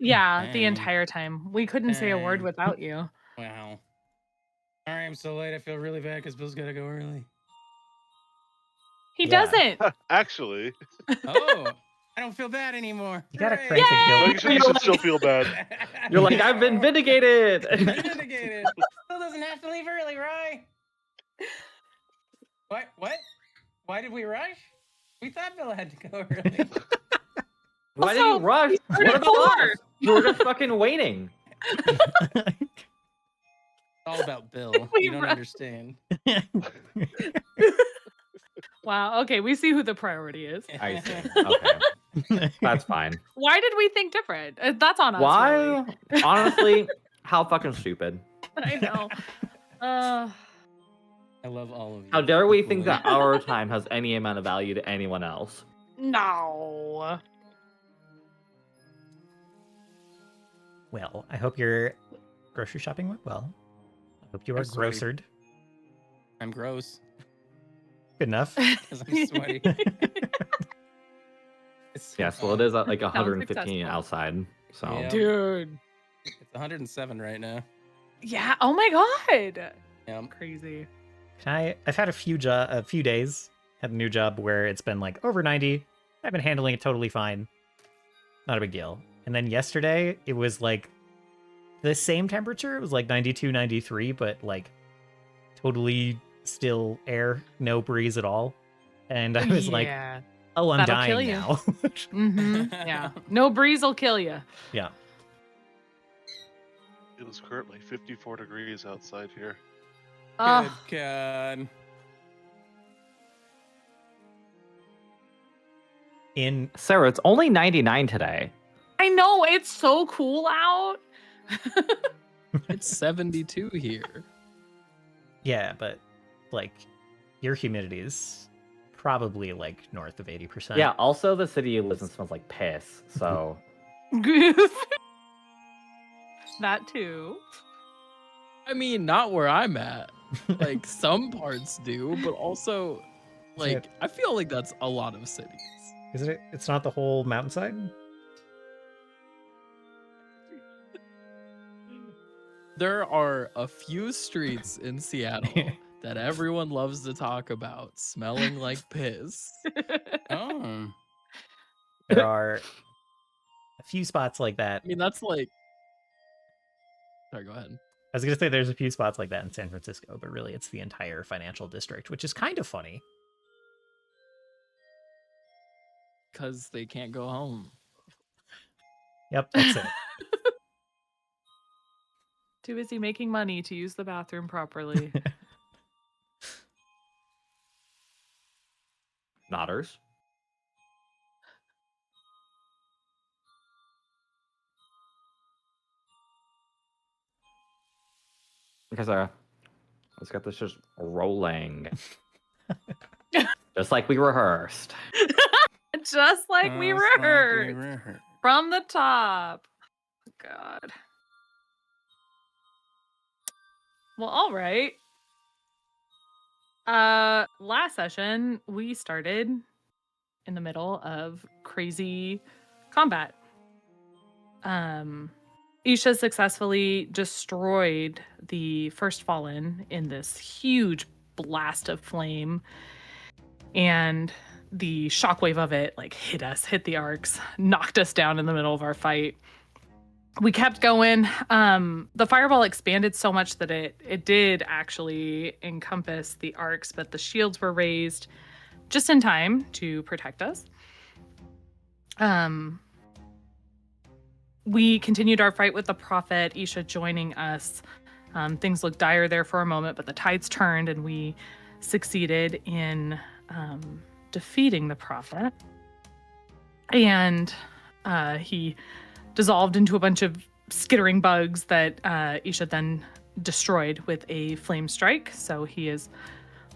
Yeah, the entire time. We couldn't say a word Dang. without you. Wow. All right, I'm so late. I feel really bad because Bill's got to go early. He Yeah. doesn't. Actually, Oh, I don't feel bad anymore. You gotta Hooray! crank the guilt. like, you should still feel bad. You're like, I've been vindicated. I've been vindicated. Bill doesn't have to leave early, right? What? Why did we rush? We thought Bill had to go early. Why did you rush? What about us? You were just fucking waiting. All about Bill. We You don't rushed. understand. Wow. Okay, we see who the priority is. I see. Okay. That's fine. Why did we think different? That's on us. Why? Really. Honestly, how fucking stupid. I know. I love all of you. How dare we think that our time has any amount of value to anyone else? No. Well, I hope your grocery shopping went well. I hope you are I'm sweaty. grocered. I'm gross Good enough. because I'm sweaty. Yes, well, it is at like Sounds 115 successful. outside. So Yeah. Dude. It's 107 right now. Yeah. Oh my god. Yeah. Crazy. I've had a few days at a new job where it's been like over 90. I've been handling it totally fine. Not a big deal. And then yesterday, it was like the same temperature. It was like 92, 93, but like totally still air, no breeze at all. And I was like, Yeah. oh, I'm That'll kill dying you. now. Mm-hmm. Yeah. No breeze will kill you. Yeah. It is currently 54 degrees outside here. Good God. In Sarah, it's only 99 today. I know, it's so cool out. It's 72 here. yeah, but like your humidity is probably like north of 80%. Yeah, also the city you live in smells like piss, so... That too. I mean, not where I'm at. Like, some parts do, but also, like, I feel like that's a lot of cities. Isn't it? It's not the whole mountainside? There are a few streets in Seattle that everyone loves to talk about, smelling like piss. Oh. There are a few spots like that. I mean, that's like... Sorry, go ahead. I was going to say there's a few spots like that in San Francisco, but really it's the entire financial district, which is kind of funny. Because they can't go home. Yep, that's it. Too busy making money to use the bathroom properly. Nodders. Okay, Sarah. Let's get this just rolling. Just like we rehearsed. Just like we Just like we rehearsed. rehearsed. From the top. God. Well, all right. Last session, we started in the middle of crazy combat. Isha successfully destroyed the first Fallen in this huge blast of flame, and the shockwave of it like hit the arcs, knocked us down in the middle of our fight. We kept going. The fireball expanded so much that it did actually encompass the arcs, but the shields were raised just in time to protect us. We continued our fight with the Prophet, Isha joining us. Things looked dire there for a moment, but the tides turned and we succeeded in defeating the Prophet. And he dissolved into a bunch of skittering bugs that Isha then destroyed with a flame strike. So he is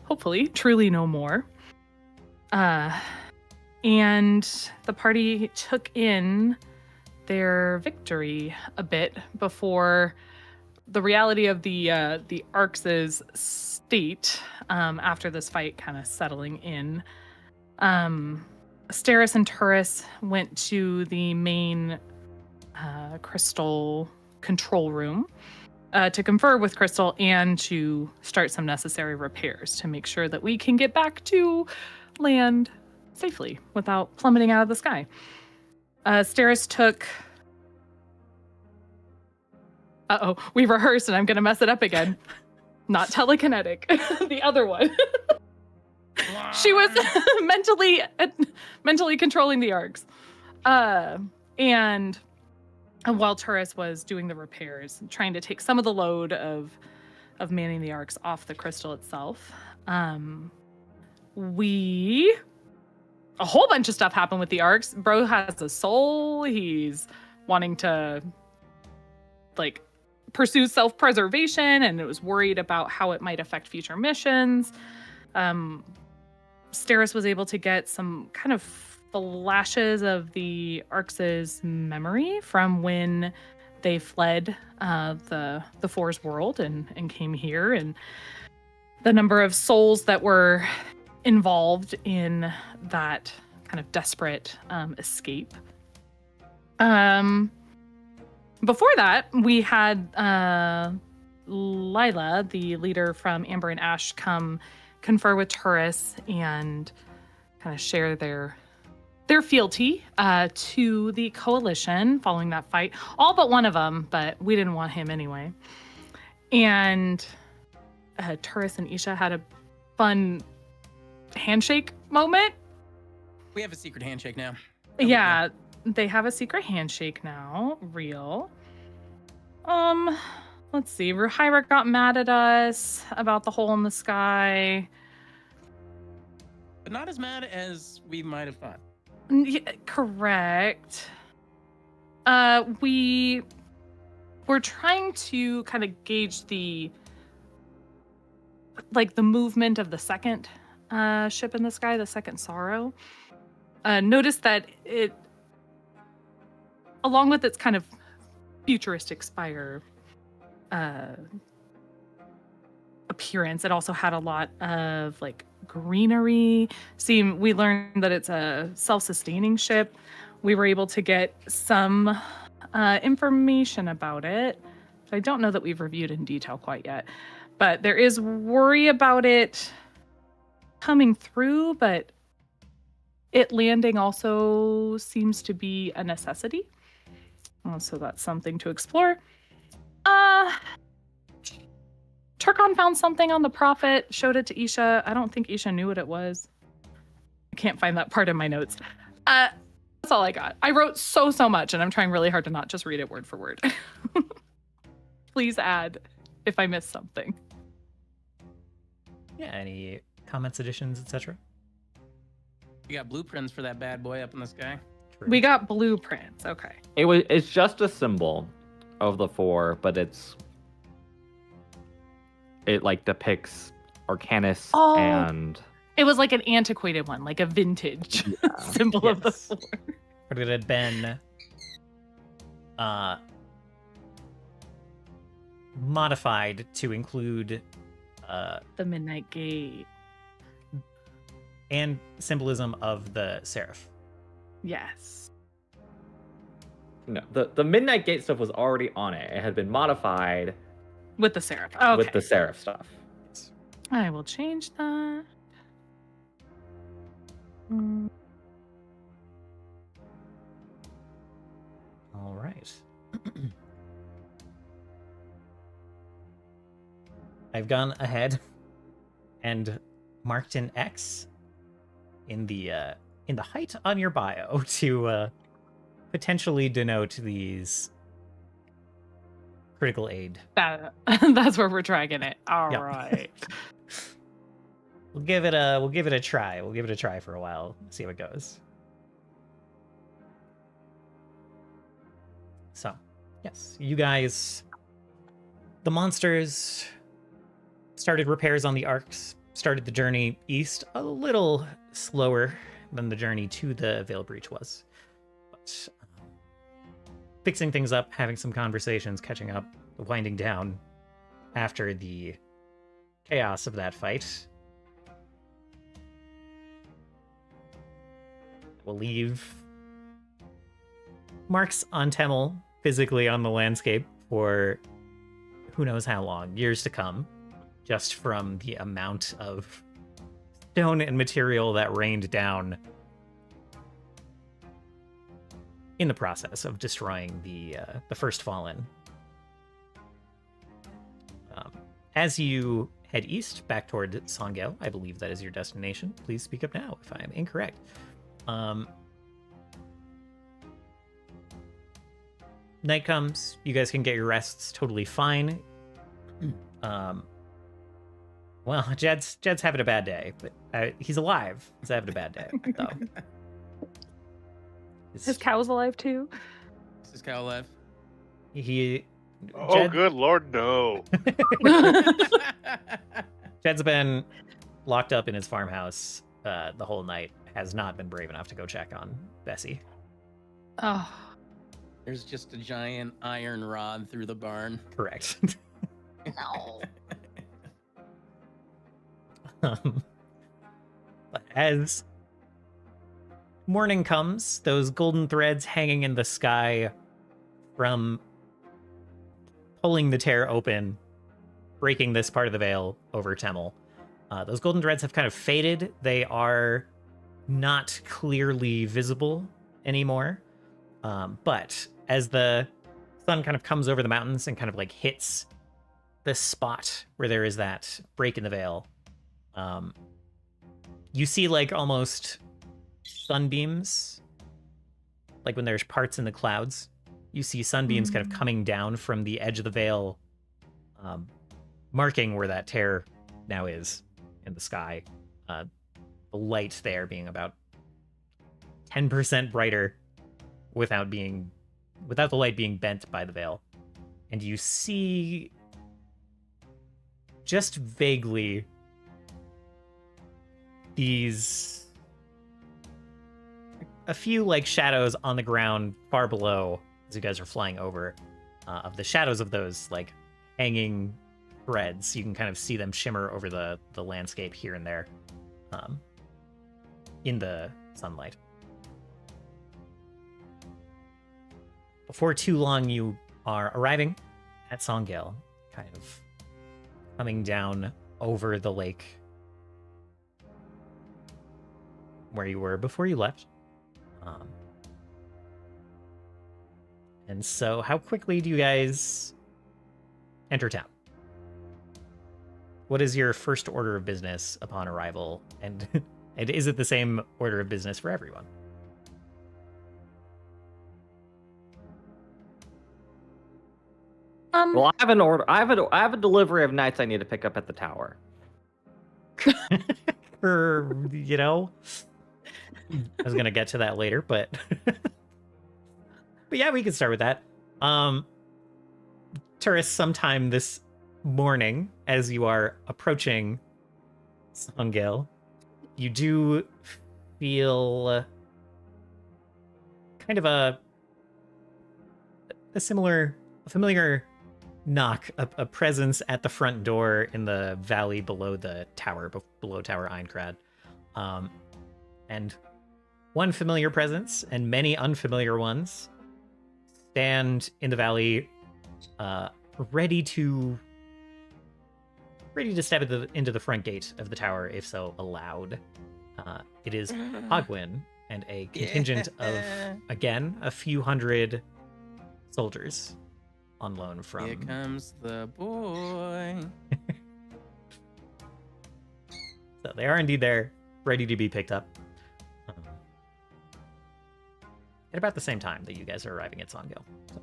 hopefully truly no more. And the party took in their victory a bit before the reality of the Arcs' state after this fight kind of settling in. Steris and Turris went to the main Crystal control room to confer with Crystal and to start some necessary repairs to make sure that we can get back to land safely without plummeting out of the sky. Steris took... we rehearsed and I'm going to mess it up again. Not telekinetic, the other one. She was mentally controlling the arcs. And while Turris was doing the repairs, trying to take some of the load of manning the arcs off the crystal itself, a whole bunch of stuff happened with the arcs. Bro has a soul. He's wanting to pursue self-preservation and it was worried about how it might affect future missions. Steris was able to get some kind of flashes of the Arcs' memory from when they fled the Four's world and came here, and the number of souls that were involved in that kind of desperate escape. Before that, we had Lila, the leader from Amber and Ash, come confer with Turris and kind of share their fealty to the coalition following that fight. All but one of them, but we didn't want him anyway. And Turris and Isha had a fun handshake moment. We have a secret handshake now. Yeah, they have a secret handshake now. Real. Let's see. Ruhaira got mad at us about the hole in the sky. But not as mad as we might have thought. Yeah, correct. We were trying to kind of gauge the movement of the second ship in the sky, the second Sorrow. Noticed that it, along with its kind of futuristic spire appearance, it also had a lot of greenery. We learned that it's a self-sustaining ship. We were able to get some information about it, but I don't know that we've reviewed in detail quite yet. But there is worry about it coming through, but it landing also seems to be a necessity. So that's something to explore. Turkon found something on the Prophet, showed it to Isha. I don't think Isha knew what it was. I can't find that part in my notes. That's all I got. I wrote so much, and I'm trying really hard to not just read it word for word. Please add if I missed something. Yeah, any comments, additions, etc.? We got blueprints for that bad boy up in the sky. True. We got blueprints. Okay. It's just a symbol of the four, but it depicts Arcanus and... It was like an antiquated one, like a vintage symbol of the four. But it had been modified to include the Midnight Gate. And symbolism of the Seraph. Yes. No, the Midnight Gate stuff was already on it. It had been modified with the Seraph. Okay. With the Seraph stuff. I will change that. All right. I've gone ahead and marked an X in the height on your bio to potentially denote these critical aid. That's where we're dragging it. All right. We'll give it a try. We'll give it a try for a while. See how it goes. So, yes, you guys, the monsters started repairs on the arcs, started the journey east a little slower than the journey to the Veil Breach was. But fixing things up, having some conversations, catching up, winding down after the chaos of that fight. We'll leave marks on Temel physically on the landscape for who knows how long, years to come, just from the amount of stone and material that rained down in the process of destroying the first Fallen. As you head east, back toward Songel, I believe that is your destination. Please speak up now if I am incorrect. Night comes, you guys can get your rests totally fine. Well, Jed's having a bad day, but he's alive. He's having a bad day, though. His cow's alive too. Is this cow alive? He. Oh, Jed- good lord, no. Jed's been locked up in his farmhouse the whole night. Has not been brave enough to go check on Bessie. Oh, There's just a giant iron rod through the barn. Correct. no. But as morning comes, those golden threads hanging in the sky from pulling the tear open, breaking this part of the veil over Temel. Those golden threads have kind of faded. They are not clearly visible anymore. But as the sun kind of comes over the mountains and kind of like hits the spot where there is that break in the veil, you see like almost sunbeams, like when there's parts in the clouds, you see sunbeams kind of coming down from the edge of the veil, marking where that tear now is in the sky. The light there being about 10% brighter without the light being bent by the veil. And you see just vaguely a few like shadows on the ground far below as you guys are flying over, of the shadows of those like hanging threads. You can kind of see them shimmer over the landscape here and there, in the sunlight. Before too long, you are arriving at Songel, kind of coming down over the lake where you were before you left. And so how quickly do you guys enter town? What is your first order of business upon arrival? And is it the same order of business for everyone? Well, I have an order. I have a delivery of knights I need to pick up at the tower. Or, you know, I was gonna get to that later, but but yeah, we can start with that. Tourists, sometime this morning, as you are approaching Songel, you do feel kind of a familiar knock, a presence at the front door in the valley below the tower, below Tower Aincrad. And one familiar presence and many unfamiliar ones stand in the valley, ready to step into the front gate of the tower, if so allowed. It is Hogwin and a contingent of, again, a few hundred soldiers on loan from... Here comes the boy. So they are indeed there, ready to be picked up. At about the same time that you guys are arriving at Songel. So.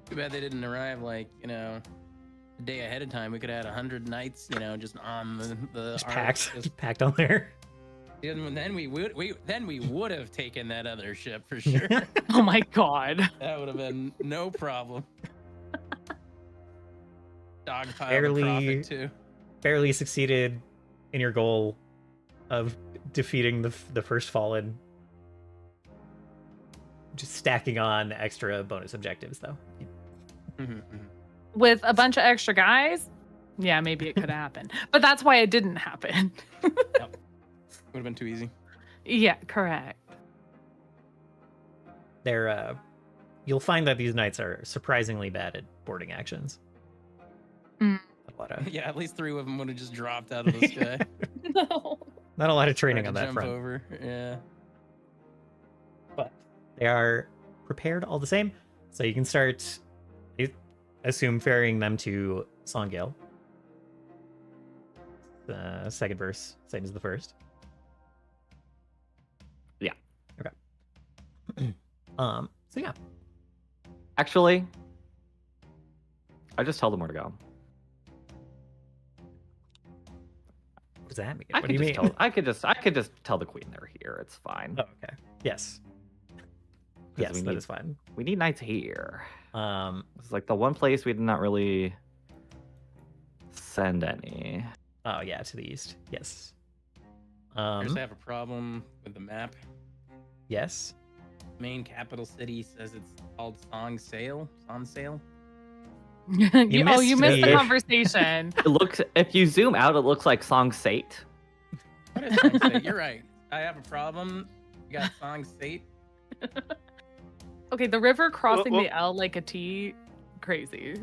Too bad they didn't arrive like, a day ahead of time. We could have had 100 knights, just on the Just arc, packed, just- packed on there. And then we would have taken that other ship for sure. Oh my god. That would have been no problem. Dogpile Barely- of profit too. Barely succeeded in your goal of defeating the first Fallen. Just stacking on extra bonus objectives, though. With a bunch of extra guys, yeah, maybe it could happen. But that's why it didn't happen. Would have been too easy. Yeah, correct. they're you'll find that these knights are surprisingly bad at boarding actions. Mm. A lot of, Yeah, at least 3 of them would have just dropped out of the sky. No. not a lot of training Tried on to that jump front. over. Yeah. But they are prepared all the same. So you can start, I assume, ferrying them to Songale. The second verse, same as the first. Yeah. Okay. So yeah. Actually, I just tell them where to go. What does that mean? I What could do you just mean? I could just tell the queen they're here. It's fine. Oh, okay. Yes. 'Cause Yes, we that need- is fine. We need knights here. Um, It's like the one place we did not really send any. oh yeah, to the east. Yes. I just have a problem with the map. Yes. Main capital city says it's called Song Sale. Song Sale. You missed missed the me. conversation. It looks, if you zoom out, it looks like Song Sate. What is Song Sale? You're right. I have a problem. You got Song State. Okay, the river crossing well- the L like a T, crazy.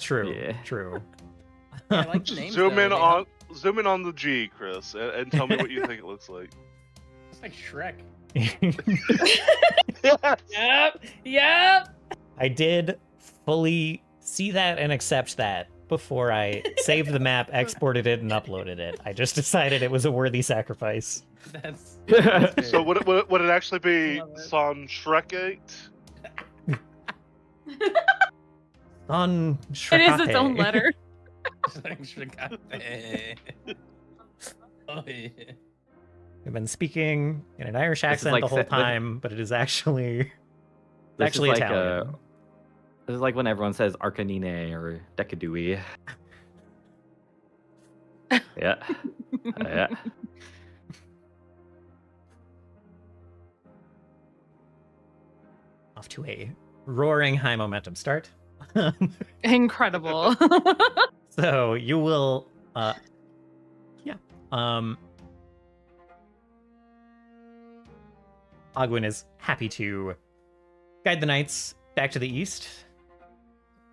True. Yeah. True. Yeah, I like the names. Zoom though. in They on help- zoom in on the G, Chris, and tell me what you think it looks like. It's like Shrek. Yep. Yep. I did fully see that and accept that before I saved the map, exported it, and uploaded it. I just decided it was a worthy sacrifice. That's So would it actually be Love it. Son Shrekate? On It is its own letter. Shrek. Oh yeah. I've been speaking in an Irish This is accent like the whole this- time, but it is actually This actually is like Italian. this is like when everyone says Arcanine or Decadui. Yeah. Yeah. Off to a roaring high momentum start. Incredible. So you will Ogwyn is happy to guide the knights back to the east.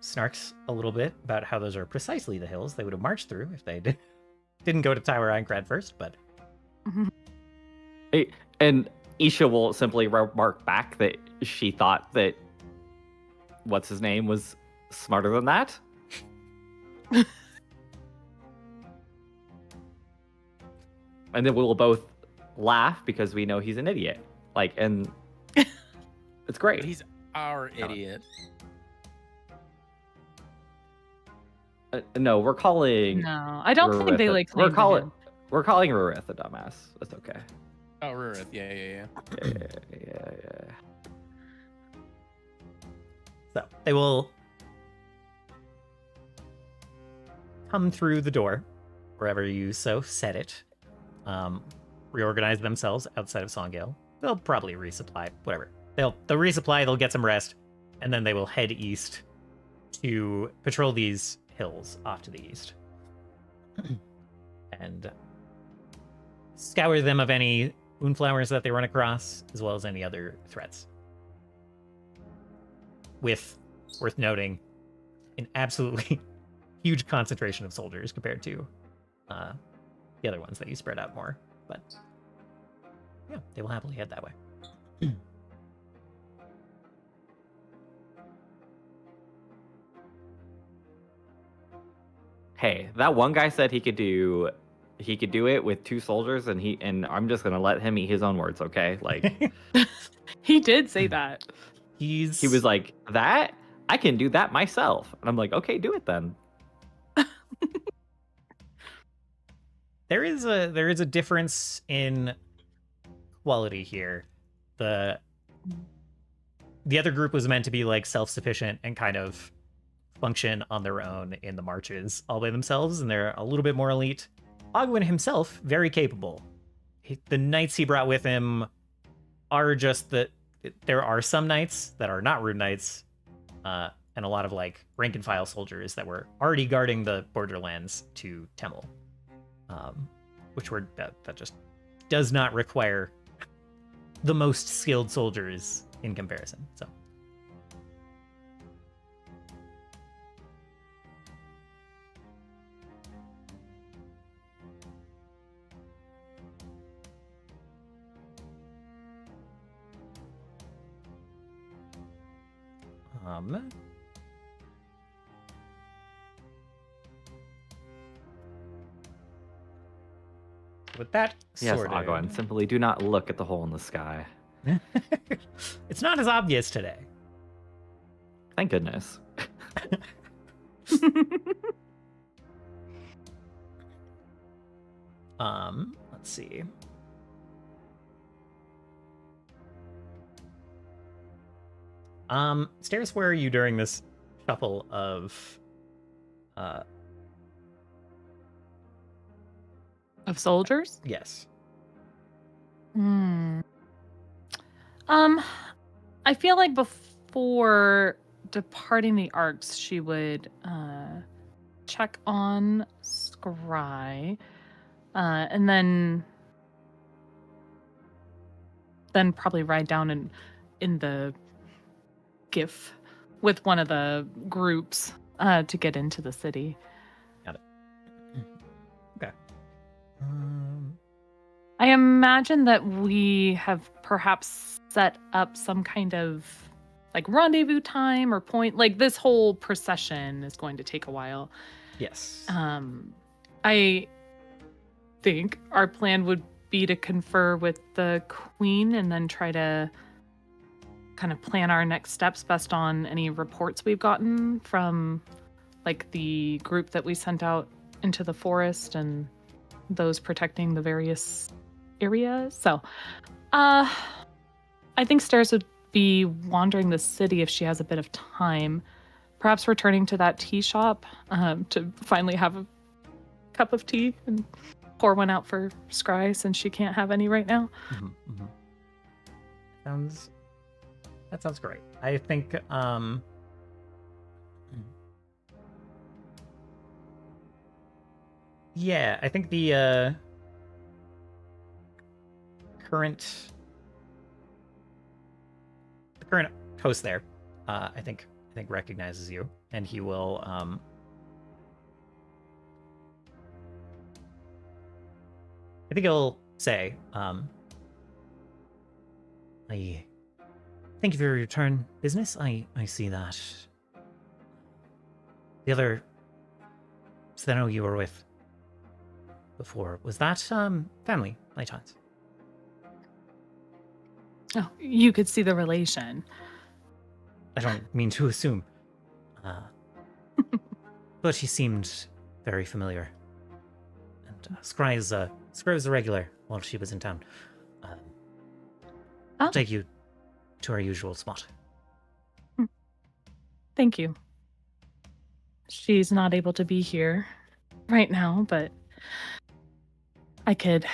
Snarks a little bit about how those are precisely the hills they would have marched through if they didn't go to Tower Aincrad first, but Hey, and Isha will simply remark back that she thought that what's his name was smarter than that. And then we'll both laugh because we know he's an idiot. Like, and it's But great. he's our idiot. No, we're calling. No, I don't think they Rurith like. We're claim calling. him. We're calling Rurith a dumbass. That's okay. Oh, Rurith. Yeah. Yeah. so they will come through the door, wherever you so set it, reorganize themselves outside of Songale. They'll probably resupply, whatever. They'll resupply, they'll get some rest, and then they will head east to patrol these hills off to the east. And scour them of any moonflowers that they run across, as well as any other threats. With, worth noting, an absolutely huge concentration of soldiers compared to the other ones that you spread out more. But yeah, they will happily head that way. Hey, that one guy said he could do it with 2 soldiers, and I'm just gonna let him eat his own words, okay? Like He did say that. he was like, that I can do that myself, and I'm like, okay, do it then. There is a difference in quality here. The other group was meant to be like self-sufficient and kind of function on their own in the marches all by themselves, and they're a little bit more elite. Ogwyn himself, very capable. The knights he brought with him are just that there are some knights that are not rune knights, and a lot of like rank and file soldiers that were already guarding the borderlands to Temel. Which were that just does not require the most skilled soldiers in comparison. So. With that Yes, sorted, Agwan, simply do not look at the hole in the sky. it's not as obvious today. Thank goodness. Let's see. Stairs, where are you during this shuffle of soldiers? yes. I feel like before departing the Arcs, she would check on Scry, and then probably ride down in the GIF with one of the groups to get into the city. Got it. Okay. I imagine that we have perhaps set up some kind of like rendezvous time or point. Like this whole procession is going to take a while. Yes. I think our plan would be to confer with the Queen and then try to kind of plan our next steps based on any reports we've gotten from like the group that we sent out into the forest and those protecting the various areas. So I think Stairs would be wandering the city if she has a bit of time, perhaps returning to that tea shop to finally have a cup of tea and pour one out for Scry since she can't have any right now. That sounds great. I think yeah, I think the current host there, I think recognizes you, and he will I think he'll say, I thank you for your return business. I see that. The other Steno you were with before, was that family by chance? Oh, you could see the relation. I don't mean to assume. But she seemed very familiar. And Scry was a regular while she was in town. I'll take you to our usual spot. Thank you. She's not able to be here right now, but I could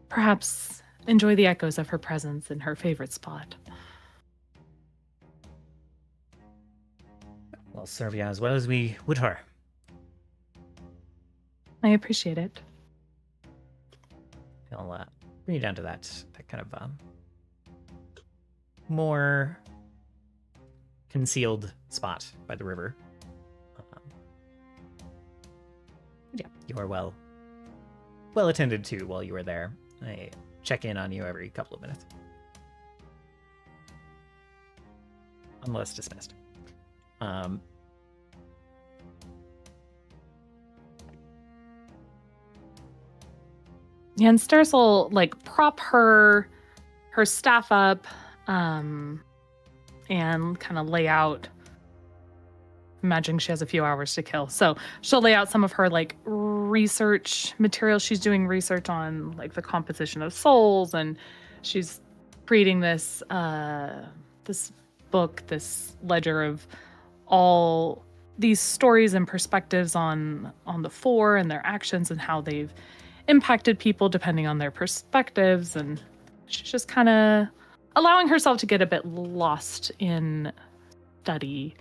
perhaps enjoy the echoes of her presence in her favorite spot. We'll serve you as well as we would her. I appreciate it. I'll bring you down to that kind of more concealed spot by the river. Yeah, you are well attended to while you were there. I check in on you every couple of minutes. Unless dismissed. Yeah, and Stairs will like prop her staff up and kind of lay out. Imagining she has a few hours to kill. So she'll lay out some of her like research material. She's doing research on like the composition of souls, and she's creating this this book, this ledger of all these stories and perspectives on the Four and their actions and how they've impacted people depending on their perspectives. And she's just kind of allowing herself to get a bit lost in study.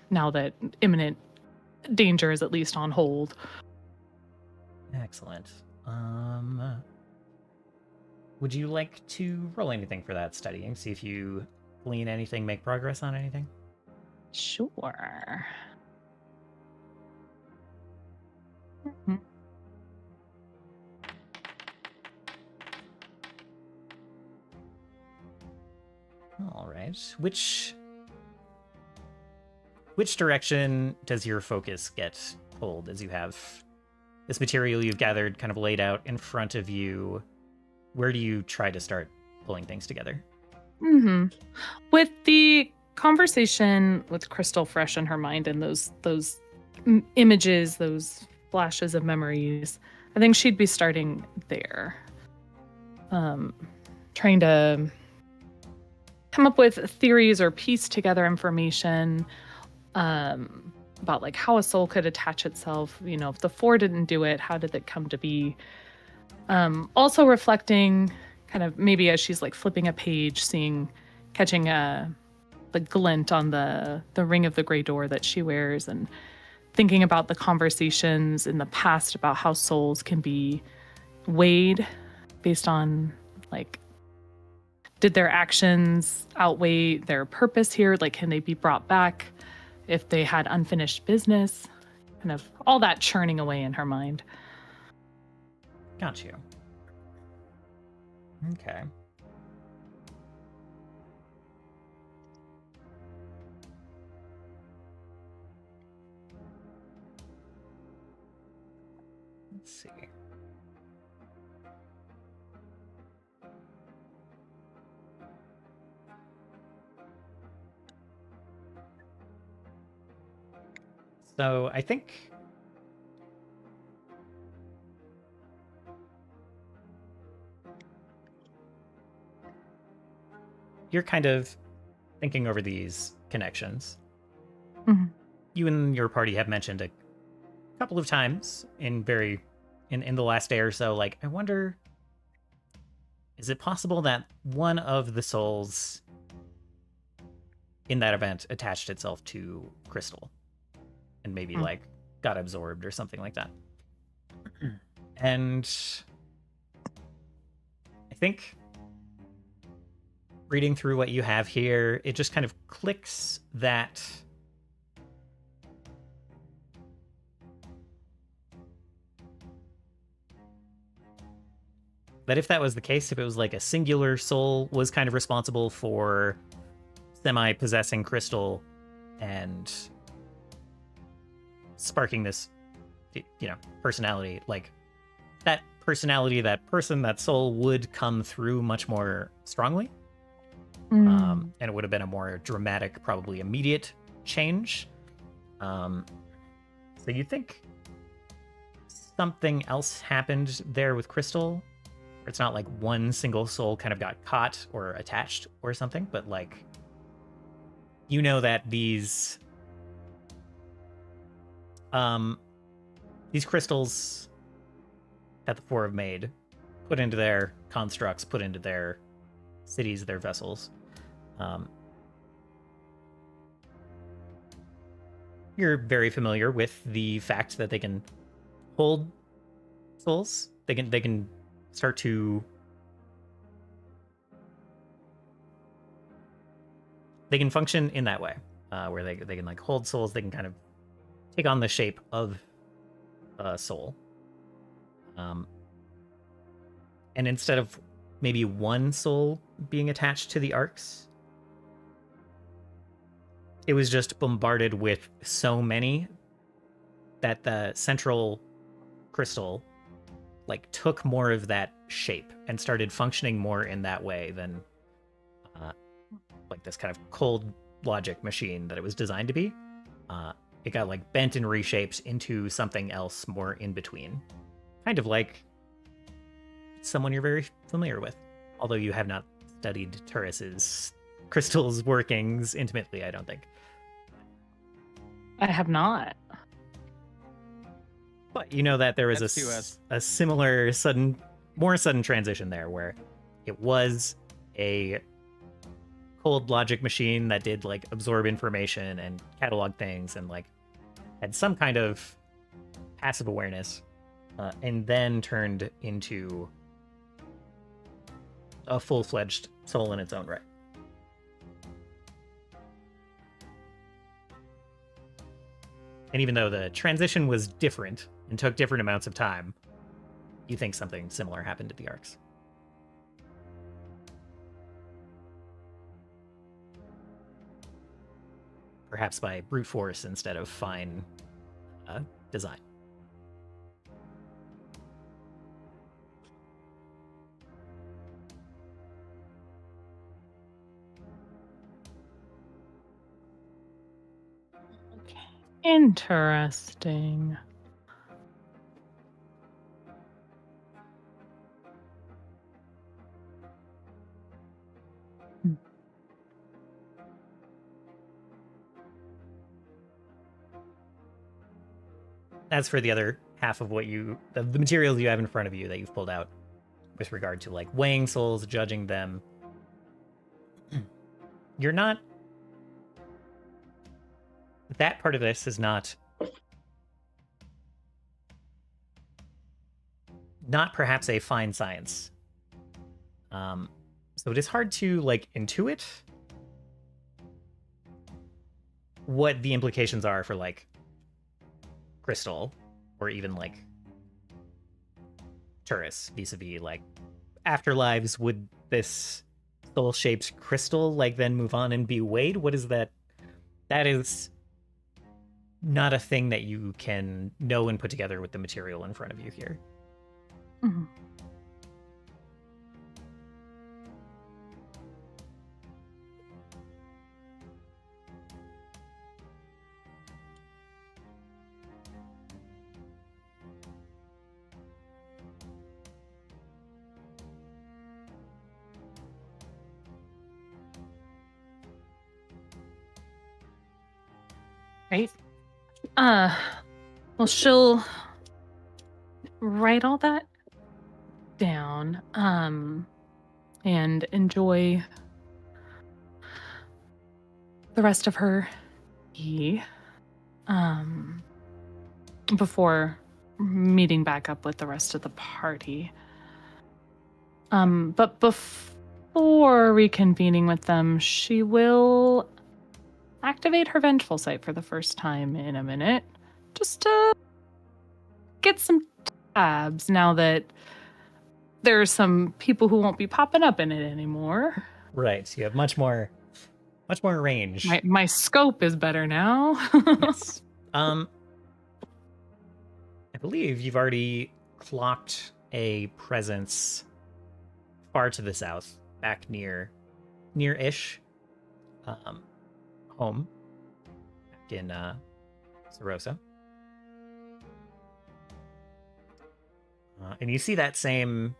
Now that imminent danger is at least on hold. Excellent. would you like to roll anything for that studying? See if you glean anything, make progress on anything? Sure. Mhm. All right. Which direction does your focus get pulled as you have this material you've gathered kind of laid out in front of you? Where do you try to start pulling things together? With the conversation with Crystal fresh in her mind and those images, those flashes of memories, I think she'd be starting there. Trying to come up with theories or piece together information about like how a soul could attach itself. You know, if the four didn't do it, how did it come to be? Also reflecting kind of maybe as she's like flipping a page, catching the glint on the ring of the gray door that she wears, and thinking about the conversations in the past about how souls can be weighed based on like, did their actions outweigh their purpose here? Like, can they be brought back if they had unfinished business? Kind of all that churning away in her mind. Got you. Okay. Let's see. So I think you're kind of thinking over these connections. Mhm. You and your party have mentioned a couple of times in the last day or so, like, I wonder, is it possible that one of the souls in that event attached itself to Crystal and maybe like got absorbed or something like that? And I think reading through what you have here, it just kind of clicks that if that was the case, if it was like a singular soul was kind of responsible for semi-possessing Crystal and sparking this, personality, like that personality, that person, that soul would come through much more strongly. And it would have been a more dramatic, probably immediate change. So you think something else happened there with Crystal? It's not like one single soul kind of got caught or attached or something, but like, that these crystals that the four have made, put into their constructs, put into their cities, their vessels, you're very familiar with the fact that they can hold souls. They can start to function in that way, where they can like hold souls. They can kind of take on the shape of a soul, and instead of maybe one soul being attached to the arcs, it was just bombarded with so many that the central crystal like took more of that shape and started functioning more in that way than like this kind of cold logic machine that it was designed to be. It got like bent and reshaped into something else more in between, kind of like someone you're very familiar with, although you have not studied Turris's crystal's workings intimately, I don't think. I have not. But you know that there was F2S. a similar more sudden transition there, where it was a cold logic machine that did like absorb information and catalog things and like had some kind of passive awareness, and then turned into a full-fledged soul in its own right. And even though the transition was different and took different amounts of time, you think something similar happened to the arcs. Perhaps by brute force instead of fine design. Interesting. As for the other half of what the materials you have in front of you that you've pulled out with regard to like weighing souls, judging them, you're not. That part of this is not perhaps a fine science. So it is hard to like intuit what the implications are for like crystal or even like Turris vis-a-vis like afterlives. Would this soul-shaped crystal like then move on and be weighed? What is that? That is not a thing that you can know and put together with the material in front of you here. Mm-hmm. Right. Well, she'll write all that down, and enjoy the rest of her tea, before meeting back up with the rest of the party. But before reconvening with them, she will activate her vengeful sight for the first time in a minute, just to get some tabs now that there's some people who won't be popping up in it anymore. Right, so you have much more range. My scope is better now. Yes. I believe you've already clocked a presence far to the south, back near-ish. Home back in Sarosa. And you see that same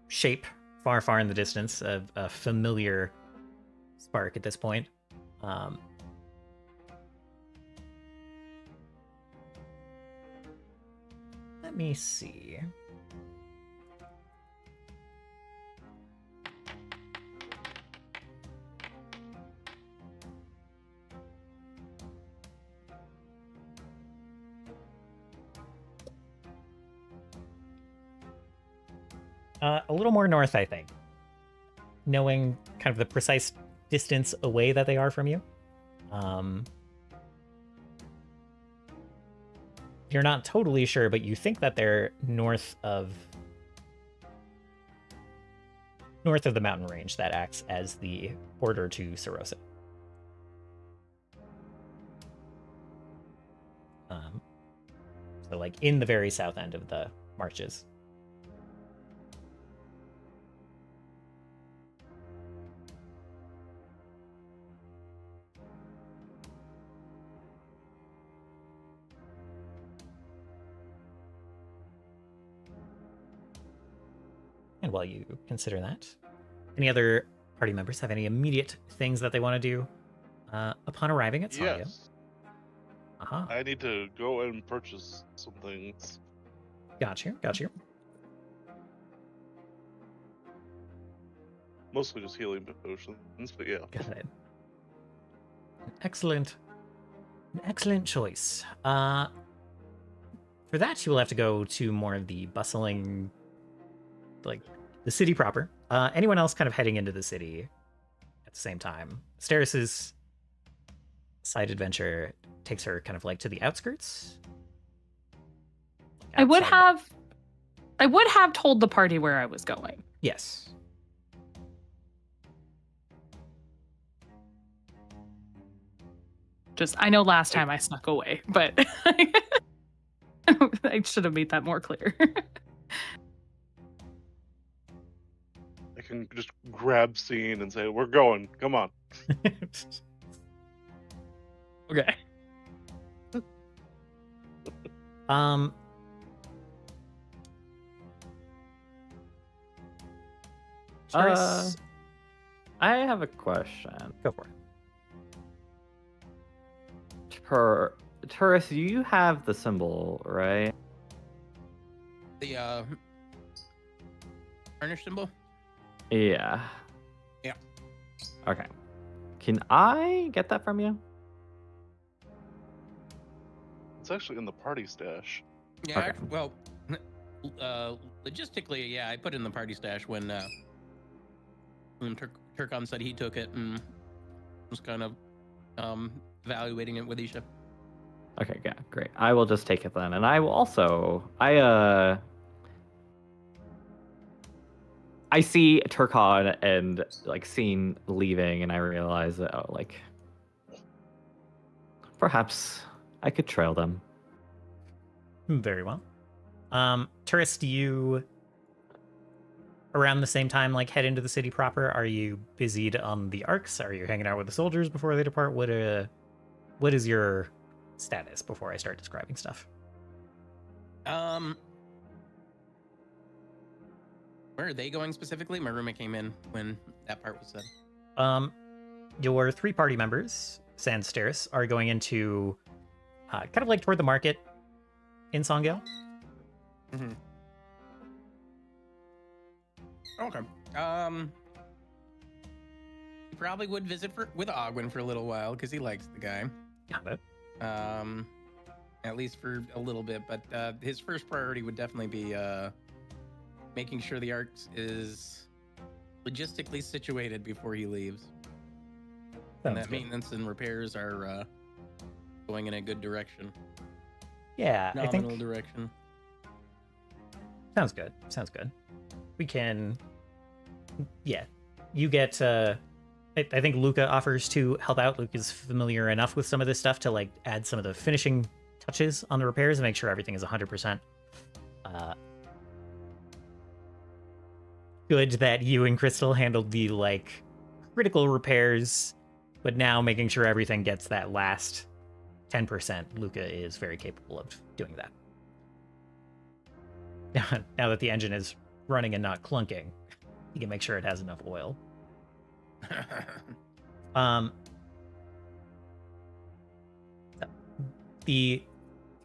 shape far, far in the distance, of a familiar spark at this point. Let me see. A little more north, I think. Knowing kind of the precise distance away that they are from you. You're not totally sure, but you think that they're north of the mountain range that acts as the border to Sarosa. So like in the very south end of the marches. And while you consider that, any other party members have any immediate things that they want to do upon arriving at Sadia? Yes. Uh-huh. I need to go and purchase some things. Got you. Mostly just healing potions, but yeah. Got it. An excellent choice. For that, you will have to go to more of the bustling, like, the city proper. Anyone else kind of heading into the city at the same time? Steris's side adventure takes her kind of like to the outskirts. I would Outside. have told the party where I was going. Yes. Just I know last time I snuck away, but I should have made that more clear. I can just grab Scene and say, "We're going. Come on." Okay. Taurus, I have a question. go for it. Taurus, you have the symbol, right? The tarnish symbol. Yeah. Yeah. Okay. Can I get that from you? It's actually in the party stash. Yeah. Okay. Well, logistically, yeah, I put it in the party stash when Turkon said he took it and was kind of evaluating it with Isha. Okay, yeah, great. I will just take it then, and I will also. I see Turkon and like Scene leaving, and I realize that like perhaps I could trail them. Very well. Taurus, do you around the same time like head into the city proper? Are you busied on the arcs? Are you hanging out with the soldiers before they depart? What is your status before I start describing stuff? Where are they going specifically? My roommate came in when that part was said. Your 3 party members, sans Steris, are going into kind of like toward the market in Songale. Mm-hmm. Okay. He probably would visit with Ogwyn for a little while because he likes the guy. Got it. At least for a little bit, but his first priority would definitely be making sure the arc is logistically situated before he leaves. And that Sounds good. maintenance and repairs are going in a good direction. Yeah, I Nominal think direction. sounds good. Sounds good. We can. Yeah, you get. I think Luca offers to help out. Luke is familiar enough with some of this stuff to like add some of the finishing touches on the repairs and make sure everything is 100%. Good that you and Crystal handled the like critical repairs, but now making sure everything gets that last 10%. Luca is very capable of doing that. Now that the engine is running and not clunking, you can make sure it has enough oil. The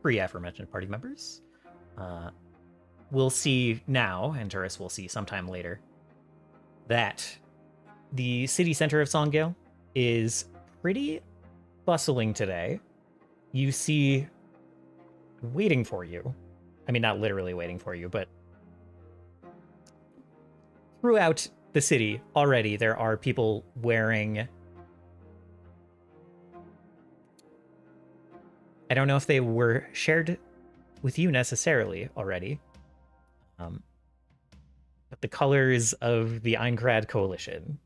3 aforementioned party members will see now, and Taurus will see sometime later, that the city center of Songale is pretty bustling today. You see waiting for you. I mean, not literally waiting for you, but throughout the city already there are people wearing, I don't know if they were shared with you necessarily already, but the colors of the Aincrad coalition,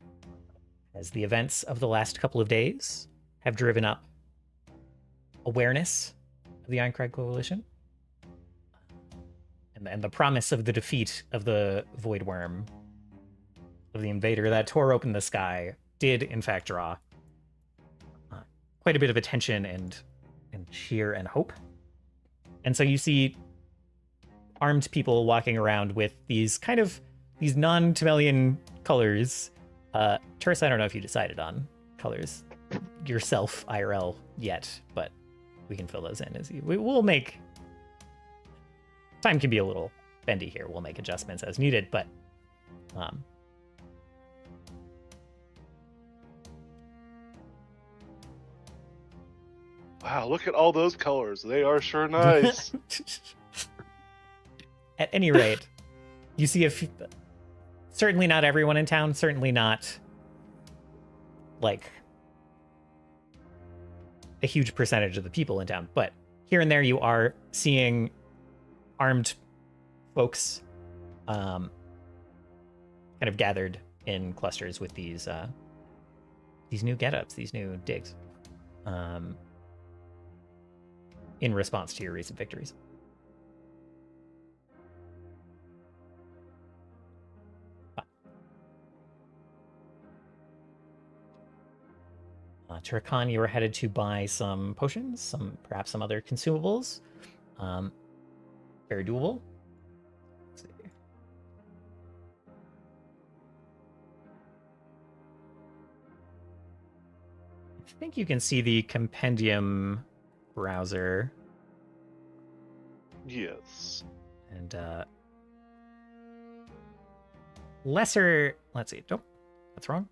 as the events of the last couple of days have driven up awareness of the Aincrad coalition and the promise of the defeat of the Void Worm, of the invader that tore open the sky, did in fact draw quite a bit of attention and cheer and hope. And so you see armed people walking around with these kind of these non-Temelian colors. Taurus, I don't know if you decided on colors yourself IRL yet, but we can fill those in as we'll make. Time can be a little bendy here. We'll make adjustments as needed, but Wow, look at all those colors. They are sure nice. At any rate, you see certainly not everyone in town, certainly not like a huge percentage of the people in town, but here and there you are seeing armed folks kind of gathered in clusters with these new get-ups, these new digs, in response to your recent victories. Turkan, you were headed to buy some potions, perhaps some other consumables. Very doable. Let's see. I think you can see the compendium browser. Yes. And lesser. Let's see. Nope, that's wrong.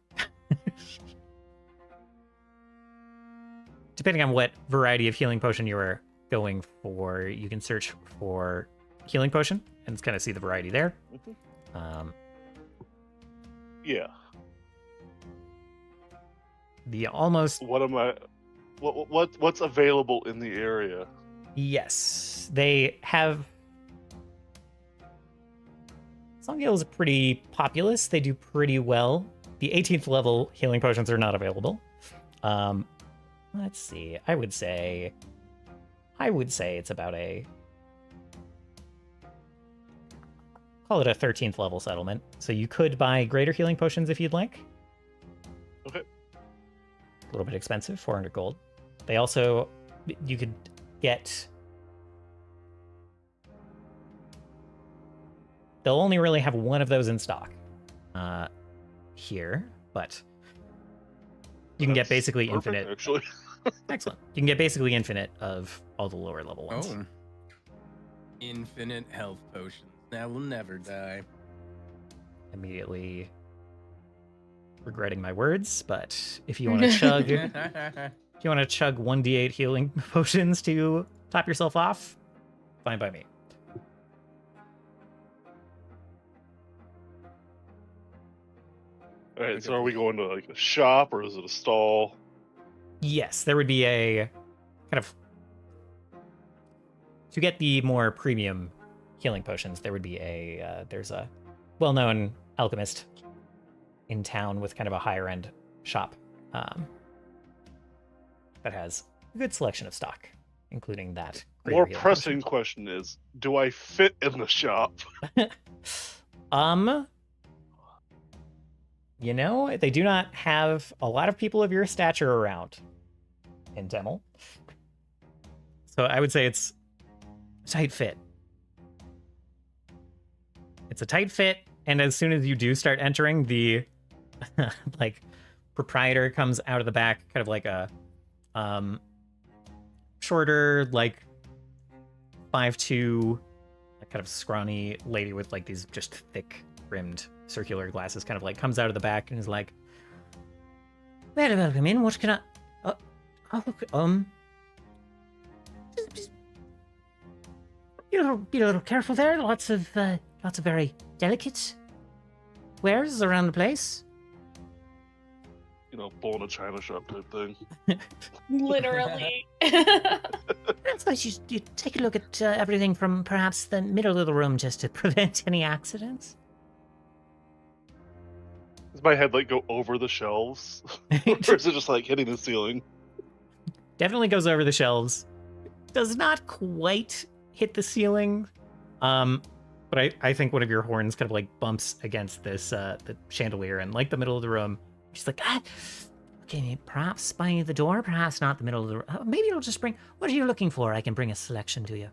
Depending on what variety of healing potion you are going for, you can search for healing potion and kind of see the variety there. Yeah. The almost What am I? What's available in the area? yes, they have. Songale is pretty populous. They do pretty well. The 18th level healing potions are not available. Let's see. I would say it's about call it a 13th level settlement. So you could buy greater healing potions if you'd like. Okay. A little bit expensive, 400 gold. They also, you could get. They'll only really have one of those in stock here, but you can get basically Perfect, infinite. Actually. Excellent. You can get basically infinite of all the lower level ones. Oh. Infinite health potions. That will never die. Immediately regretting my words, but if you want to chug, if you want to chug 1d8 healing potions to top yourself off, fine by me. All right. So are we going to like a shop or is it a stall? Yes, there would be a kind of to get the more premium healing potions. There would be there's a well-known alchemist in town with kind of a higher end shop that has a good selection of stock, including that. greater More healing pressing potion. question is, do I fit in the shop? You know, they do not have a lot of people of your stature around in Demel. So I would say it's a tight fit. It's a tight fit, and as soon as you do start entering, the like proprietor comes out of the back, kind of like a shorter, like 5'2", kind of scrawny lady with like these just thick rimmed circular glasses, kind of like comes out of the back and is like, "Very welcome in. What can I? Be a little careful there. Lots of very delicate wares around the place." You know, bull in a china shop type thing. Literally. I suppose you take a look at everything from perhaps the middle of the room just to prevent any accidents. Does my head like go over the shelves? Or is it just like hitting the ceiling? Definitely goes over the shelves. Does not quite hit the ceiling. But I think one of your horns kind of like bumps against this the chandelier in like the middle of the room. She's like, okay, perhaps by the door, perhaps not the middle of the room. Maybe it'll just bring. What are you looking for? I can bring a selection to you.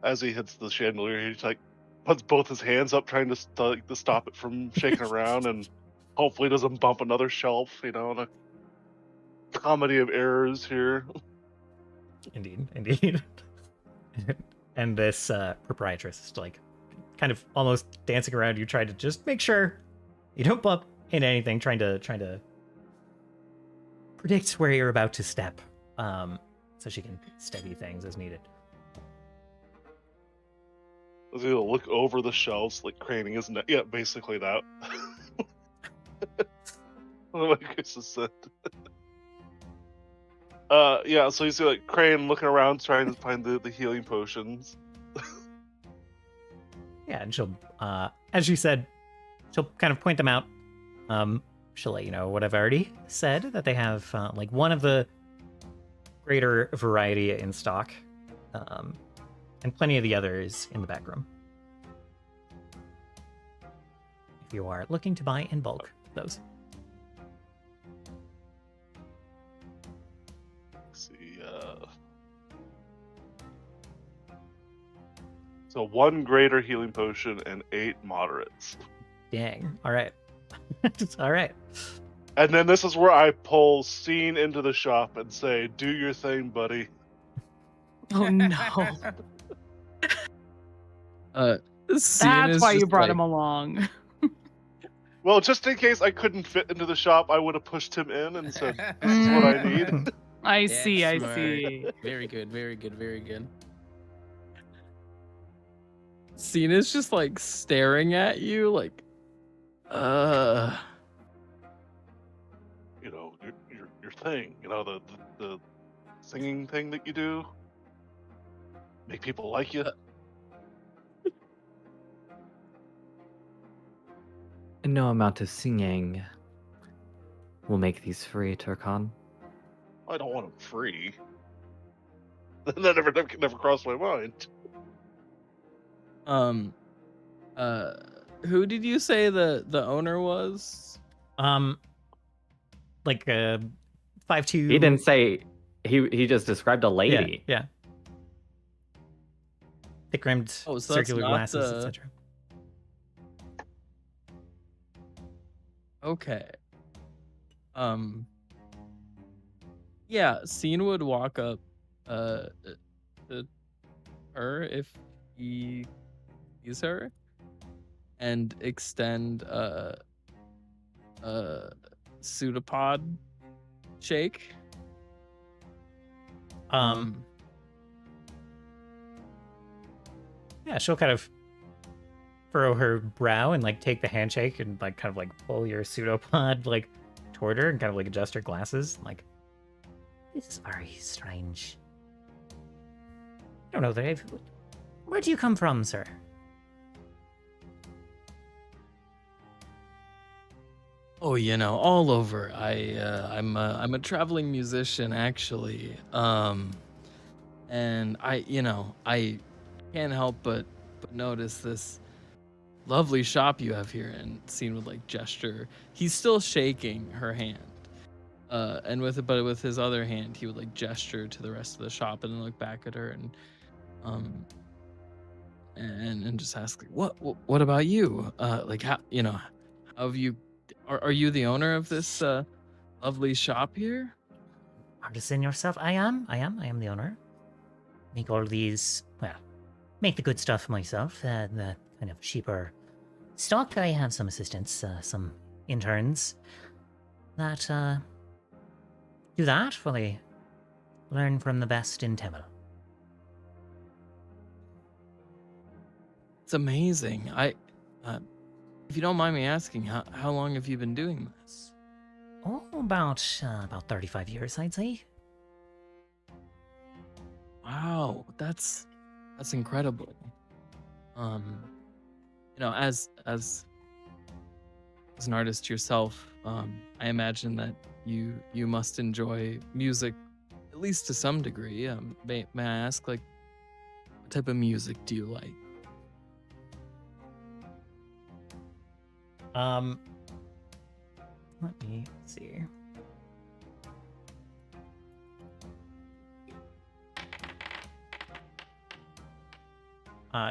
As he hits the chandelier, he like puts both his hands up, trying to stop it from shaking around, and hopefully doesn't bump another shelf. You know, in a comedy of errors here. Indeed. And this proprietress is like, kind of almost dancing around you, trying to just make sure you don't bump into anything, trying to predict where you're about to step, so she can steady things as needed. As he'll look over the shelves, like craning his neck. Yeah, basically that. What my goose has said. Yeah, so you see like Crane looking around trying to find the healing potions. Yeah, and she'll, as you said, she'll kind of point them out. She'll let you know what I've already said, that they have, like, one of the greater variety in stock, and plenty of the others in the back room. If you are looking to buy in bulk, those. Let's see, so 1 greater healing potion and 8 moderates. Dang. All right. All right. And then this is where I pull Scene into the shop and say, "Do your thing, buddy." Oh no. That's why you brought him along. Well, just in case I couldn't fit into the shop, I would have pushed him in and said, "This is what I need." I That's see, I smart. see. Very good, very good, very good. Cena's just like staring at you, like, You know, your thing. You know, the singing thing that you do. Make people like you. No amount of singing will make these free, Turkon. I don't want them free. That never crossed my mind. Who did you say the owner was? Like 5'2". He didn't say. He just described a lady. Yeah. Thick-rimmed, Oh, so circular that's not glasses, the- etc. Okay. Yeah, Scene would walk up to her if he sees her and extend a pseudopod shake. Yeah, she'll kind of furrow her brow and like take the handshake and like kind of like pull your pseudopod like toward her and kind of like adjust her glasses. Like, this is very strange. I don't know, Dave. Where do you come from, sir? Oh, you know, all over. I'm a traveling musician actually. And I can't help but notice this lovely shop you have here. And Scene would like gesture. He's still shaking her hand. And with his other hand, he would like gesture to the rest of the shop and then look back at her and just ask, like, what about you? Like, how have you? Are you the owner of this lovely shop here? Artisan yourself? I am the owner. Make all these, make the good stuff myself. The kind of cheaper stock, I have some assistants, some interns that do that while they learn from the best in Temple. It's amazing. If you don't mind me asking, how long have you been doing this? Oh, about 35 years, I'd say. Wow, that's incredible. As an artist yourself, I imagine that you must enjoy music, at least to some degree. May I ask, like, what type of music do you like? Let me see.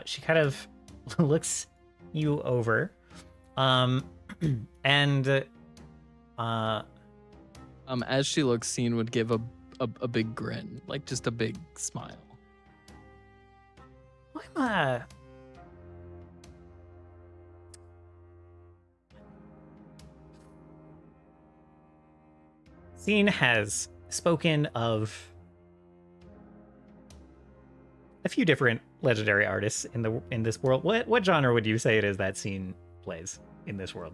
She kind of looks you over, and As she looks, Scene would give a big grin, like just a big smile. I'm Scene has spoken of a few different legendary artists in this world. What genre would you say it is that scene plays in this world?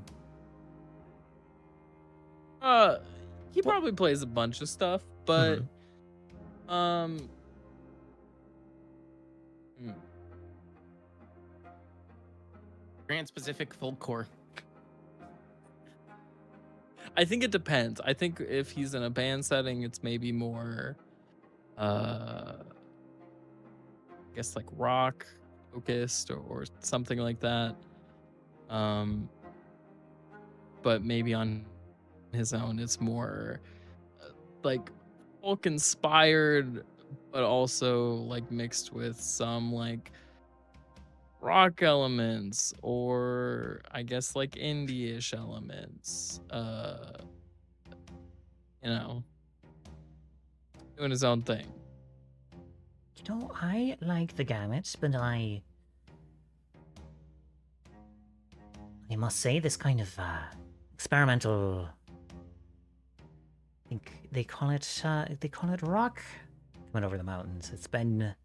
He probably plays a bunch of stuff, but Trans-Pacific folklore. I think it depends. I think if he's in a band setting, it's maybe more, I guess like rock focused or something like that. But maybe on his own, it's more like folk inspired, but also like mixed with some like rock elements or I guess like indie-ish elements. Doing his own thing. You know, I like the gamut, but I must say this kind of experimental, I think they call it rock coming over the mountains. It's been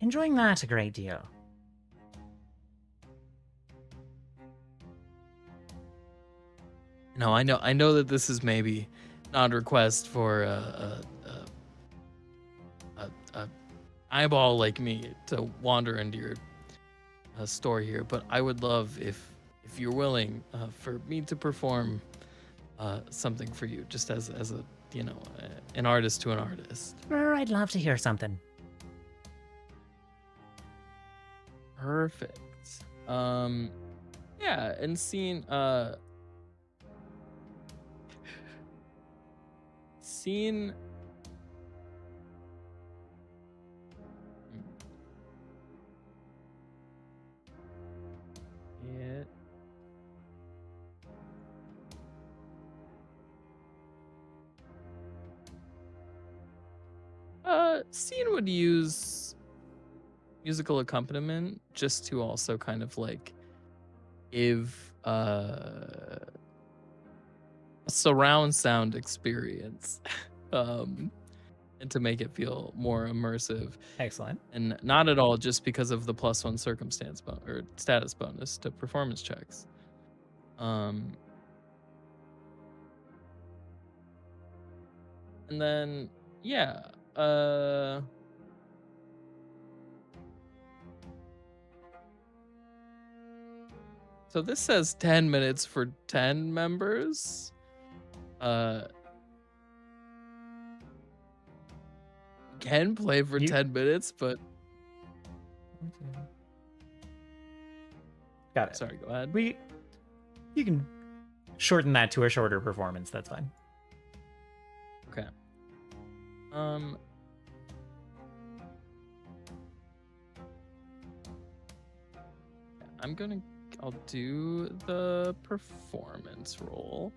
enjoying that a great deal. No, I know that this is maybe not a request for a eyeball like me to wander into your store here, but I would love if you're willing for me to perform something for you, just as a an artist to an artist. Sure, I'd love to hear something. Perfect. Yeah, and seeing it. Scene would use musical accompaniment just to also kind of like give a surround sound experience and to make it feel more immersive. Excellent. And not at all just because of the +1 circumstance or status bonus to performance checks. And then yeah, so this says 10 minutes for 10 members. Can play for 10 minutes, but got it. Sorry, go ahead. You can shorten that to a shorter performance. That's fine. Okay. I'll do the performance roll.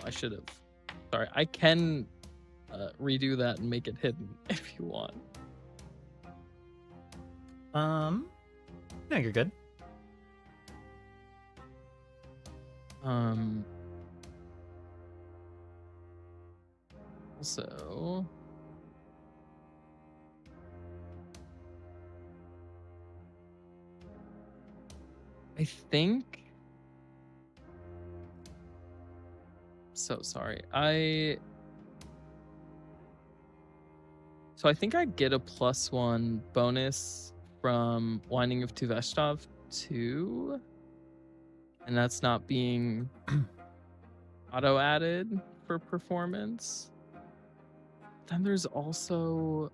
I should have. Sorry, I can redo that and make it hidden if you want. No, you're good. Also, I think. So sorry. So I think I get a +1 bonus from Winding of Tuvestov too, and that's not being auto added for performance. Then there's also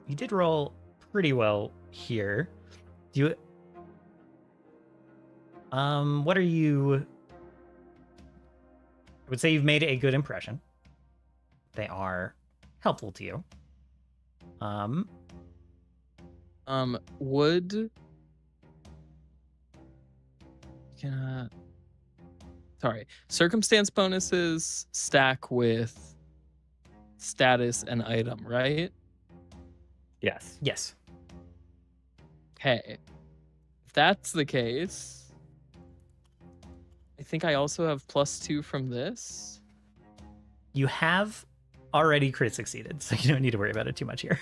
You did roll pretty well here. Do you what are you? I would say you've made a good impression. They are helpful to you. Would sorry, circumstance bonuses stack with status and item, right? Yes. Yes. Okay. If that's the case, I think I also have +2 from this. You have already crit succeeded, so you don't need to worry about it too much here.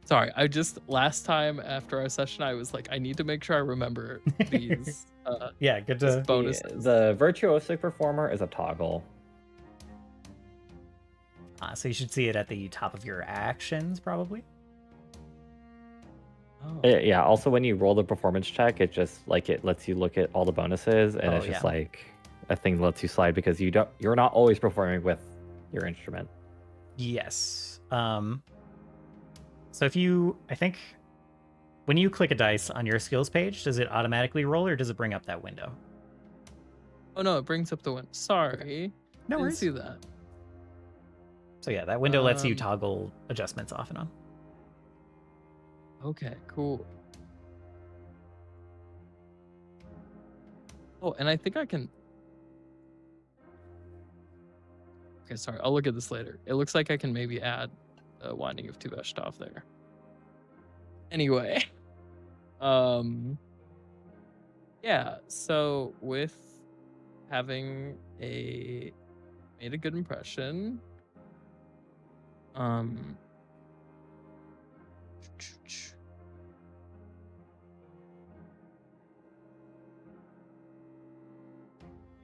Sorry, I just last time after our session, I was like, I need to make sure I remember these Yeah, good these to. bonuses. The virtuosic performer is a toggle. So you should see it at the top of your actions, probably. Oh. Yeah. Also, when you roll the performance check, it just like it lets you look at all the bonuses, and Oh, it's just yeah. like a thing that lets you slide because you're not always performing with your instrument. Yes. So if you, I think, when you click a dice on your skills page, does it automatically roll or does it bring up that window? Oh no, it brings up the window. Sorry. No Didn't worries. see that. So yeah, that window lets you Um, toggle adjustments off and on. Okay, cool. Oh, and I think I can. Okay, sorry. I'll look at this later. It looks like I can maybe add a Winding of Tuveshtoff there. Anyway, yeah. So with having made a good impression,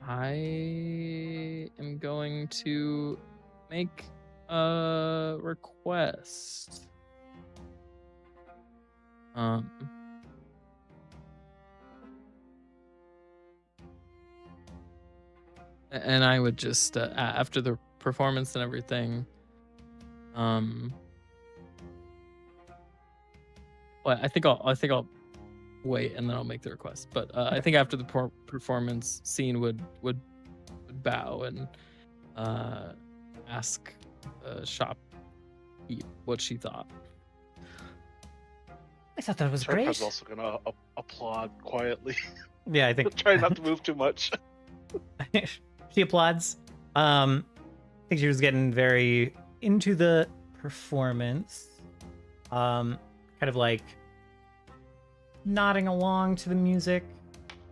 I am going to make a request. And I would just after the performance and everything, well, I think I'll wait and then I'll make the request. But I think after the performance, Scene would bow and ask Shop what she thought. I thought that was Sarah's great. also gonna applaud quietly. Yeah, I think Try not to move too much. she applauds. I think she was getting very into the performance. Kind of like nodding along to the music,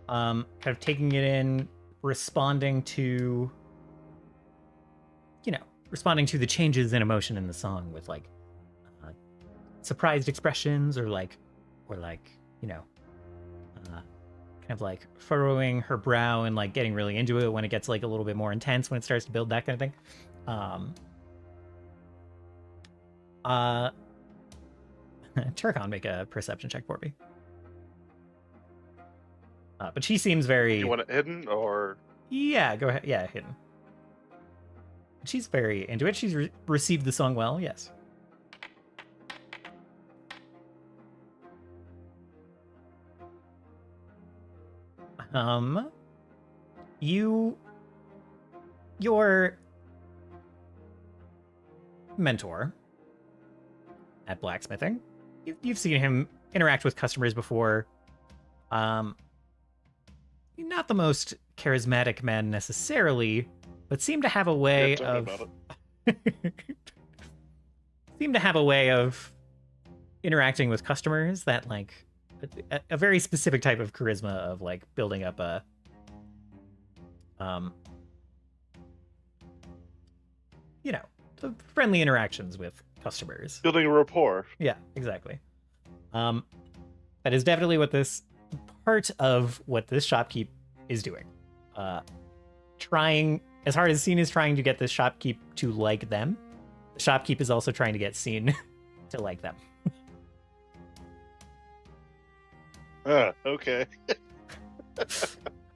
kind of taking it in, responding to the changes in emotion in the song with like surprised expressions or kind of like furrowing her brow and like getting really into it when it gets like a little bit more intense, when it starts to build, that kind of thing. Turkon, make a perception check for me. But she seems very... You want it hidden or? Yeah, go ahead. Yeah, hidden. She's very into it. She's received the song well, yes. Your mentor at blacksmithing, you've seen him interact with customers before. Not the most charismatic man necessarily, but seem to have a way of interacting with customers that like a very specific type of charisma of like building up a friendly interactions with customers. Building a rapport. Yeah, exactly. That is definitely what this part of what this shopkeep is doing. Trying as hard as Scene is trying to get this shopkeep to like them, the shopkeep is also trying to get Scene to like them. Okay.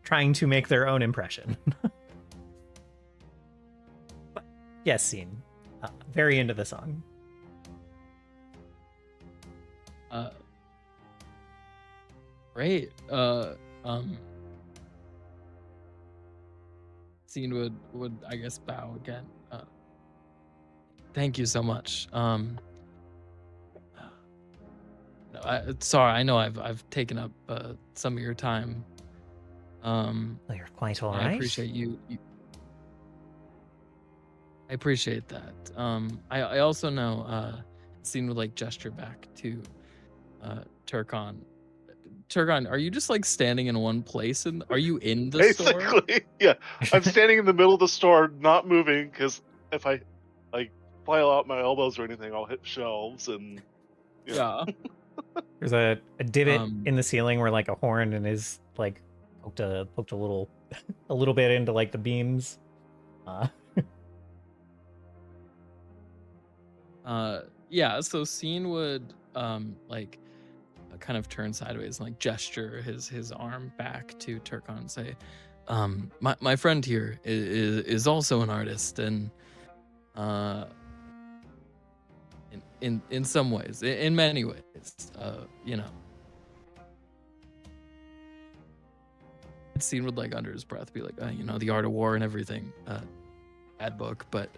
Trying to make their own impression. But yes, Scene. Very into the song. Great. Scene would I guess bow again. Thank you so much. Sorry, I know I've taken up some of your time. Well, you're quite all right. I appreciate you. I appreciate that. I also know Scene would like gesture back to Turkon. Turkon, are you just like standing in one place and are you in the store? Basically, yeah. I'm standing in the middle of the store, not moving, because if I like file out my elbows or anything, I'll hit shelves and Yeah. There's a divot in the ceiling where like a horn and is like poked a little a little bit into like the beams. Yeah, so Scene would like kind of turn sideways and like gesture his arm back to Turkon and say, my friend here is also an artist, and in some ways, in many ways, you know. Scene would like under his breath be like, you know, the art of war and everything, bad book, but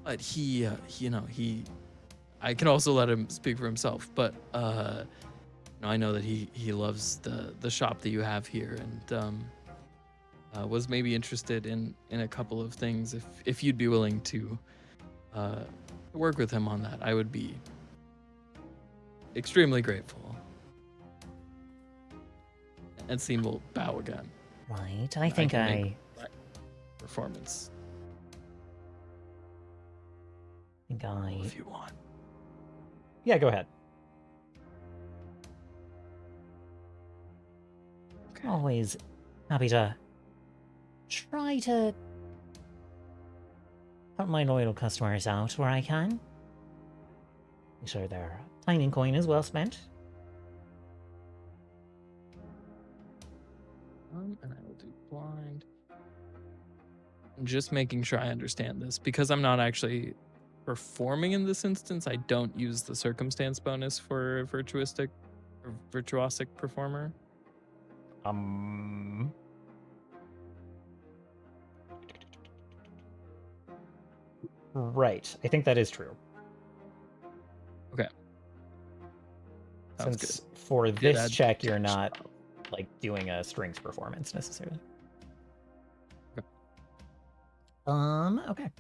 but he you know, I can also let him speak for himself, but you know, I know that he loves the shop that you have here, and was maybe interested in a couple of things. If you'd be willing to work with him on that, I would be extremely grateful. And Scene will bow again. Right, I think performance. If you want. Yeah, go ahead. Always happy to try to help my loyal customers out where I can. Make sure their time and coin is well spent. And I will do blind. I'm just making sure I understand this because I'm not actually performing in this instance. I don't use the circumstance bonus for virtuosic performer. Right. I think that is true. Okay. Sounds Since good. for Good this check, you're adaptation. not like doing a strings performance necessarily. Okay.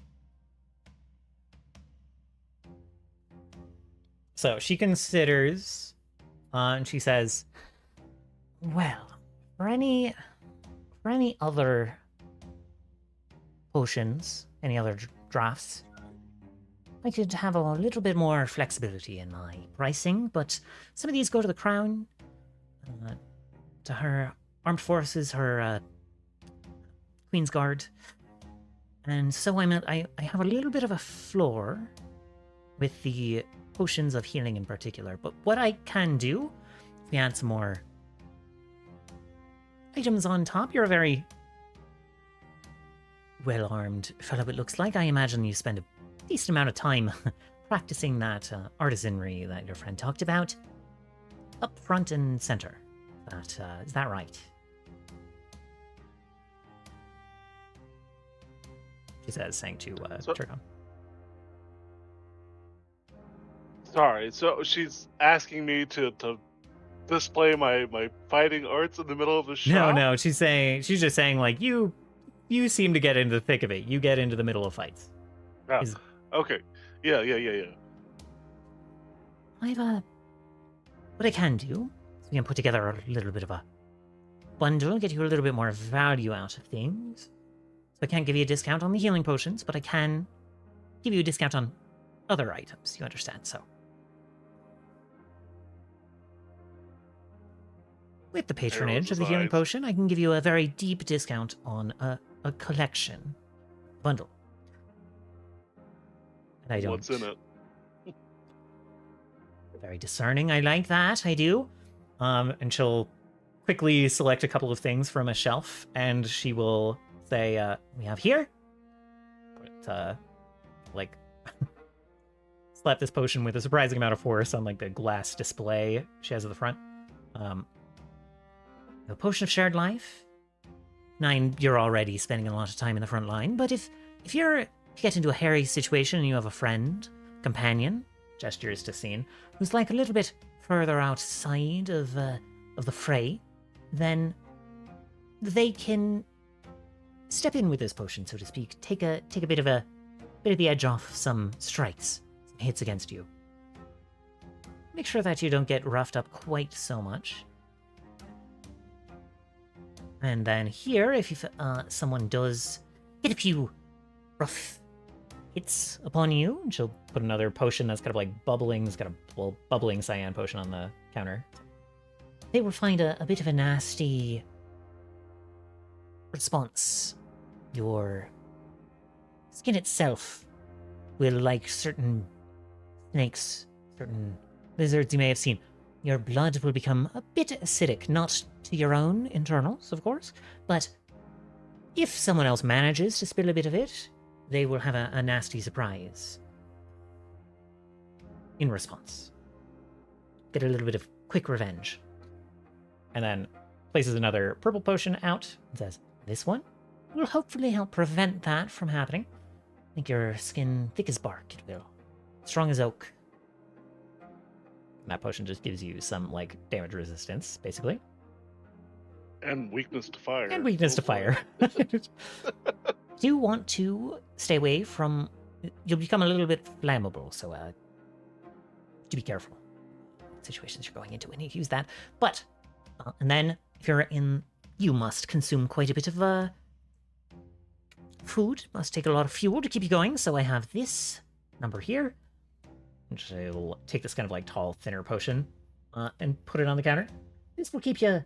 So she considers, and she says, Well, for any other potions, any other drafts, I could have a little bit more flexibility in my pricing, but some of these go to the crown, to her armed forces, her Queen's Guard, and so I have a little bit of a floor with the potions of healing in particular. But what I can do, if we add some more items on top, you're a very well-armed fellow, it looks like. I imagine you spend a decent amount of time practicing that artisanry that your friend talked about. Up front and center. Is that right? She says, saying to Turkon. Sorry, so she's asking me to display my fighting arts in the middle of the shop? No, she's just saying like you seem to get into the thick of it. You get into the middle of fights. Ah, Is- okay. Yeah. What I can do is we can put together a little bit of a bundle, get you a little bit more value out of things. So I can't give you a discount on the healing potions, but I can give you a discount on other items, you understand, so. With the patronage of the healing potion, I can give you a very deep discount on a collection bundle. And I don't... What's in it? Very discerning. I like that. I do. And she'll quickly select a couple of things from a shelf, and she will say, "We have here." Put, like, slap this potion with a surprising amount of force on like the glass display she has at the front. A potion of shared life. 9, you're already spending a lot of time in the front line, but if you get into a hairy situation and you have a friend, companion, gestures to Scene, who's like a little bit further outside of the fray, then they can step in with this potion, so to speak, take a bit of the edge off some strikes, some hits against you. Make sure that you don't get roughed up quite so much. And then here, if someone does get a few rough hits upon you, and she'll put another potion that's kind of like bubbling, it's got a bubbling cyan potion on the counter. They will find a bit of a nasty response. Your skin itself will, like certain snakes, certain lizards you may have seen, your blood will become a bit acidic, not to your own internals, of course, but if someone else manages to spill a bit of it, they will have a nasty surprise in response. Get a little bit of quick revenge. And then places another purple potion out and says, this one will hopefully help prevent that from happening. Make your skin thick as bark, it will. Strong as oak. And that potion just gives you some, like, damage resistance, basically. And weakness to fire. And weakness to fire. You want to stay away from... You'll become a little bit flammable, so to be careful. Situations you're going into when you use that. But, and then, if you're in... You must consume quite a bit of food. Must take a lot of fuel to keep you going, so I have this number here. Which I will take this kind of like tall, thinner potion and put it on the counter. This will keep you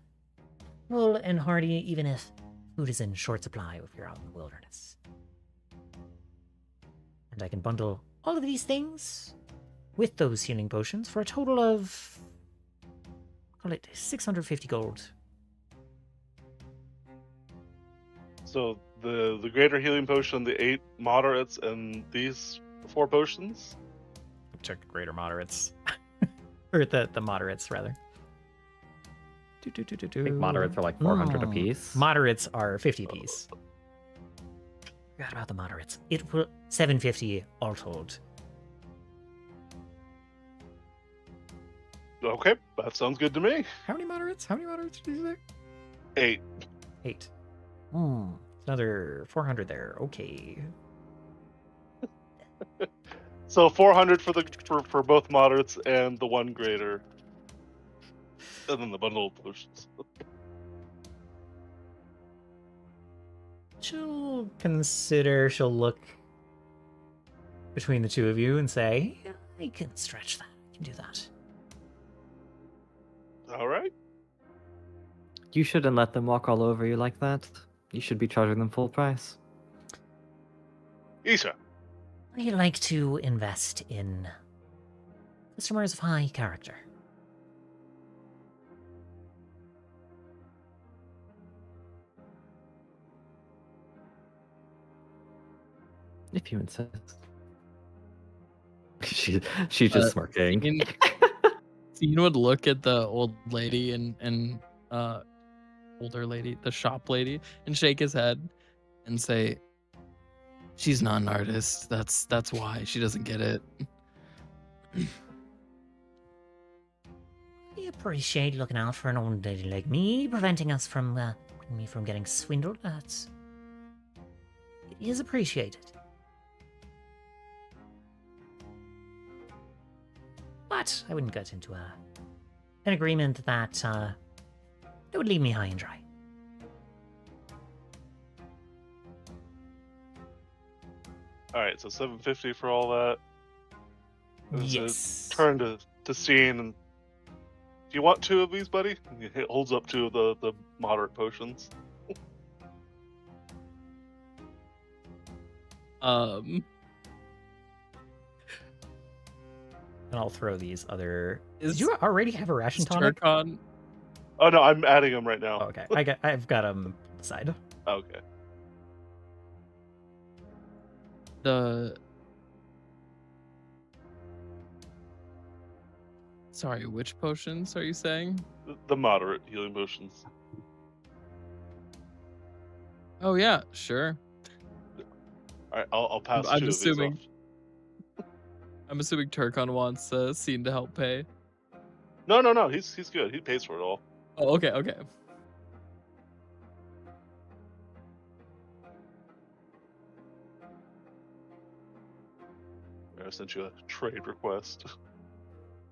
full and hearty even if food is in short supply if you're out in the wilderness. And I can bundle all of these things with those healing potions for a total of, call it 650 gold. So the greater healing potion, the 8 moderates, and these 4 potions? Check greater moderates. Or the moderates, rather. I think moderates are like 400 apiece. Moderates are 50 apiece. Forgot about the moderates. It will 750 all told. Okay, that sounds good to me. How many moderates? How many moderates did you say? 8. 8. Another 400 there. Okay. So 400 for both moderates and the 1 greater. And then the bundle of potions. She'll consider, she'll look between the two of you and say, I can stretch that. I can do that. Alright. You shouldn't let them walk all over you like that. You should be charging them full price. Isha. I like to invest in customers of high character. If you insist. She's just smirking. Dean would look at the old lady and older lady, the shop lady, and shake his head and say, "She's not an artist. That's why she doesn't get it." I appreciate looking out for an old lady like me, preventing us from getting swindled. It is appreciated. But I wouldn't get into an agreement that would leave me high and dry. Alright, so 750 for all that. Yes. Turn to Scene. And do you want 2 of these, buddy? He holds up 2 of the moderate potions. and I'll throw these other. Is- Did you already have a ration tonic? Turcon, Oh no, I'm adding them right now. Oh, okay, I've got them side. Okay. Sorry, which potions are you saying? The moderate healing potions. Oh yeah, sure. Alright, I'll pass I'm 2 of assuming- these off. I'm assuming Turcon wants Scene to help pay. No, he's good. He pays for it all. Oh, okay. I sent you a trade request.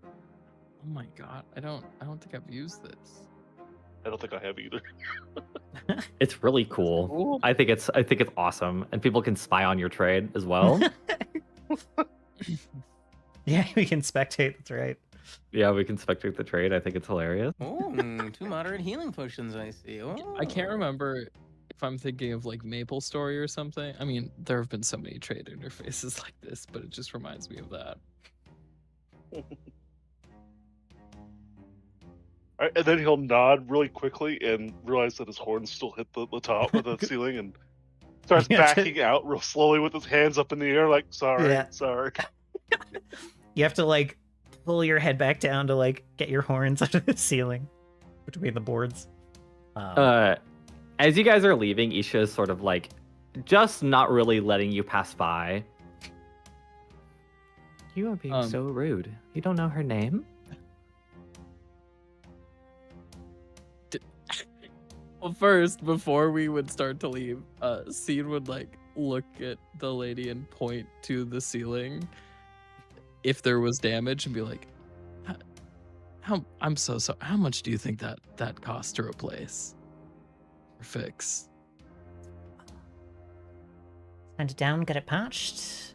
Oh my god, I don't think I've used this. I don't think I have either. It's really cool. Cool. I think it's awesome, and people can spy on your trade as well. Yeah, we can spectate. That's right. Yeah, we can spectate the trade. I think it's hilarious. Oh, 2 moderate healing potions, I see. Oh. I can't remember if I'm thinking of like Maple Story or something. I mean, there have been so many trade interfaces like this, but it just reminds me of that. All right, and then he'll nod really quickly and realize that his horns still hit the top of the ceiling and starts You have to- backing out real slowly with his hands up in the air, like, sorry, Yeah. sorry. You have to like pull your head back down to like get your horns out of the ceiling between the boards. As you guys are leaving, Isha is sort of like just not really letting you pass by. You are being so rude. You don't know her name? Well, first, before we would start to leave, Seed would like look at the lady and point to the ceiling if there was damage and be like, I'm so sorry. How much do you think that costs to replace or fix? Send it down, get it patched.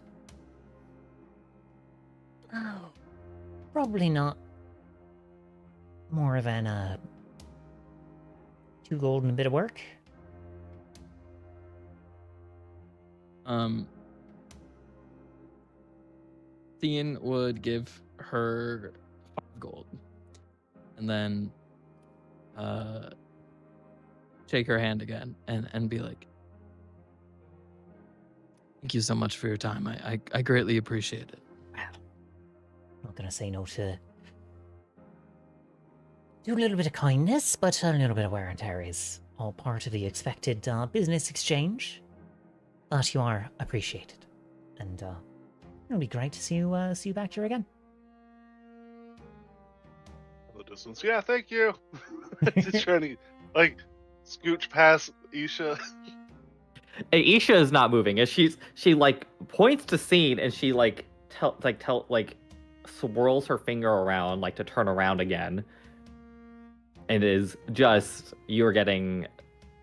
Oh, probably not more than 2 gold and a bit of work. Thean would give her 5 gold and then shake her hand again and be like, thank you so much for your time. I greatly appreciate it. Not gonna say no to do a little bit of kindness, but a little bit of wear and tear is all part of the expected business exchange. But you are appreciated, and it'll be great to see you back here again. In the distance, yeah, thank you. Just trying to, like, scooch past Isha. And Isha is not moving. As she like points to Scene and she like swirls her finger around like to turn around again. And is just, you're getting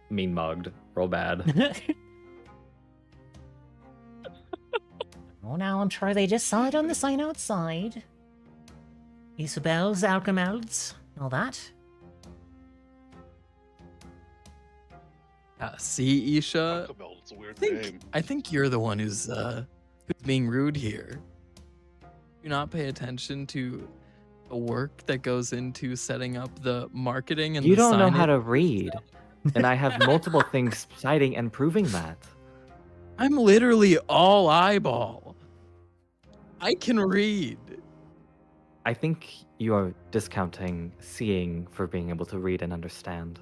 mean mugged real bad. Oh, now I'm sure they decide on the sign outside. Isabel's Alchemelds, all that. See, Isha, Alchemel, it's a weird name. I think you're the one who's being rude here. Do not pay attention to the work that goes into setting up the marketing and You the don't know signage. how to read. And I have multiple things citing and proving that. I'm literally all eyeball. I can read. I think you are discounting seeing for being able to read and understand.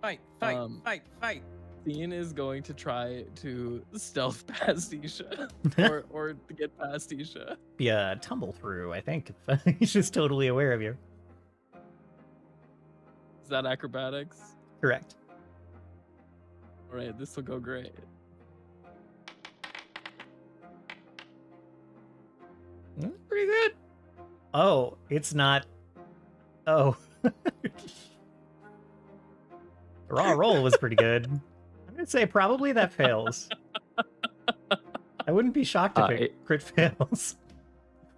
Fight! Fight! Thean is going to try to stealth past Isha or to get past Isha. Be a tumble through, I think. He's just totally aware of you. Is that acrobatics? Correct. All right, this will go great. Pretty good. Oh, it's not. Oh. The raw roll was pretty good. I'm going to say probably that fails. I wouldn't be shocked if it crit fails.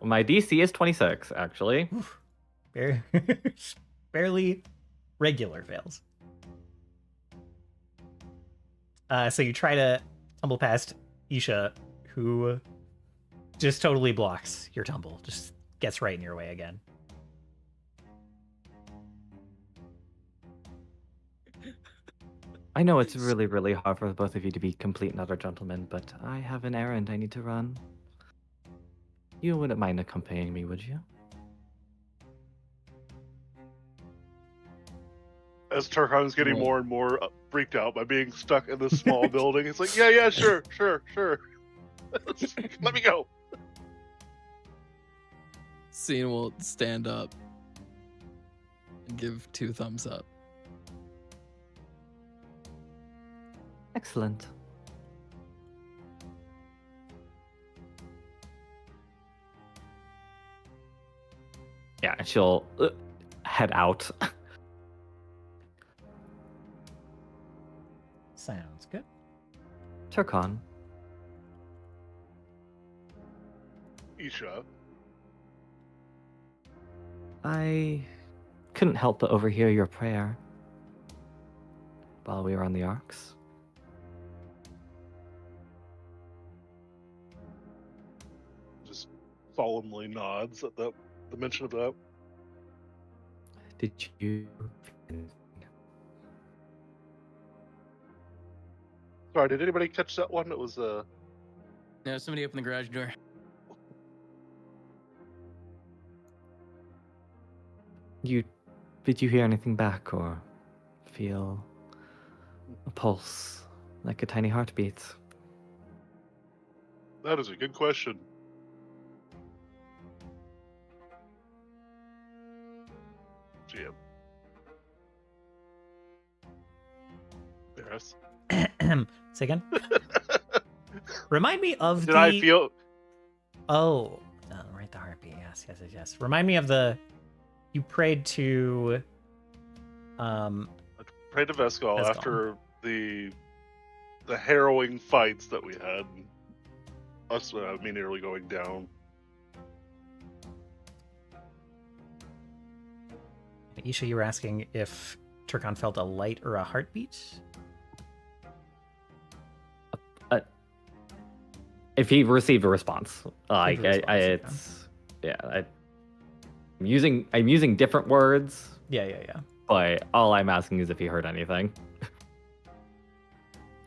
My DC is 26, actually. Barely regular fails. So you try to tumble past Isha, who just totally blocks your tumble. Just gets right in your way again. I know it's really, really hard for both of you to be complete and utter gentlemen, but I have an errand I need to run. You wouldn't mind accompanying me, would you? As Turkhan's getting more and more freaked out by being stuck in this small building, it's like, yeah, sure. Let me go. Scene will stand up and give 2 thumbs up. Excellent. Yeah, and she'll head out. Sounds good. Turkon, Isha. I couldn't help but overhear your prayer while we were on the Arks. Just solemnly nods at the mention of that. Did you? Sorry, did anybody catch that one? It was No, somebody opened the garage door. Did you hear anything back or feel a pulse like a tiny heartbeat? that is a good question. GM. Yes. Say again. Remind me of Did the. I feel? Oh, right, the heartbeat. Yes. Remind me of the. You prayed to. Prayed to Veskal Veskal. after the harrowing fights that we had. Us, me nearly going down. Isha, you were asking if Turkon felt a light or a heartbeat. If he received a response, like Received a I, response, it's I'm using different words, Yeah. but all I'm asking is if he heard anything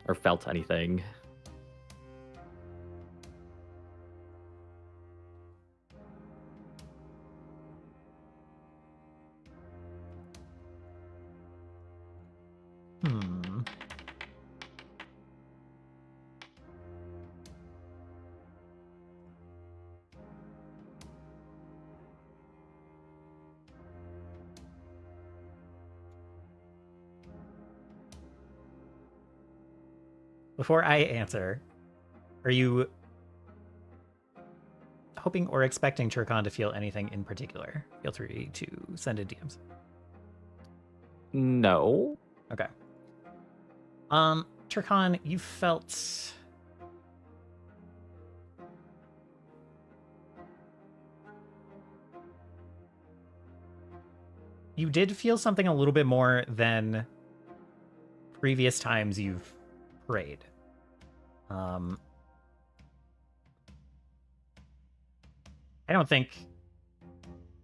or felt anything. Hmm. Before I answer, are you hoping or expecting Turkon to feel anything in particular? Feel free to send in DMs. No. Okay. Turkon, you felt you did feel something a little bit more than previous times you've prayed. I don't think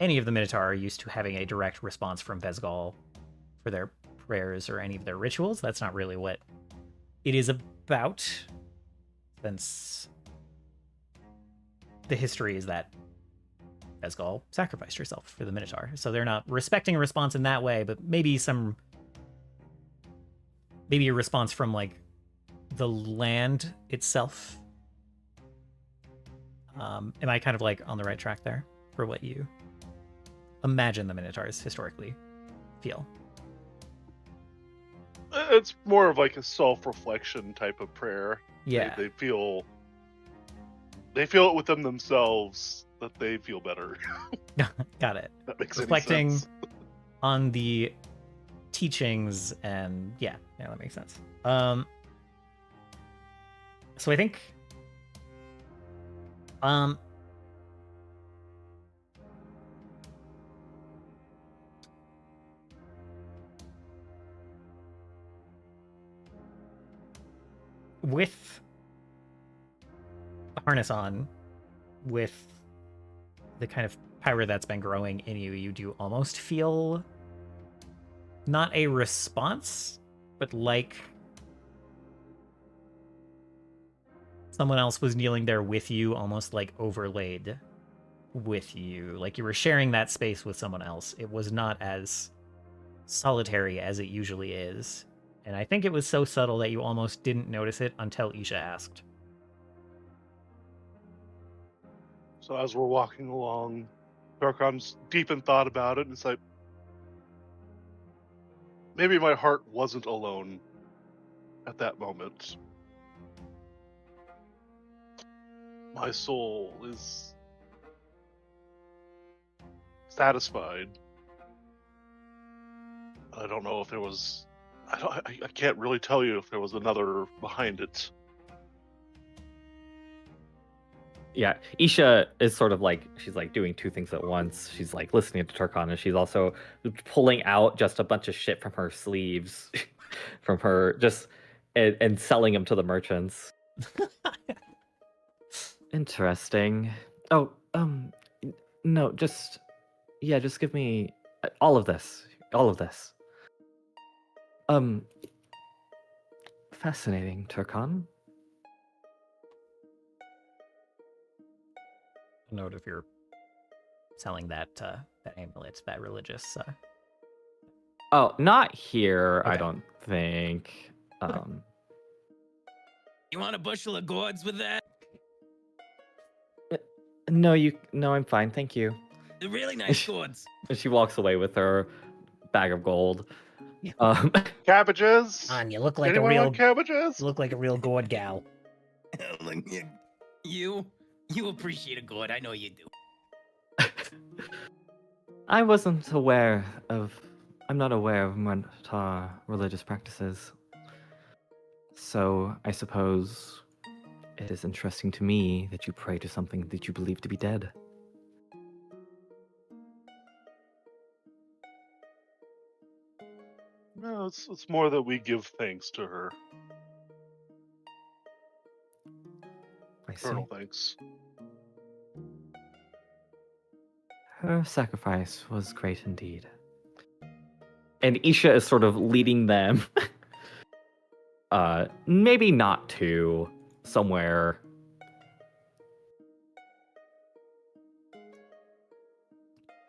any of the Minotaur are used to having a direct response from Veskal for their prayers or any of their rituals. That's not really what it is about, since the history is that Veskal sacrificed herself for the Minotaur. So they're not respecting a response in that way, but maybe a response from like the land itself. Am I kind of like on the right track there for what you imagine the Minotaurs historically feel? It's more of like a self-reflection type of prayer. Yeah. They feel it within themselves that they feel better. Got it. That makes Reflecting any sense. on the teachings, and yeah, that makes sense. So I think with the harness on, with the kind of power that's been growing in you, you do almost feel not a response, but like someone else was kneeling there with you, almost like overlaid with you. Like you were sharing that space with someone else. It was not as solitary as it usually is. And I think it was so subtle that you almost didn't notice it until Isha asked. So as we're walking along, Darkon's deep in thought about it, and it's like, maybe my heart wasn't alone at that moment, my soul is satisfied. I don't know if there was. I can't really tell you if there was another behind it. Yeah, Isha is sort of like, she's like doing two things at once. She's like listening to Turkon, and she's also pulling out just a bunch of shit from her sleeves, from her just, and selling them to the merchants. Interesting. Oh, no, just give me all of this, Fascinating, Turkon. Note if you're selling that that amulet, that religious. Oh, not here, I Okay. don't think. You want a bushel of gourds with that? No, I'm fine, thank you. They're really nice gourds. And she walks away with her bag of gold. Cabbages. On, you look like Anyone a real want cabbages? you look like a real gourd gal. You appreciate a gourd. I know you do. I'm not aware of Mwantar religious practices. So I suppose it is interesting to me that you pray to something that you believe to be dead. No, it's more that we give thanks to her. I see. Eternal thanks. Her sacrifice was great indeed. And Isha is sort of leading them, maybe not to somewhere.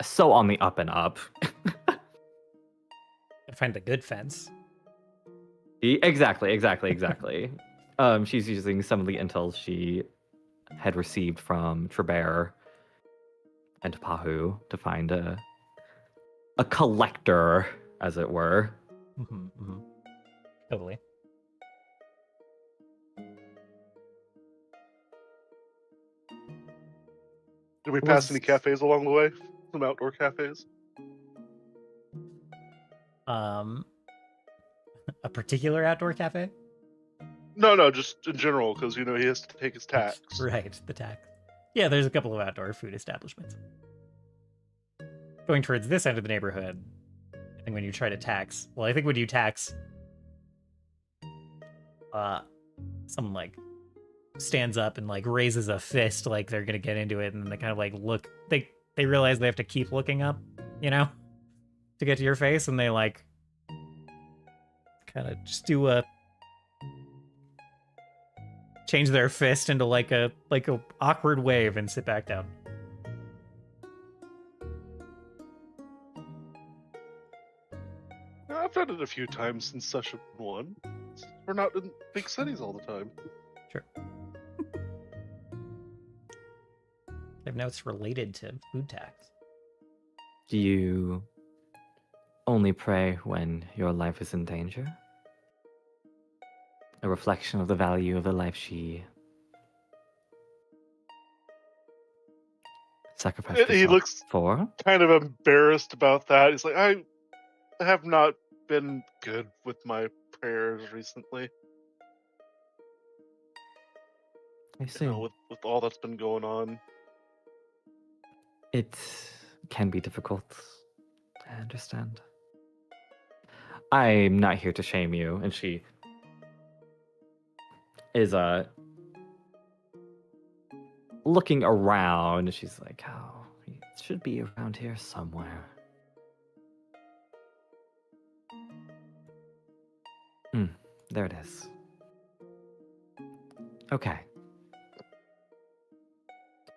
So on the up and up. Find a good fence. Exactly. She's using some of the intel she had received from Trebert and Pahu to find a collector, as it were. Totally. Did we pass any cafes along the way? Some outdoor cafes? A particular outdoor cafe? No, just in general, because he has to take his tax. Right, the tax. Yeah, there's a couple of outdoor food establishments. Going towards this end of the neighborhood, I think when you try to tax, when you tax, someone like stands up and like raises a fist like they're gonna get into it, and then they kind of like look, they realize they have to keep looking up, to get to your face, and they like kind of just do a change their fist into like a awkward wave and sit back down. I've done it a few times since session 1. We're not in big cities all the time. Sure. I have notes related to food tax. Do you only pray when your life is in danger? A reflection of the value of the life she sacrificed He looks for? kind of embarrassed about that. He's like, I have not been good with my prayers recently. I see. With all that's been going on. It can be difficult. I understand. I'm not here to shame you, and she is looking around. She's like, oh, it should be around here somewhere. There it is. Okay.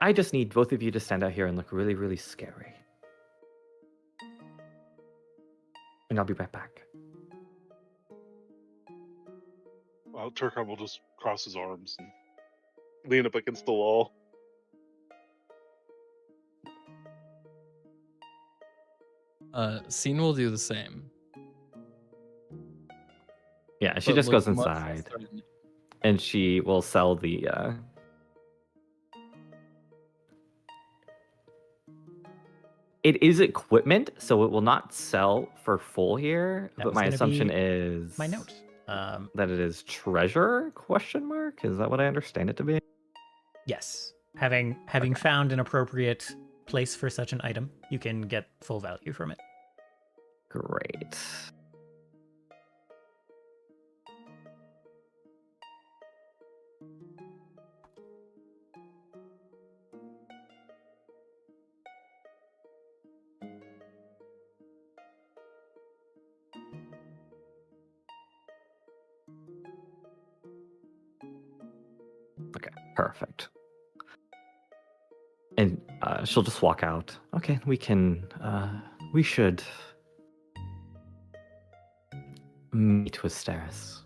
I just need both of you to stand out here and look really, really scary. And I'll be right back. Well, Turkon will just cross his arms and lean up against the wall. Scene will do the same. Yeah, Yeah, she but just looks goes much inside. less threatening. And she will sell the it is equipment, so it will not sell for full here. That But was my gonna assumption be is my note. that it is treasure? Question mark? Is that what I understand it to be? Yes. Having found an appropriate place for such an item, you can get full value from it. Great. Okay, perfect. And she'll just walk out. Okay, we should meet with Steris.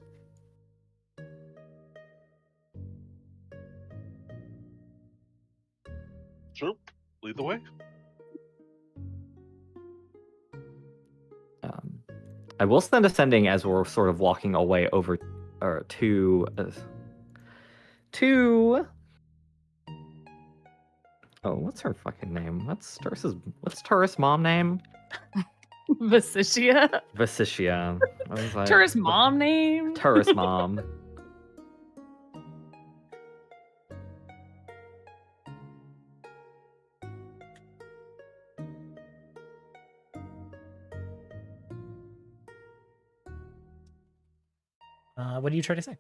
Sure. Lead the way. I will send a sending as we're sort of walking away over or to oh, what's her fucking name? What's Turis' mom name? Vasicia. Vasicia. I was like, Tourist mom name. Turis' mom. What do you try to say?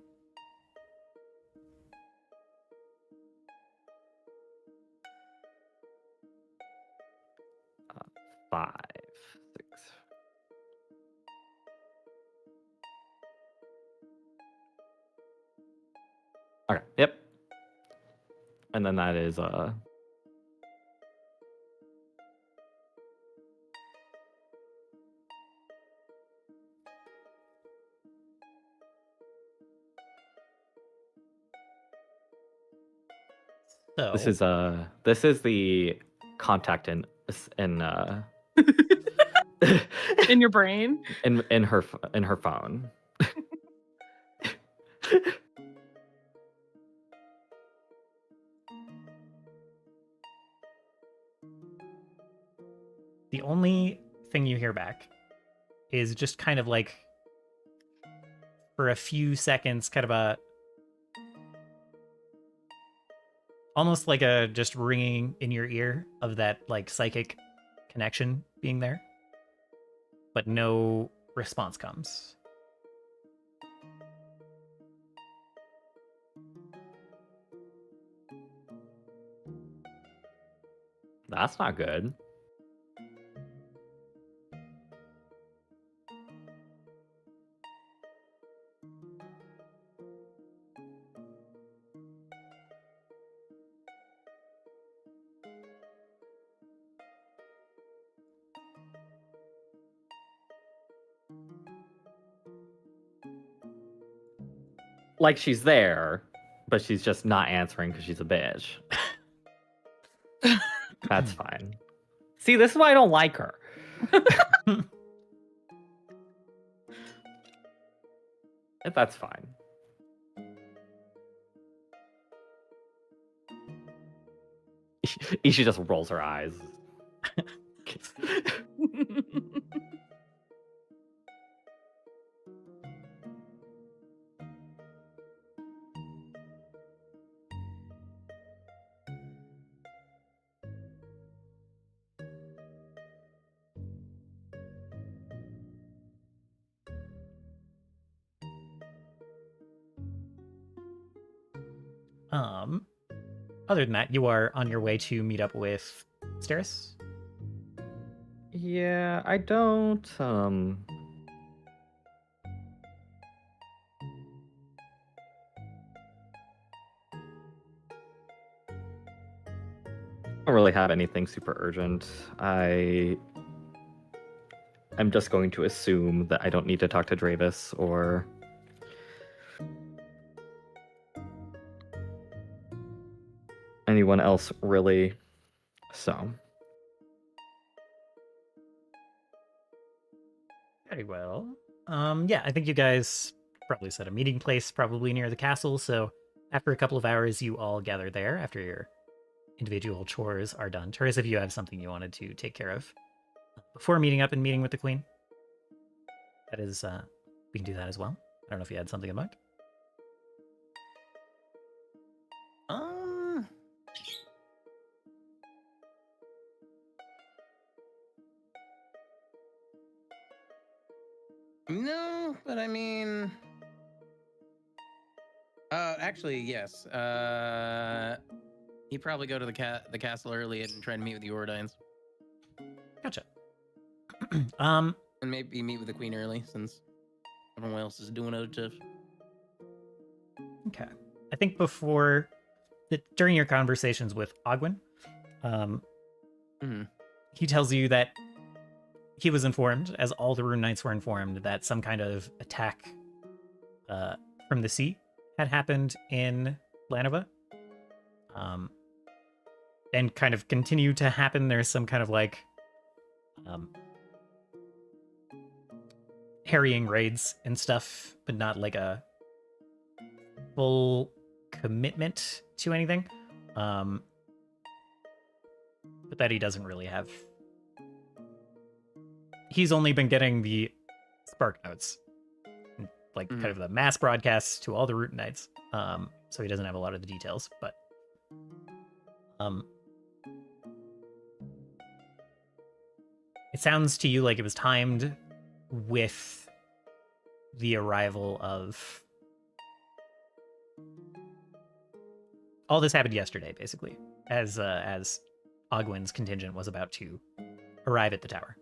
Five, six. Okay. Yep. And then that is So this is the contact in In your brain. in her phone. the only thing you hear back is just kind of like for a few seconds, kind of a almost like a just ringing in your ear of that like psychic connection being there, but no response comes. That's not good. Like she's there, but she's just not answering because she's a bitch. That's fine. See, this is why I don't like her. That's fine. Isha just rolls her eyes. Other than that, you are on your way to meet up with Steris. Yeah, I don't I don't really have anything super urgent. I'm just going to assume that I don't need to talk to Dravis or anyone else really. So Very well. Yeah, I think you guys probably set a meeting place probably near the castle. So after a couple of hours, you all gather there after your individual chores are done. Therese, if you have something you wanted to take care of before meeting up and meeting with the queen, that is, we can do that as well. I don't know if you had something in mind. No, but I mean, actually, yes. He'd probably go to the castle early and try to meet with the Ordines. Gotcha. And maybe meet with the queen early, since everyone else is doing other stuff. Okay. I think during your conversations with Ogwyn, he tells you that he was informed, as all the Rune Knights were informed, that some kind of attack from the sea had happened in Lanova. And kind of continue to happen. There's some kind of like harrying raids and stuff, but not like a full commitment to anything. But that he doesn't really have. He's only been getting the spark notes, like kind of the mass broadcasts to all the Root Knights. So he doesn't have a lot of the details, but it sounds to you like it was timed with the arrival of... All this happened yesterday, basically, as Ogwyn's contingent was about to arrive at the tower.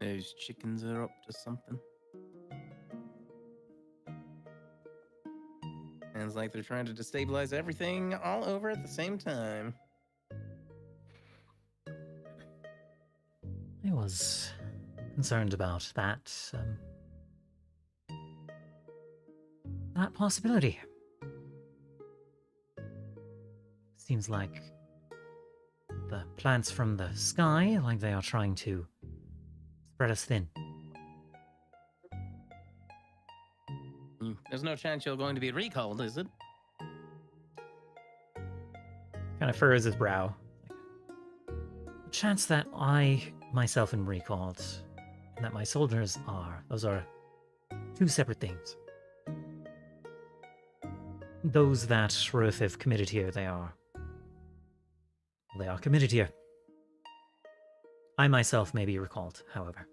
Those chickens are up to something. Sounds like they're trying to destabilize everything all over at the same time. I was concerned about that. That possibility. Seems like the plants from the sky, like they are trying to spread us thin. There's no chance you're going to be recalled, is it? Kind of furrows his brow. The chance that I myself am recalled, and that my soldiers are, those are two separate things. Those that Roth have committed here, they are committed here. I myself may be recalled, however.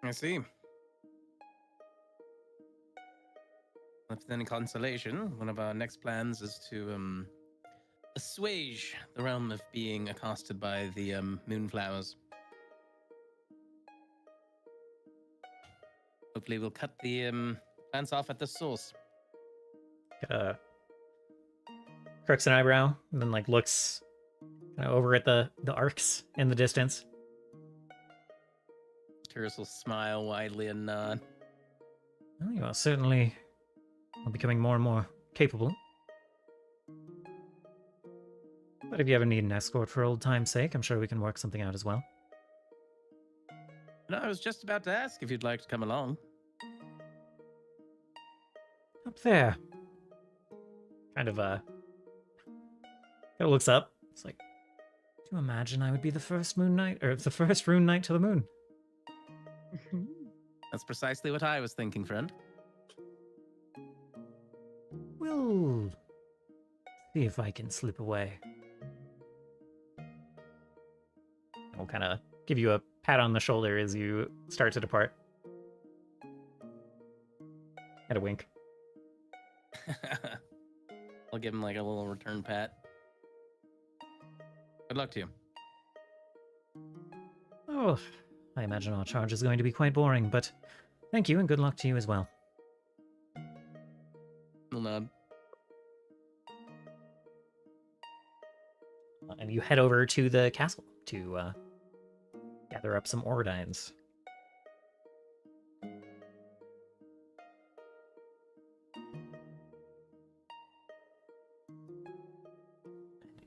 I see. If there's any consolation, one of our next plans is to assuage the realm of being accosted by the moonflowers. Hopefully we'll cut the plants off at the source. Crooks an eyebrow, and then like looks kind of over at the arcs in the distance. Tyrus will smile widely and nod. Well, you are certainly becoming more and more capable. But if you ever need an escort for old time's sake, I'm sure we can work something out as well. No, I was just about to ask if you'd like to come along. Up there. Kind of looks up. It's like, Do you imagine I would be the first Moon Knight, or the first Rune Knight to the moon? That's precisely what I was thinking, friend. We'll see if I can slip away. I'll kind of give you a pat on the shoulder as you start to depart. And a wink. I'll give him like a little return pat. Good luck to you. Oh, I imagine our charge is going to be quite boring, but thank you and good luck to you as well. We'll nod. And you head over to the castle to gather up some Ordines.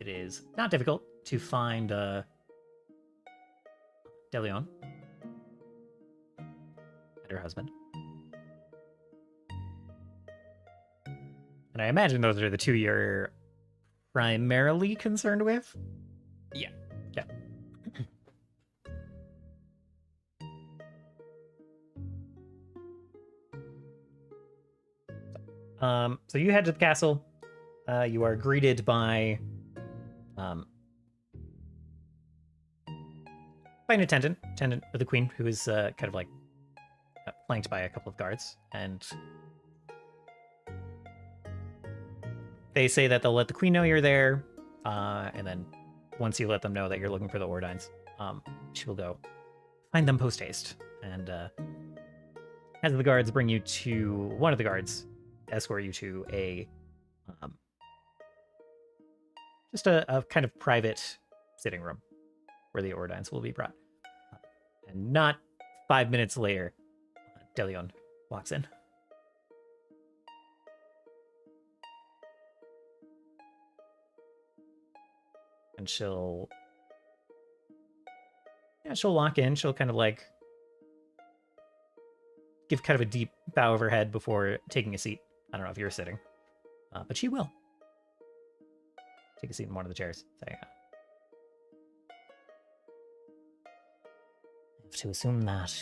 it is not difficult to find Delion and her husband. And I imagine those are the two you're primarily concerned with? Yeah. Yeah. So you head to the castle. You are greeted by an attendant of the queen, who is kind of like flanked by a couple of guards, and they say that they'll let the queen know you're there, and then once you let them know that you're looking for the Ordines, she will go find them post haste, and has the guards bring you to one of the guards, escort you to a just a kind of private sitting room where the Ordines will be brought. And not 5 minutes later, Delion walks in. And she'll walk in. She'll kind of like give kind of a deep bow of her head before taking a seat. I don't know if you're sitting, but she will. Take a seat in one of the chairs. Say, I have to assume that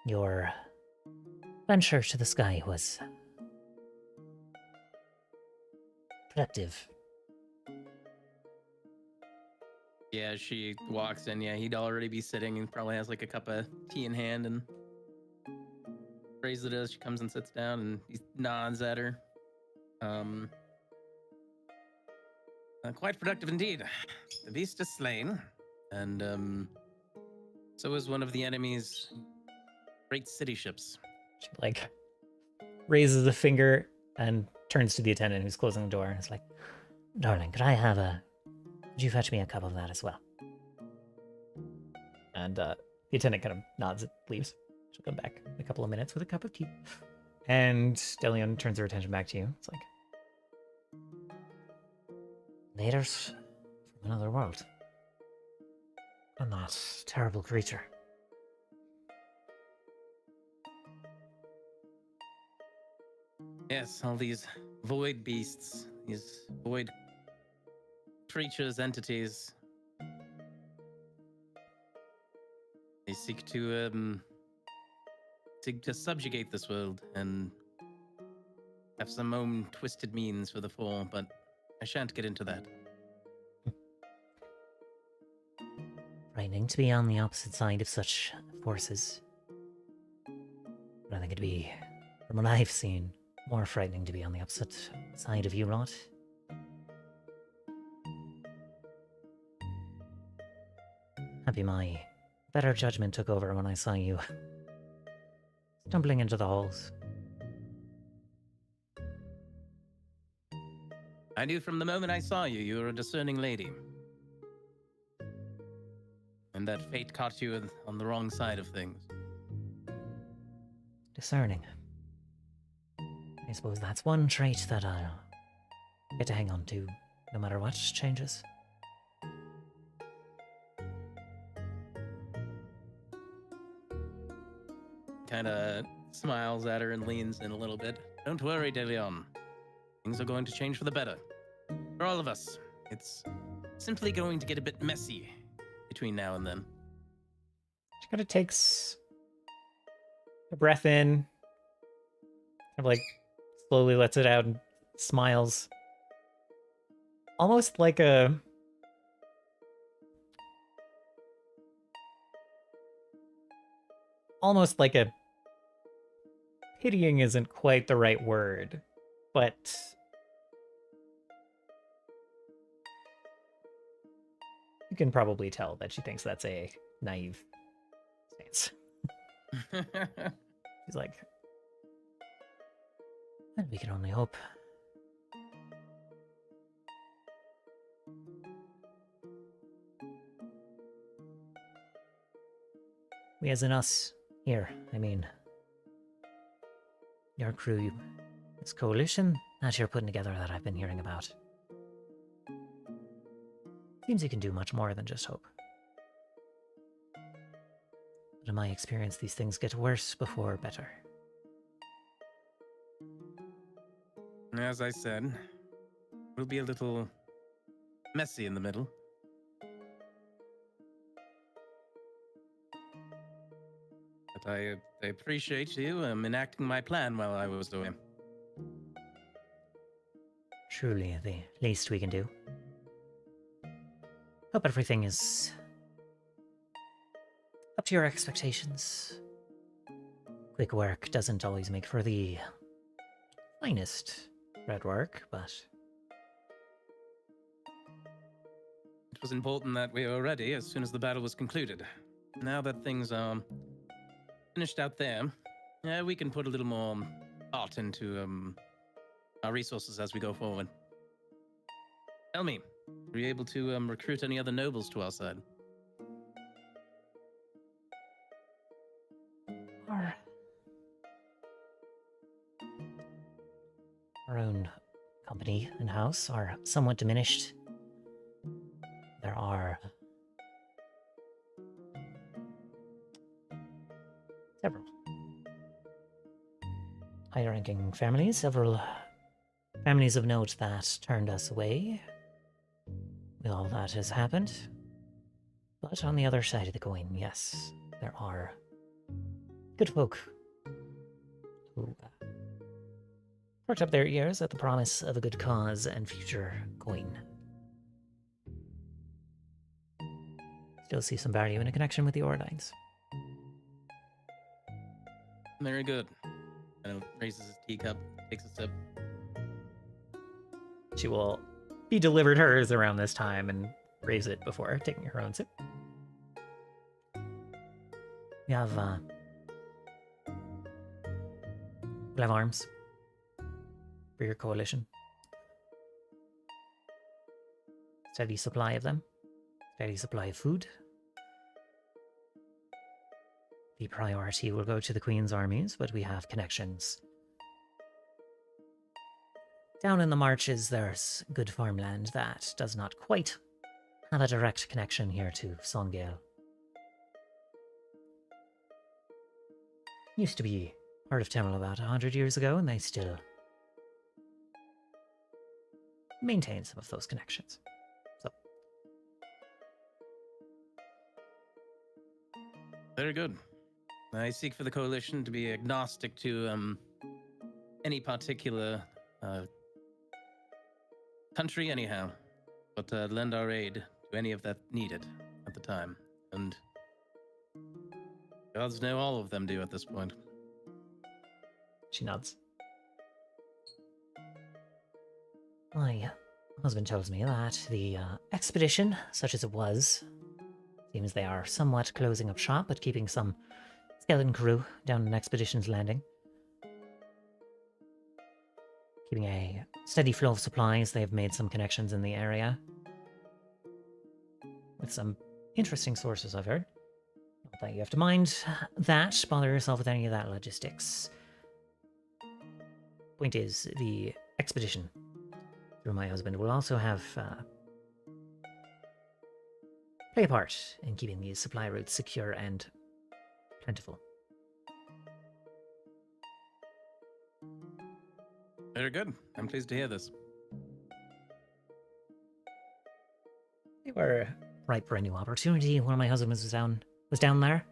your venture to the sky was productive. Yeah, she walks in. Yeah, he'd already be sitting and probably has like a cup of tea in hand and raises it as she comes and sits down, and he nods at her. Quite productive indeed. The beast is slain, and so is one of the enemy's great city ships. She like raises a finger and turns to the attendant who's closing the door and is like, "Darling, could you fetch me a cup of that as well?" And the attendant kind of nods and leaves. She'll come back in a couple of minutes with a cup of tea. And Delion turns her attention back to you. It's like, "Invaders from another world. And that terrible creature." Yes, all these void beasts, these void creatures, entities. They seek to subjugate this world and have some own twisted means for the fall, but I shan't get into that. Frightening to be on the opposite side of such forces. But I think it'd be, from what I've seen, more frightening to be on the opposite side of you lot. Happy my better judgment took over when I saw you stumbling into the halls. I knew from the moment I saw you, you were a discerning lady. And that fate caught you on the wrong side of things. Discerning. I suppose that's one trait that I'll get to hang on to, no matter what changes. Kind of smiles at her and leans in a little bit. Don't worry, Delion. Things are going to change for the better. For all of us. It's simply going to get a bit messy between now and then. she kind of takes a breath in, kind of like slowly lets it out and smiles. Almost like a pitying isn't quite the right word, but you can probably tell that she thinks that's a naive stance. She's like, Well, we can only hope. We as in us here, I mean. Your crew, this coalition that you're putting together that I've been hearing about. Seems you can do much more than just hope. But in my experience, these things get worse before better. As I said, we'll be a little messy in the middle. But I appreciate you enacting my plan while I was away. Truly the least we can do. Hope everything is up to your expectations. Quick work doesn't always make for the finest red work, but It was important that we were ready as soon as the battle was concluded. Now that things are finished out there, we can put a little more thought into our resources as we go forward. Tell me, were you able to recruit any other nobles to our side? Our own company and house are somewhat diminished. There are several high-ranking families, several families of note that turned us away with all that has happened. But on the other side of the coin, yes, there are good folk who perked up their ears at the promise of a good cause and future coin. Still see some value in a connection with the Orlines. Very good. Raises his teacup, takes a sip. She will be delivered hers around this time and raise it before taking her own sip. We have, we'll have arms for your coalition. Steady supply of them. Steady supply of food. The priority will go to the Queen's armies, but we have connections. Down in the marches, there's good farmland that does not quite have a direct connection here to Songale. Used to be part of Temel about 100 years ago, and they still maintain some of those connections. So, Very good. I seek for the coalition to be agnostic to any particular country anyhow, but lend our aid to any of that needed at the time. And gods know all of them do at this point. She nods. my husband tells me that the expedition, such as it was, seems they are somewhat closing up shop, but keeping some skeleton crew down in Expedition's Landing. Keeping a steady flow of supplies, they've made some connections in the area. With some interesting sources, I've heard. Not that you have to mind that, bother yourself with any of that logistics. Point is, the expedition, through my husband, will also have play a part in keeping these supply routes secure and plentiful. Very good. I'm pleased to hear this. They were ripe for a new opportunity when my husband was down there.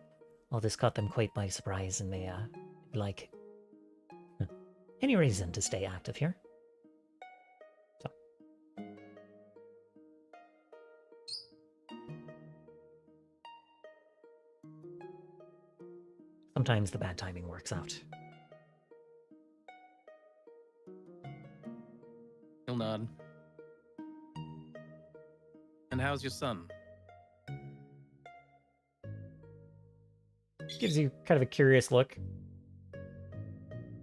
All this caught them quite by surprise, and they like any reason to stay active here. So. Sometimes the bad timing works out. He'll nod. And how's your son? Gives you kind of a curious look.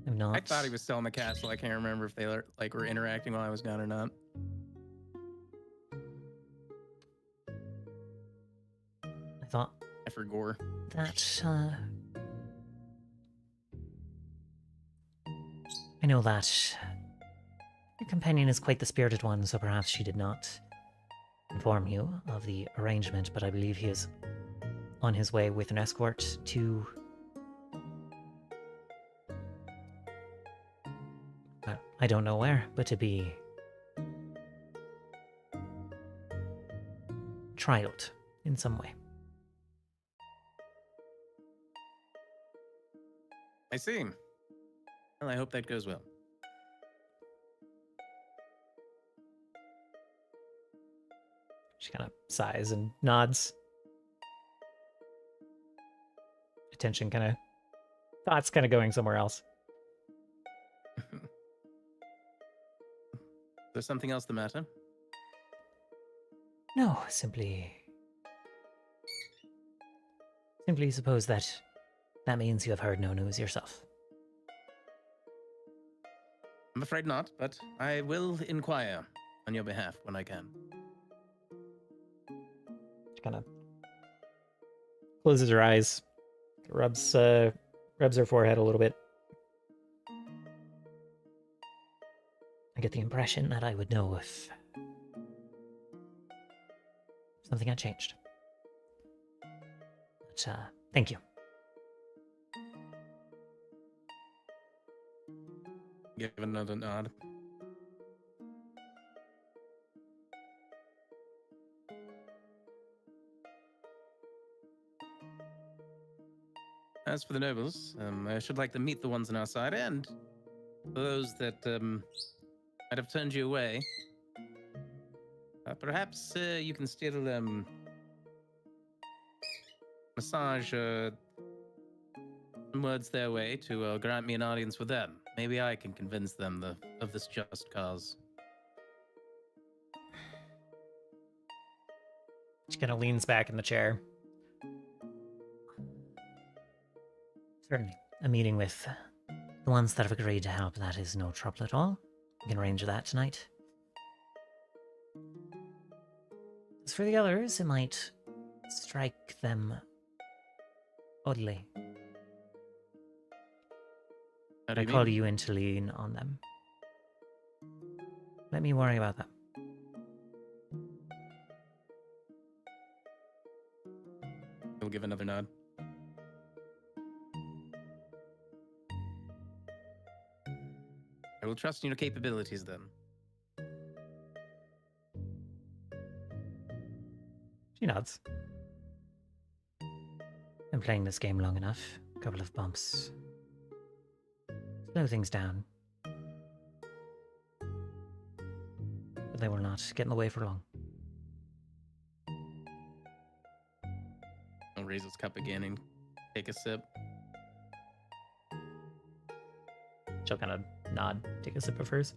I'm not. I thought he was still in the castle. I can't remember if they were interacting while I was gone or not. I thought I forgot. that I know that your companion is quite the spirited one, so perhaps she did not inform you of the arrangement, but I believe he is on his way with an escort to... I don't know where, but to be trialed in some way. I see. Well, I hope that goes well. She kind of sighs and nods. Attention kind of... Thoughts kind of going somewhere else. There's something else the matter? No, simply suppose that means you have heard no news yourself. I'm afraid not, but I will inquire on your behalf when I can. She kind of closes her eyes, rubs her forehead a little bit. I get the impression that I would know if something had changed. But, thank you. Give another nod. As for the nobles, I should like to meet the ones on our side, and those that might have turned you away. Perhaps you can still massage some words their way to grant me an audience with them. Maybe I can convince them of this just cause. She kind of leans back in the chair. Certainly. A meeting with the ones that have agreed to help, that is no trouble at all. We can arrange that tonight. As for the others, it might strike them oddly. How do I you call mean? you in to lean on them. Let me worry about that. He'll give another nod. I will trust in your capabilities then. She nods. Been playing this game long enough. A couple of bumps. Slow things down. But they will not get in the way for long. I'll raise his cup again and take a sip. She'll kind of nod, take a sip of hers.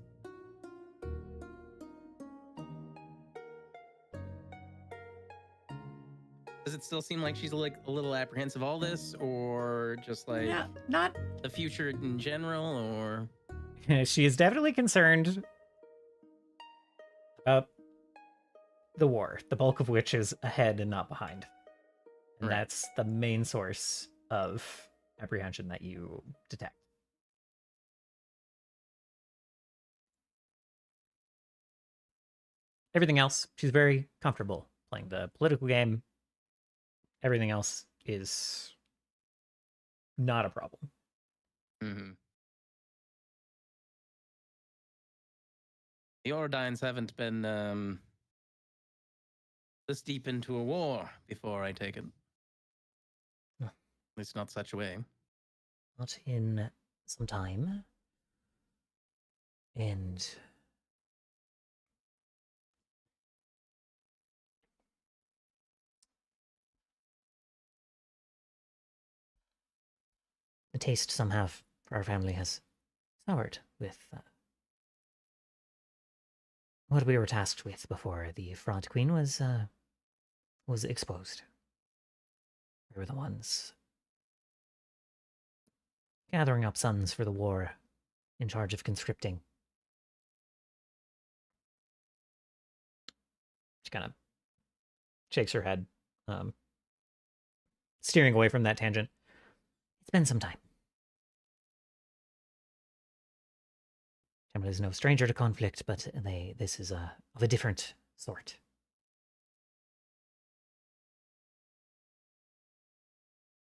Does it still seem like she's like a little apprehensive of all this, or just like Not. the future in general, or She is definitely concerned about the war, the bulk of which is ahead and not behind. And Right. that's the main source of apprehension that you detect. Everything else, she's very comfortable playing the political game. Everything else is not a problem. mm-hmm. The Oradines haven't been this deep into a war before, I take it. No. At least not such a way. Not in some time. And the taste some have for our family has soured with what we were tasked with before the fraud queen was exposed. We were the ones gathering up sons for the war, in charge of conscripting. She kind of shakes her head, steering away from that tangent. It's been some time. Temple is no stranger to conflict, but this is of a different sort.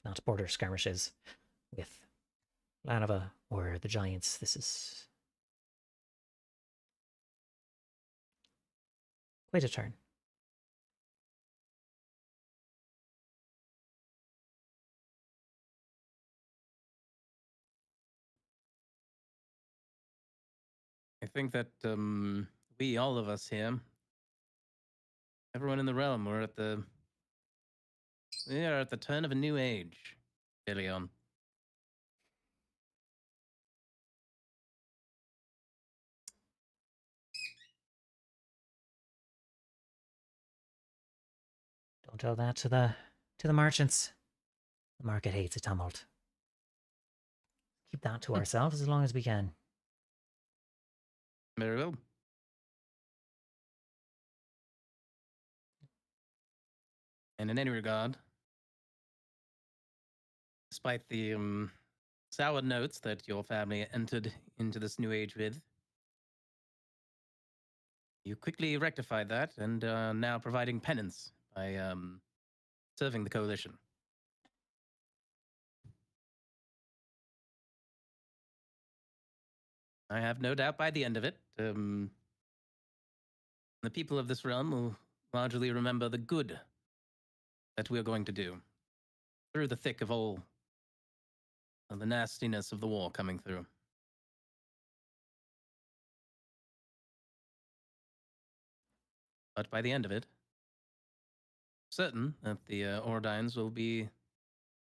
not border skirmishes with Lanova or the Giants. This is quite a turn. I think that we, all of us here, everyone in the realm, we are at the turn of a new age, early on. Don't tell that to the merchants. The market hates a tumult. Keep that to ourselves as long as we can. Very well. And in any regard, despite the sour notes that your family entered into this new age with, you quickly rectified that and are now providing penance by serving the coalition. I have no doubt by the end of it, the people of this realm will largely remember the good that we are going to do through the thick of all of the nastiness of the war coming through. But by the end of it, certain that the Ordines will be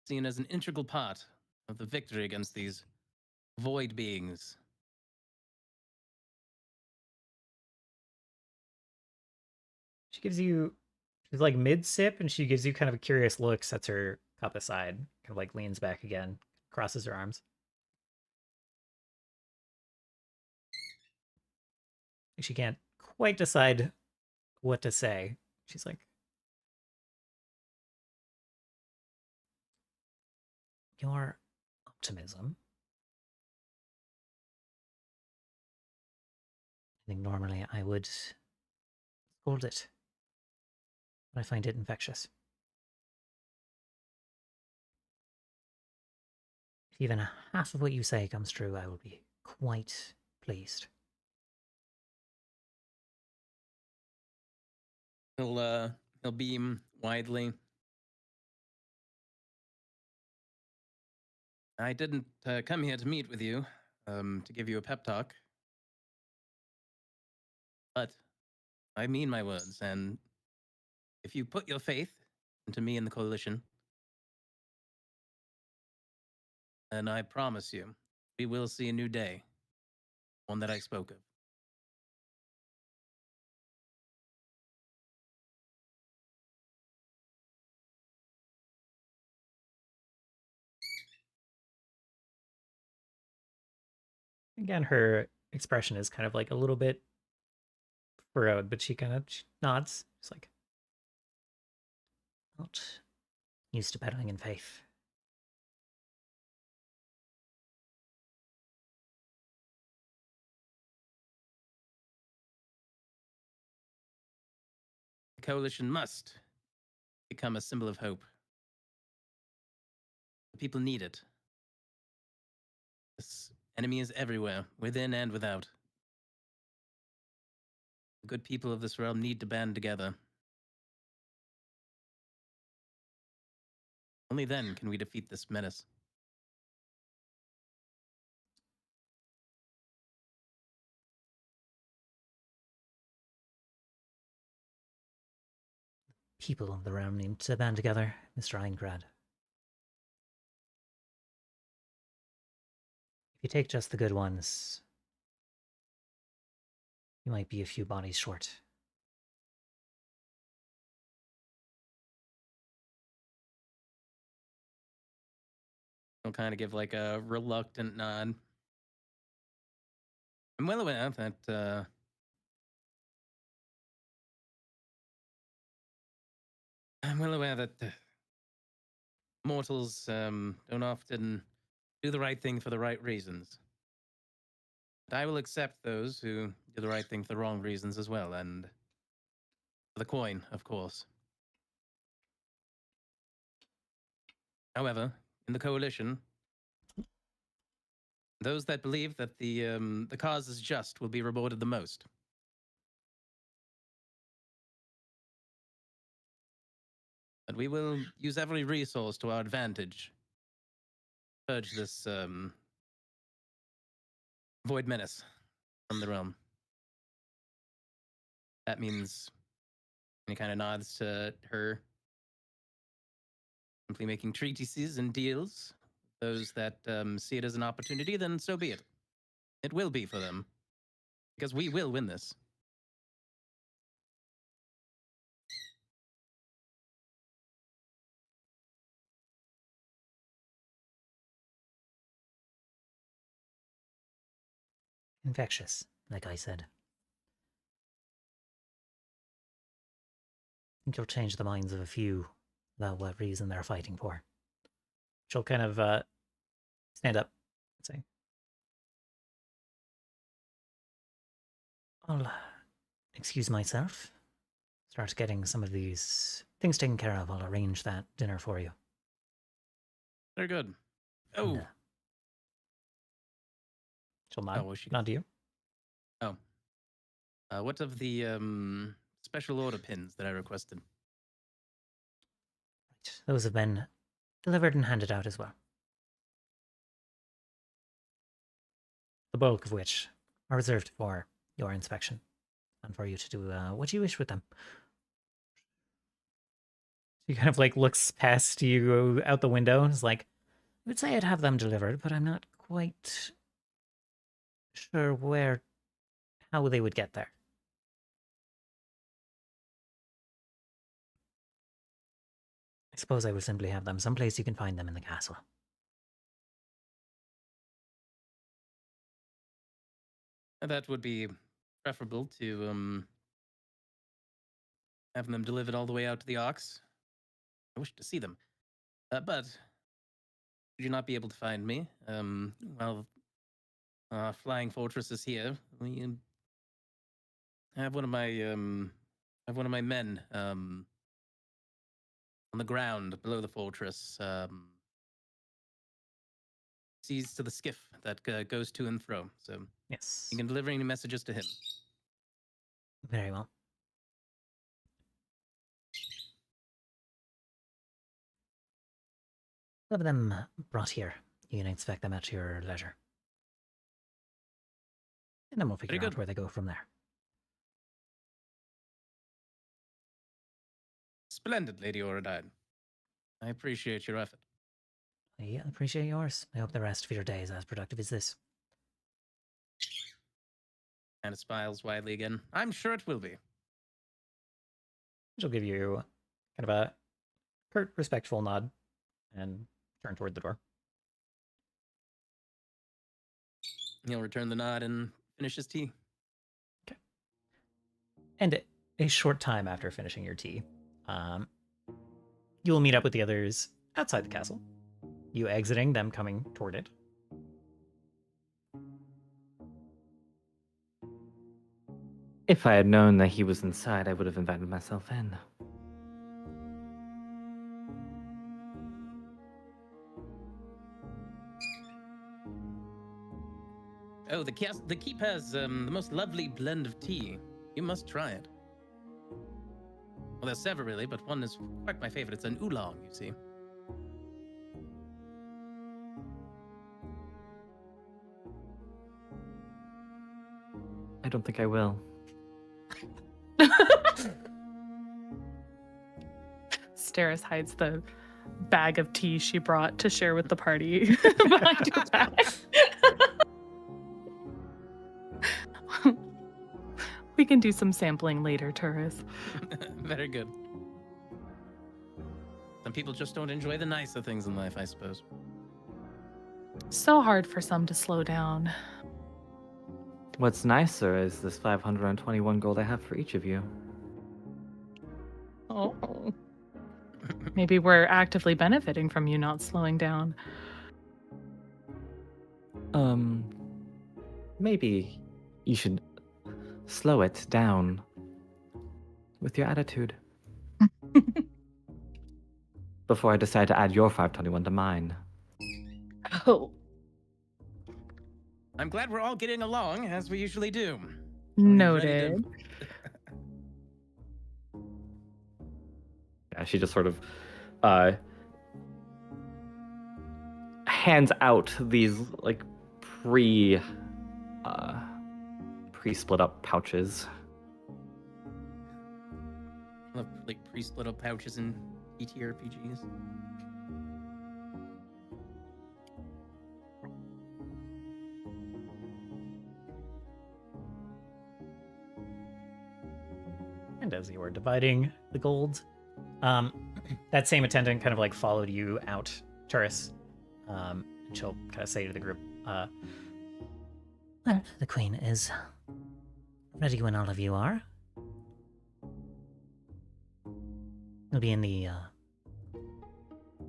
seen as an integral part of the victory against these void beings. She's like mid sip, and she gives you kind of a curious look, sets her cup aside, kind of like leans back again, crosses her arms. She can't quite decide what to say. She's like, your optimism. I think normally I would scold it, but I find it infectious. If even half of what you say comes true, I will be quite pleased. He'll beam widely. I didn't come here to meet with you, to give you a pep talk. But I mean my words, and if you put your faith into me and the coalition, then I promise you, we will see a new day, one that I spoke of. Again, her expression is kind of like a little bit furrowed, but she nods. She's like, Not used to peddling in faith. The coalition must become a symbol of hope. The people need it. This enemy is everywhere, within and without. The good people of this realm need to band together. Only then can we defeat this menace. People of the realm need to band together, Mr. Aincrad. If you take just the good ones, you might be a few bodies short. I'll kind of give like a reluctant nod. I'm well aware that mortals don't often do the right thing for the right reasons. But I will accept those who do the right thing for the wrong reasons as well, and for the coin, of course. However, in the coalition, those that believe that the cause is just will be rewarded the most. But we will use every resource to our advantage. Purge this void menace from the realm. That means any kind of nods to her simply making treaties and deals. Those that see it as an opportunity, then so be it. It will be for them. Because we will win this. Infectious, like I said. I think you'll change the minds of a few about what reason they're fighting for. She'll kind of stand up and say, I'll excuse myself. Start getting some of these things taken care of. I'll arrange that dinner for you. Very good. Oh. And, she'll nod. Oh, she Nod to you. Oh. What of the special order pins that I requested? Right. Those have been delivered and handed out as well. The bulk of which are reserved for your inspection and for you to do what you wish with them. She kind of like looks past you out the window and is like, I would say I'd have them delivered, but I'm not quite sure how they would get there. I suppose I will simply have them someplace you can find them in the castle. That would be preferable to having them delivered all the way out to the Ox. I wish to see them. But would you not be able to find me? Well, Flying Fortress is here. We have one of my men on the ground below the fortress. Sees to the skiff that goes to and fro. So Yes. you can deliver any messages to him. Very well. Have them brought here. You can inspect them at your leisure. And then we'll figure Very out good. where they go from there. Splendid, Lady Oradine. I appreciate your effort. I appreciate yours. I hope the rest of your day is as productive as this. And it smiles widely again. I'm sure it will be. She'll give you kind of a curt, respectful nod and turn toward the door. He'll return the nod and finish his tea. And a short time after finishing your tea, you'll meet up with the others outside the castle. You exiting, them coming toward it. If I had known that he was inside, I would have invited myself in. Oh, the keep has the most lovely blend of tea. You must try it. Well, there's several really, but one is quite my favorite. It's an oolong, you see. I don't think I will. Steris hides the bag of tea she brought to share with the party behind your back. We can do some sampling later, Turris. Very good. Some people just don't enjoy the nicer things in life, I suppose. So hard for some to slow down. What's nicer is this 521 gold I have for each of you. Oh. Maybe we're actively benefiting from you not slowing down. Maybe you should slow it down with your attitude. before I decide to add your 521 to mine. Oh, I'm glad we're all getting along as we usually do. Are you ready to- noted. Yeah, she just sort of hands out these like pre-split up pouches. Love like pre-split up pouches in TTRPGs. And as you were dividing the gold, that same attendant kind of like followed you out, Turris. And she'll kind of say to the group, Well, the Queen is ready when all of you are. We'll be in the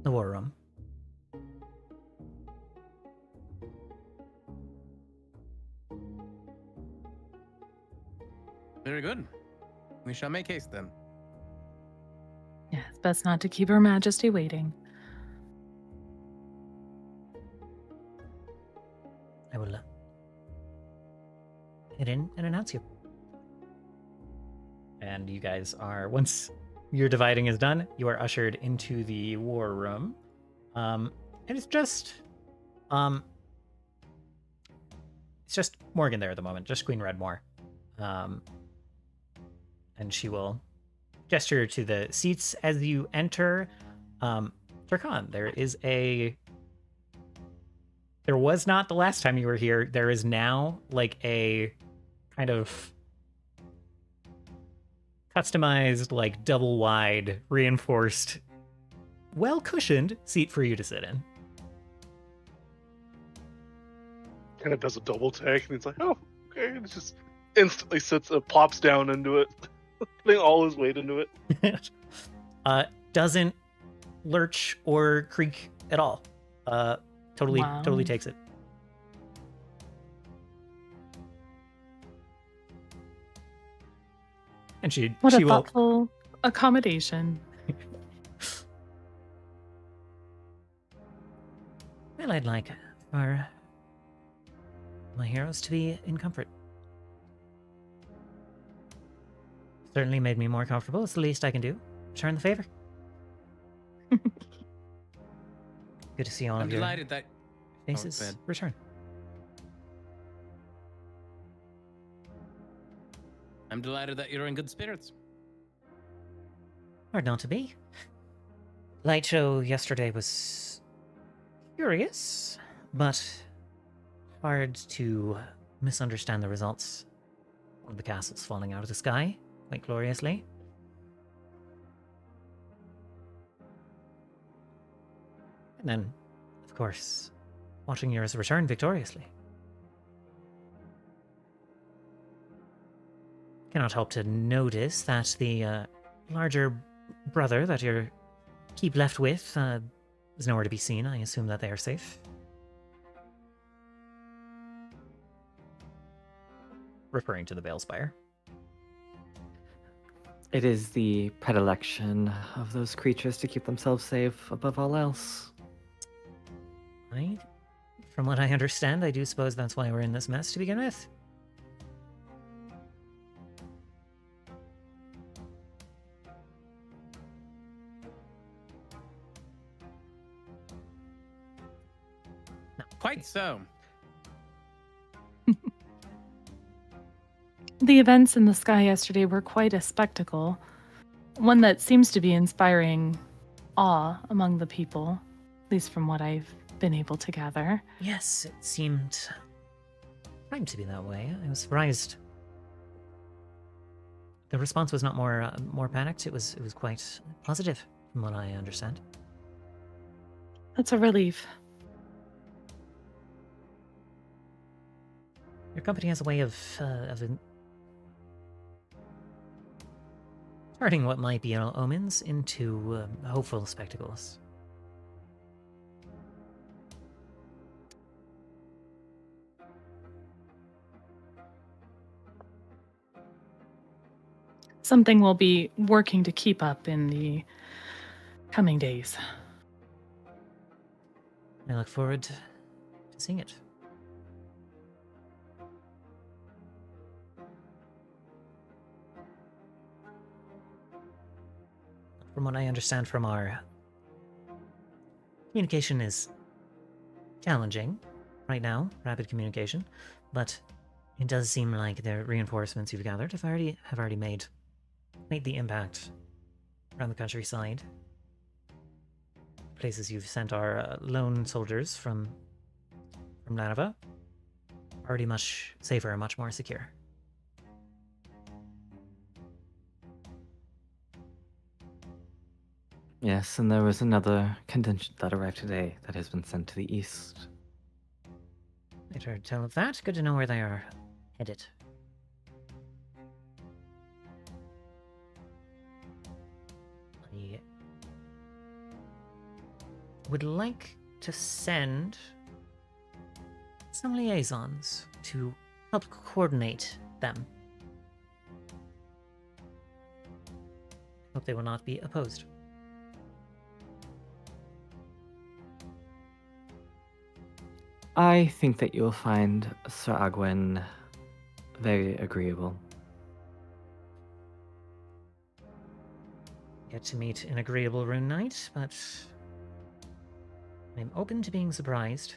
war room. Very good. We shall make haste then. Yeah, it's best not to keep Her Majesty waiting. I will head in and announce you. and you guys are, once your dividing is done, you are ushered into the war room. And it's just Morgan there at the moment, just Queen Redmore. And she will gesture to the seats as you enter. Turkan, there was not the last time you were here. There is now like a kind of customized, like double wide, reinforced, well cushioned seat for you to sit in. Kind of does a double take, and he's like, "Oh, okay." And it just instantly sits, plops down into it, putting all his weight into it. Doesn't lurch or creak at all. Totally Wow. takes it. And she What a will thoughtful accommodation. Well, I'd like for my heroes to be in comfort. Certainly made me more comfortable. It's the least I can do. Return the favor. Good to see all I'm of your delighted that faces go ahead. return. I'm delighted that you're in good spirits. Hard not to be. Light show yesterday was curious, but hard to misunderstand the results. One of the castles falling out of the sky quite gloriously. And then, of course, watching yours return victoriously. Cannot help to notice that the larger brother that you keep left with is nowhere to be seen. I assume that they are safe. referring to the Balespire. It is the predilection of those creatures to keep themselves safe above all else. From what I understand, I do suppose that's why we're in this mess to begin with. Quite so. The events in the sky yesterday were quite a spectacle. One that seems to be inspiring awe among the people, at least from what I've been able to gather. Yes, it seemed primed to be that way. I was surprised. The response was not more panicked. It was quite positive, from what I understand. That's a relief. Your company has a way of turning what might be omens into hopeful spectacles. Something we'll be working to keep up in the coming days. I look forward to seeing it. From what I understand from our communication is challenging right now, rapid communication, but it does seem like the reinforcements you've gathered have already made the impact around the countryside. Places you've sent our lone soldiers from Nanova already much safer and much more secure. Yes, and there was another contingent that arrived today that has been sent to the east. Later tell of that. Good to know where they are headed. I would like to send some liaisons to help coordinate them. Hope they will not be opposed. I think that you'll find Sir Agwen very agreeable. Yet to meet an agreeable rune knight, but I'm open to being surprised.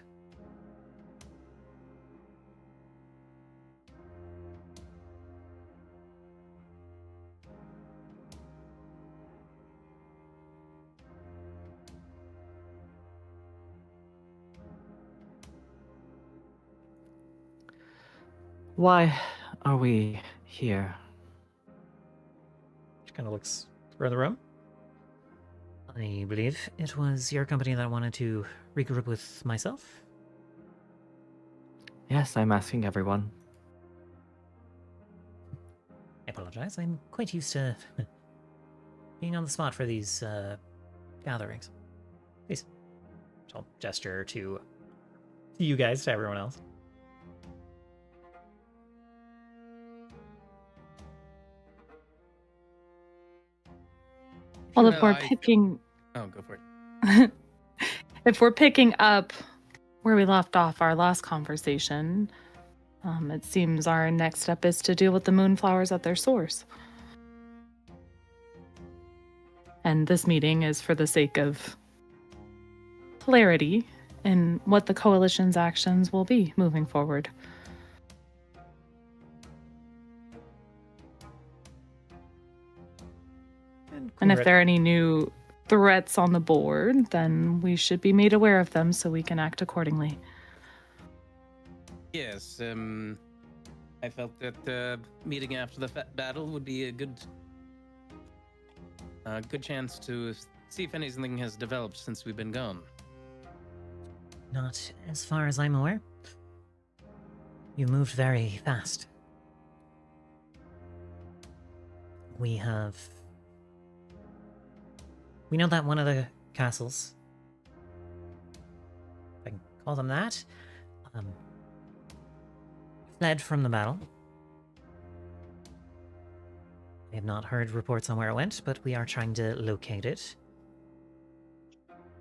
Why are we here? She kind of looks around the room. I believe it was your company that wanted to regroup with myself. Yes, I'm asking everyone. I apologize. I'm quite used to being on the spot for these gatherings. Please. I'll gesture to you guys, to everyone else. Well, if Well, we're picking, Oh, go for it. if we're picking up where we left off our last conversation, it seems our next step is to deal with the moonflowers at their source. And this meeting is for the sake of clarity in what the coalition's actions will be moving forward. And if there are any new threats on the board, then we should be made aware of them so we can act accordingly. Yes, I felt that meeting after the battle would be a good chance to see if anything has developed since we've been gone. Not as far as I'm aware. You moved very fast. We know that one of the castles, if I can call them that, fled from the battle. I have not heard reports on where it went, but we are trying to locate it.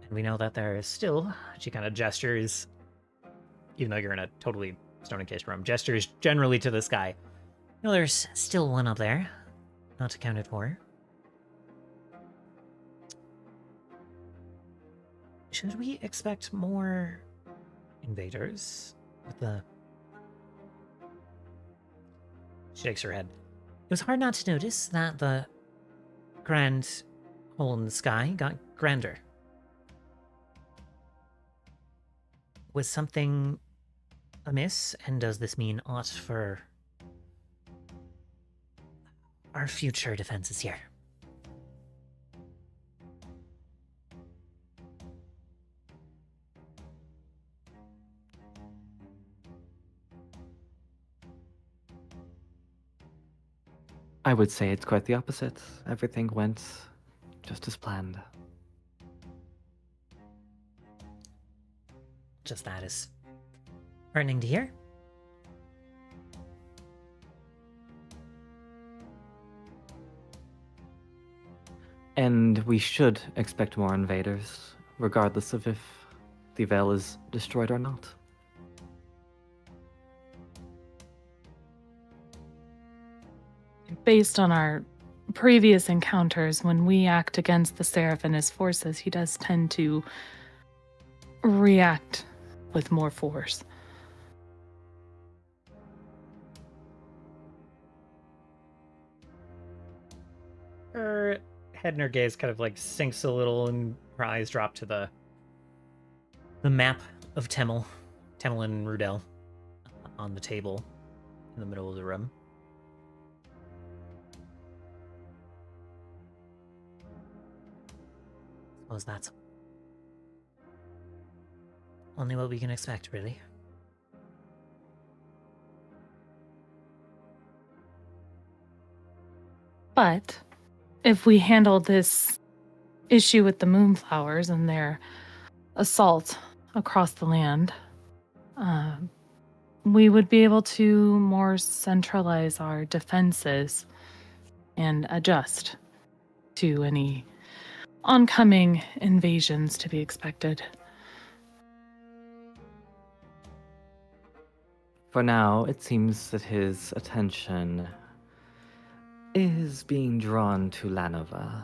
And we know that there is still, she kind of gestures, even though you're in a totally stone-encased room, gestures generally to the sky. You know, there's still one up there, not accounted for. Should we expect more invaders with the... She shakes her head. It was hard not to notice that the grand hole in the sky got grander. Was something amiss, and does this mean aught for our future defenses here? I would say it's quite the opposite. Everything went just as planned. Just that is heartening to hear. And we should expect more invaders, regardless of if the veil is destroyed or not. Based on our previous encounters, when we act against the Seraph and his forces, he does tend to react with more force. Her head and her gaze kind of like sinks a little, and her eyes drop to the map of Temel and Rudel on the table in the middle of the room. Suppose that's only what we can expect, really. But if we handle this issue with the Moonflowers and their assault across the land, we would be able to more centralize our defenses and adjust to any oncoming invasions to be expected. For now, it seems that his attention is being drawn to Lanova.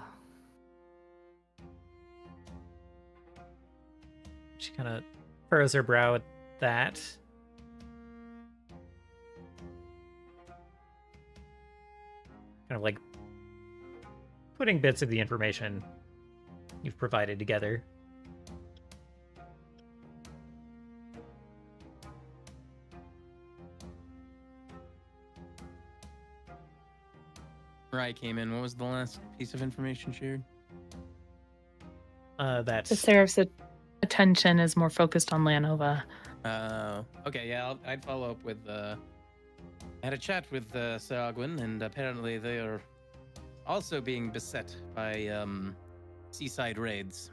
She kind of furrows her brow at that. Kind of like putting bits of the information you've provided together. Rye came in. What was the last piece of information shared? That's The Seraph's attention is more focused on Lanova. Okay, yeah, I'd follow up with. I had a chat with Saragwin, and apparently they are also being beset by seaside raids.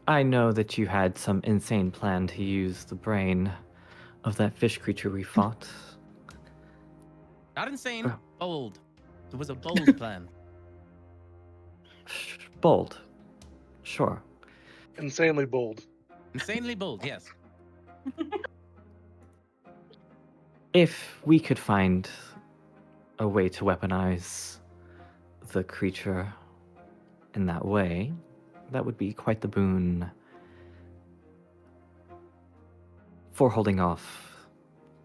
I know that you had some insane plan to use the brain of that fish creature we fought. Not insane, bold. It was a bold plan. Bold. Sure. Insanely bold. Insanely bold, yes. If we could find a way to weaponize the creature in that way, that would be quite the boon for holding off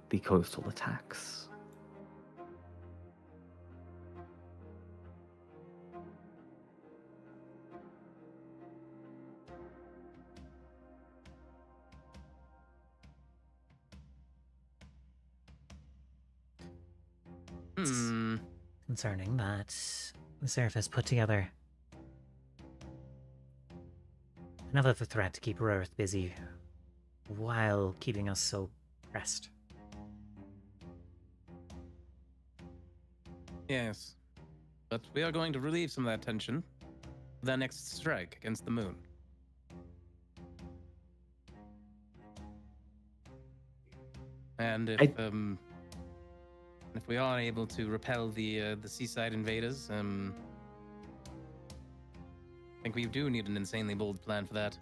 the coastal attacks. Concerning that, the Seraph has put together another threat to keep Earth busy while keeping us so pressed. Yes. But we are going to relieve some of that tension with our next strike against the moon. And if we are able to repel the seaside invaders, I think we do need an insanely bold plan for that.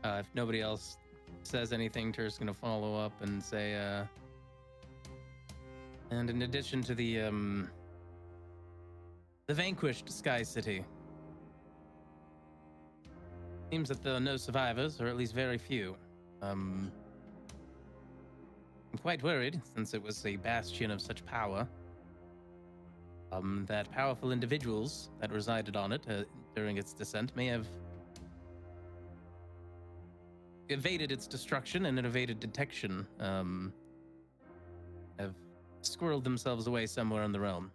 If nobody else says anything, Tur's gonna follow up and say, and in addition to the vanquished Sky City, seems that there are no survivors, or at least very few. I'm quite worried, since it was a bastion of such power, that powerful individuals that resided on it during its descent may have evaded its destruction and evaded detection, have squirreled themselves away somewhere in the realm,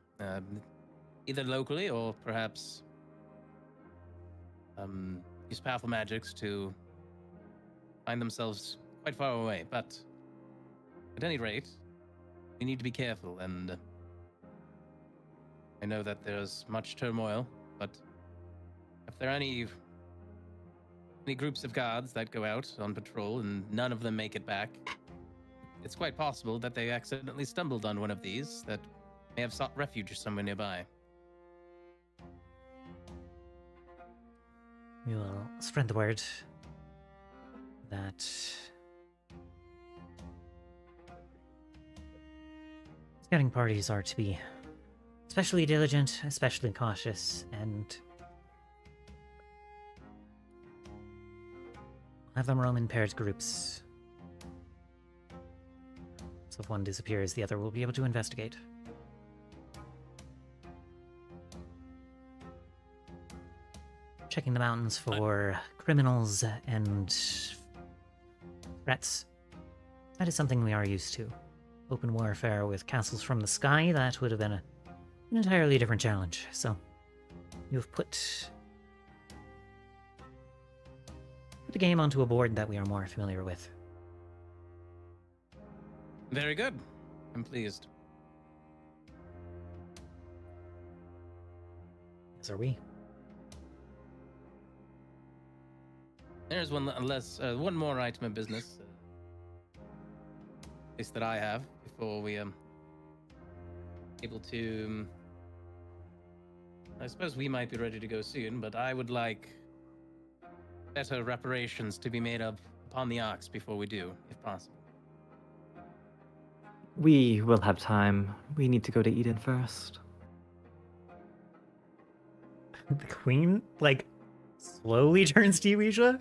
either locally or perhaps use powerful magics to find themselves quite far away. But at any rate, we need to be careful, and I know that there's much turmoil, but if there are any groups of guards that go out on patrol and none of them make it back, it's quite possible that they accidentally stumbled on one of these that may have sought refuge somewhere nearby. We will spread the word that scouting parties are to be especially diligent, especially cautious, and have them roam in paired groups. So if one disappears, the other will be able to investigate. Checking the mountains for criminals and threats. That is something we are used to. Open warfare with castles from the sky, that would have been an entirely different challenge. So, you've put the game onto a board that we are more familiar with. Very good. I'm pleased. As are we. There's one more item of business, at least that I have, before we able to. I suppose we might be ready to go soon, but I would like better reparations to be made up upon the ox before we do, if possible. We will have time. We need to go to Eden first. The queen, like, slowly turns to you, Isha.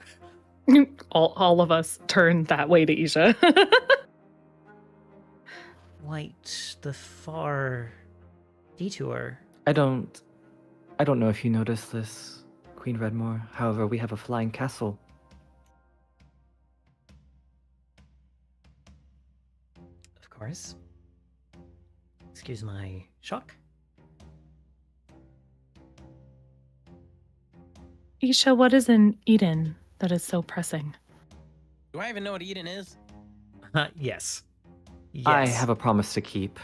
all of us turn that way to Isha. Quite the far detour. I don't know if you noticed this, Queen Redmore. However, we have a flying castle. Of course. Excuse my shock. Isha, what is in Eden that is so pressing? Do I even know what Eden is? Yes. Yes. I have a promise to keep.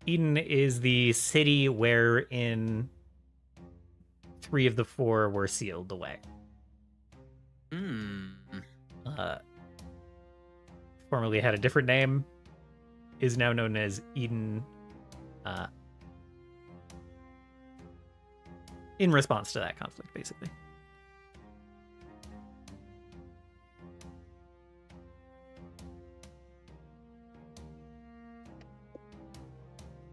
Eden is the city wherein 3 of the 4 were sealed away. Formerly had a different name, is now known as Eden, in response to that conflict, basically.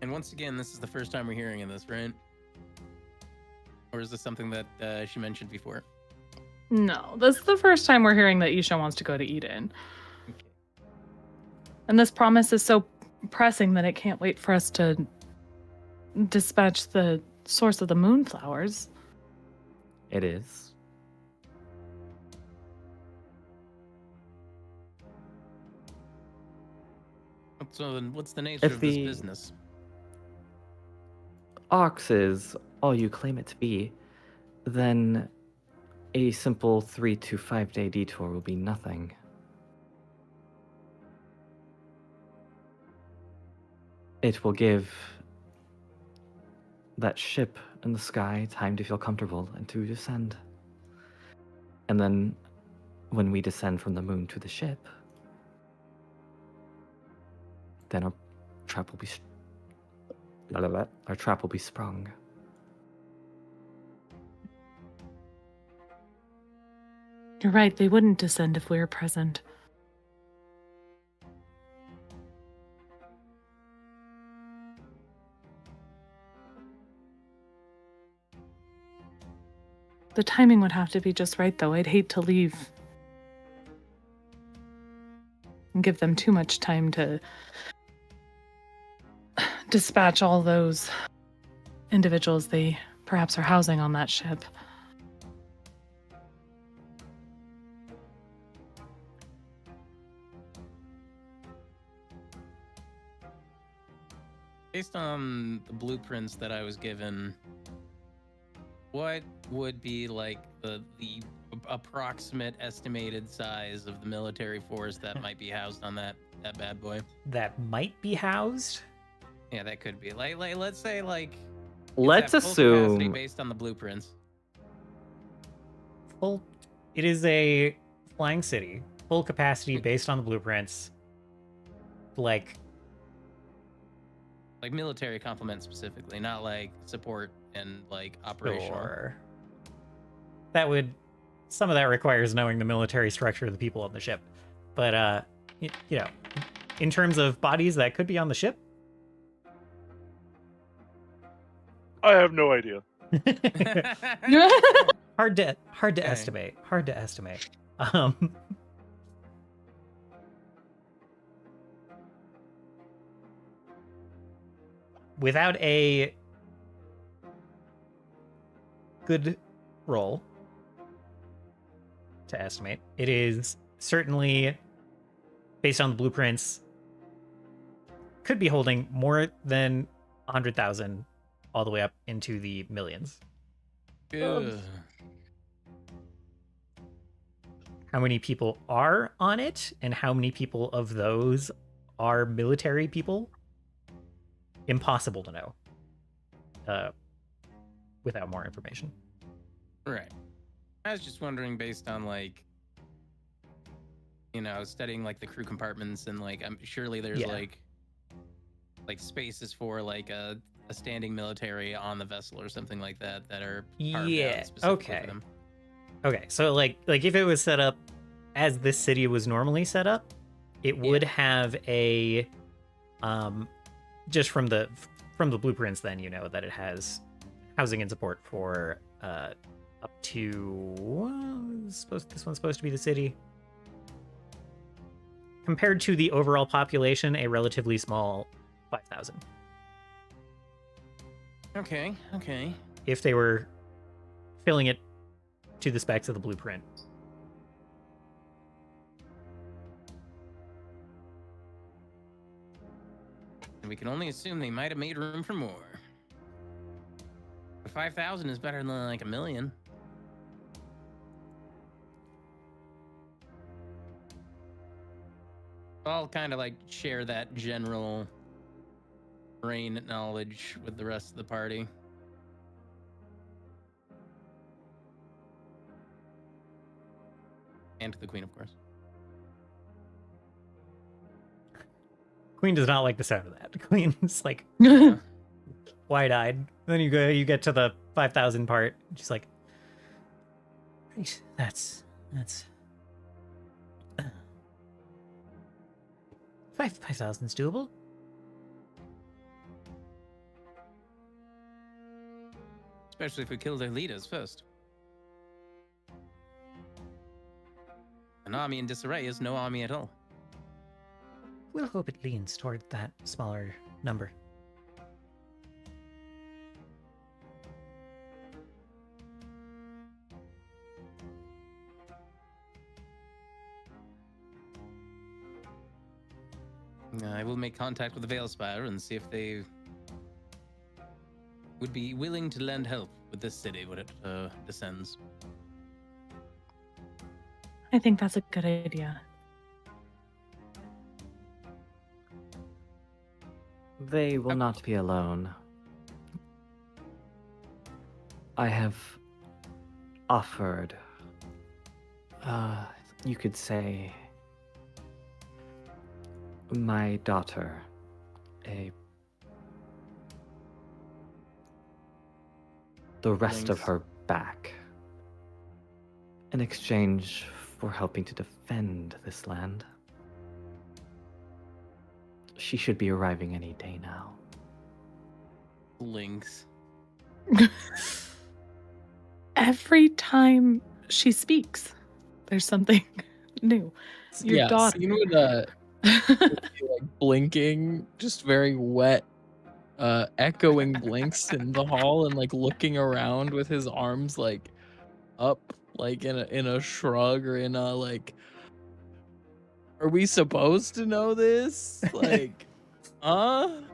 And once again, this is the first time we're hearing of this, right? Or is this something that she mentioned before? No, this is the first time we're hearing that Isha wants to go to Eden. Okay. And this promise is so pressing that it can't wait for us to dispatch the source of the moonflowers. It is. So then what's the nature If of this the- business? Ox is all you claim it to be, then a simple 3 to 5 day detour will be nothing. It will give that ship in the sky time to feel comfortable and to descend. And then when we descend from the moon to the ship, then our trap will be sprung. You're right, they wouldn't descend if we were present. The timing would have to be just right, though. I'd hate to leave and give them too much time to dispatch all those individuals they perhaps are housing on that ship. Based on the blueprints that I was given, what would be like the approximate estimated size of the military force that might be housed on that that bad boy. that might be housed. Yeah, that could be. Like let's say like. it's Let's at full capacity assume. based on the blueprints. Full. It is a flying city, full capacity based on the blueprints. Like, Like military complement specifically, not like support and like operational. sure. That would. Some of that requires knowing the military structure of the people on the ship, but you know, in terms of bodies that could be on the ship. I have no idea. hard to Okay. estimate. Hard to estimate. Without a good roll to estimate, it is certainly based on the blueprints. Could be holding more than 100,000, all the way up into the millions. Ugh. How many people are on it, and how many people of those are military people? Impossible to know without more information. Right. I was just wondering, based on like, you know, studying like the crew compartments and like, I'm surely there's Yeah. like spaces for like a standing military on the vessel or something like that that are carved out Yeah, specifically for okay. them. Okay, so like if it was set up as this city was normally set up, it would have a just from the blueprints, then you know that it has housing and support for up to this one's supposed to be the city. Compared to the overall population, a relatively small 5,000. Okay. If they were filling it to the specs of the blueprint. And we can only assume they might have made room for more. 5,000 is better than like 1,000,000. I'll kind of like share that general brain knowledge with the rest of the party. And to the queen, of course. Queen does not like the sound of that. Queen's like wide-eyed. Then you get to the 5,000 part. She's like, that's 5,000's doable. Especially if we kill their leaders first. An army in disarray is no army at all. We'll hope it leans toward that smaller number. I will make contact with the Veilspire and see if they would be willing to lend help with this city when it descends. I think that's a good idea. They will not be alone. I have offered, you could say, my daughter the rest of Thanks. her back in exchange for helping to defend this land. She should be arriving any day now. Links. Every time she speaks, there's something new. Your daughter. Scene would be, like blinking, just very wet, echoing blinks in the hall, and like looking around with his arms like up, like in a shrug or in a like. Are we supposed to know this? Like, I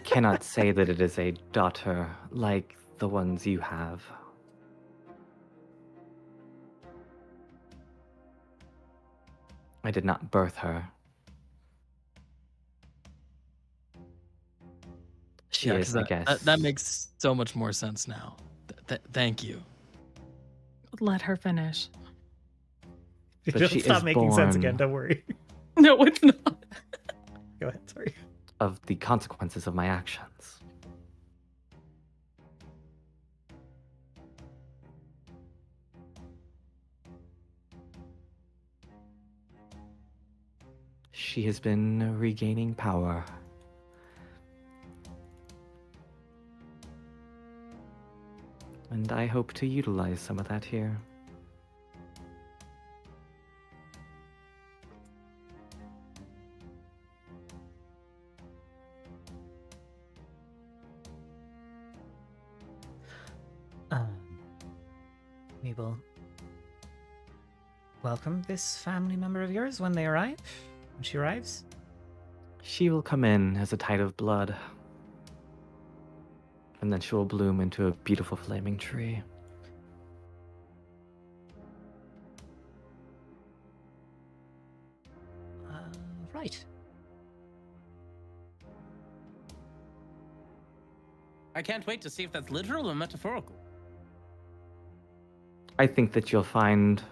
cannot say that it is a daughter like the ones you have. I did not birth her. She Yeah, is, 'cause I guess. that makes so much more sense now. Thank you. Let her finish. But It'll she stop is making sense again. born- Don't worry. No, it's not. Go ahead. Sorry. of the consequences of my actions. She has been regaining power. And I hope to utilize some of that here. We will welcome this family member of yours when they arrive. When she arrives. She will come in as a tide of blood. And then she will bloom into a beautiful flaming tree. Right. I can't wait to see if that's literal or metaphorical. I think that you'll find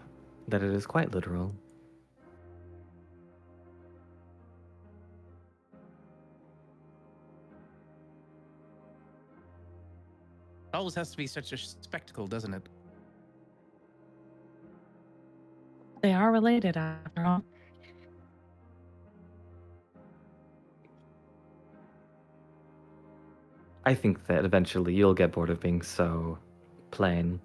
that it is quite literal. It always has to be such a spectacle, doesn't it? They are related after all. I think that eventually you'll get bored of being so plain.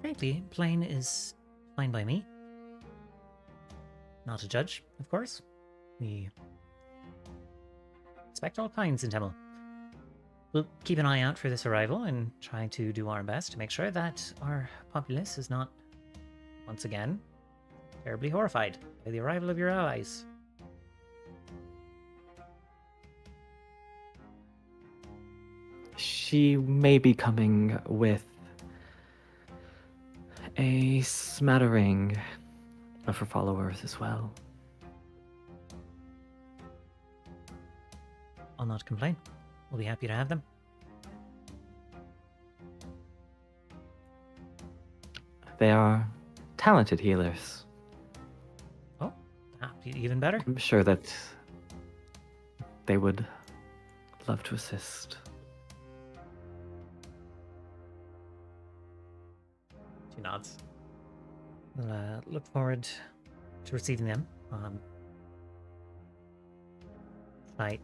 Frankly, plain is fine by me. Not a judge, of course. We expect all kinds in Temel. We'll keep an eye out for this arrival and try to do our best to make sure that our populace is not, once again, terribly horrified by the arrival of your allies. She may be coming with a smattering of her followers as well. I'll not complain. We'll be happy to have them. They are talented healers. Oh, even better. I'm sure that they would love to assist. She nods. We'll look forward to receiving them. I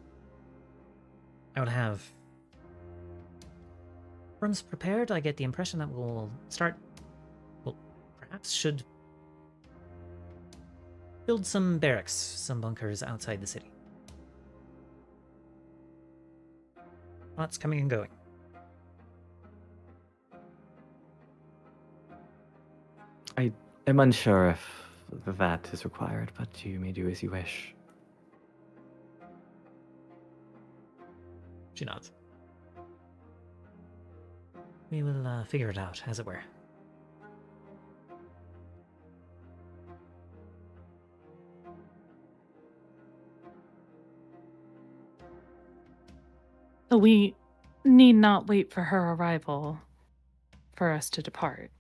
will have rooms prepared. I get the impression that we'll start. Well, perhaps should build some barracks, some bunkers outside the city. Lots coming and going. I am unsure if that is required, but you may do as you wish. She nods. We will figure it out, as it were. So we need not wait for her arrival for us to depart.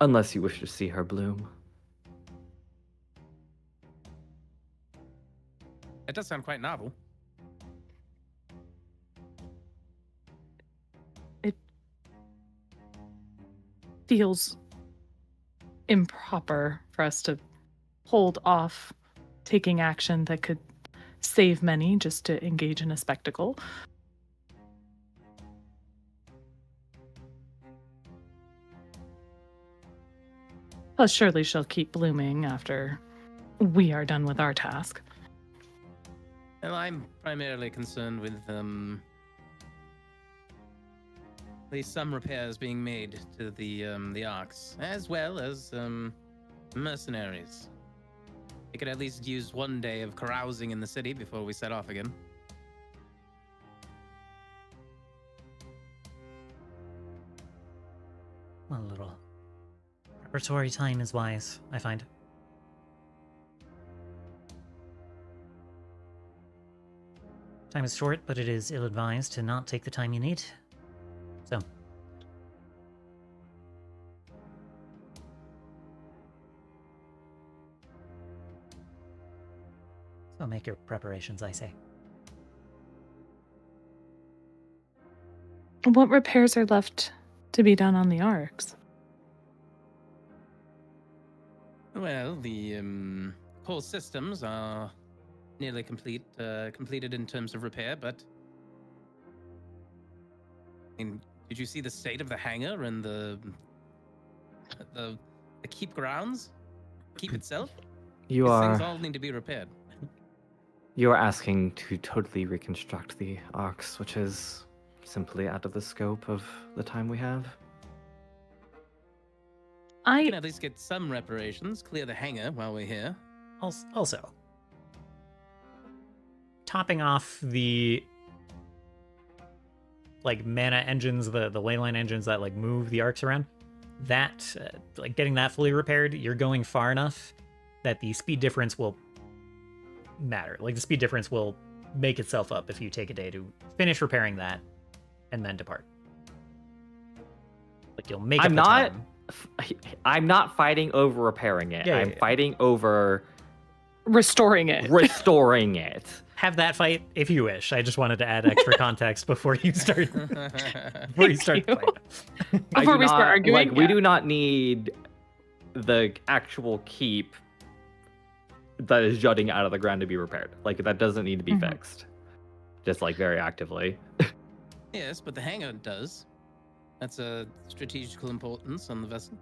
Unless you wish to see her bloom. It does sound quite novel. It feels improper for us to hold off taking action that could save many just to engage in a spectacle. Plus, surely she'll keep blooming after we are done with our task. Well, I'm primarily concerned with at least some repairs being made to the arcs, as well as mercenaries. We could at least use one day of carousing in the city before we set off again. Well, a little Preparatory time is wise, I find. Time is short, but it is ill-advised to not take the time you need. So make your preparations, I say. What repairs are left to be done on the arcs? Well, the whole systems are nearly completed in terms of repair, but did you see the state of the hangar and the keep grounds? Keep itself? You These are things all need to be repaired. you are asking to totally reconstruct the arcs, which is simply out of the scope of the time we have. We can at least get some reparations, clear the hangar while we're here. Also, topping off the like mana engines, the ley line engines that like move the arcs around, that like getting that fully repaired, you're going far enough that the speed difference will matter. Like the speed difference will make itself up if you take a day to finish repairing that and then depart. Like you'll make. I'm not fighting over repairing it. I'm fighting over restoring it. Restoring it. Have that fight if you wish. I just wanted to add extra context before you start. Before you start the fight. Before we start arguing, like we do not need the actual keep that is jutting out of the ground to be repaired. Like that doesn't need to be fixed. Just like very actively. Yes, but the hangar does. That's a strategical importance on the vessel.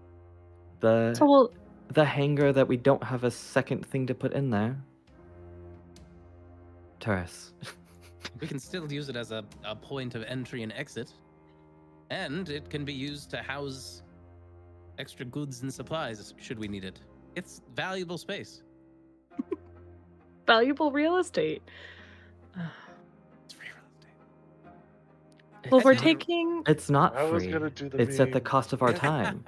The hangar that we don't have a second thing to put in there. Turris. We can still use it as a point of entry and exit. And it can be used to house extra goods and supplies should we need it. It's valuable space. Valuable real estate. It's free real estate. Well, we're taking... It's not I was free. gonna do the It's at the meme. cost of our time.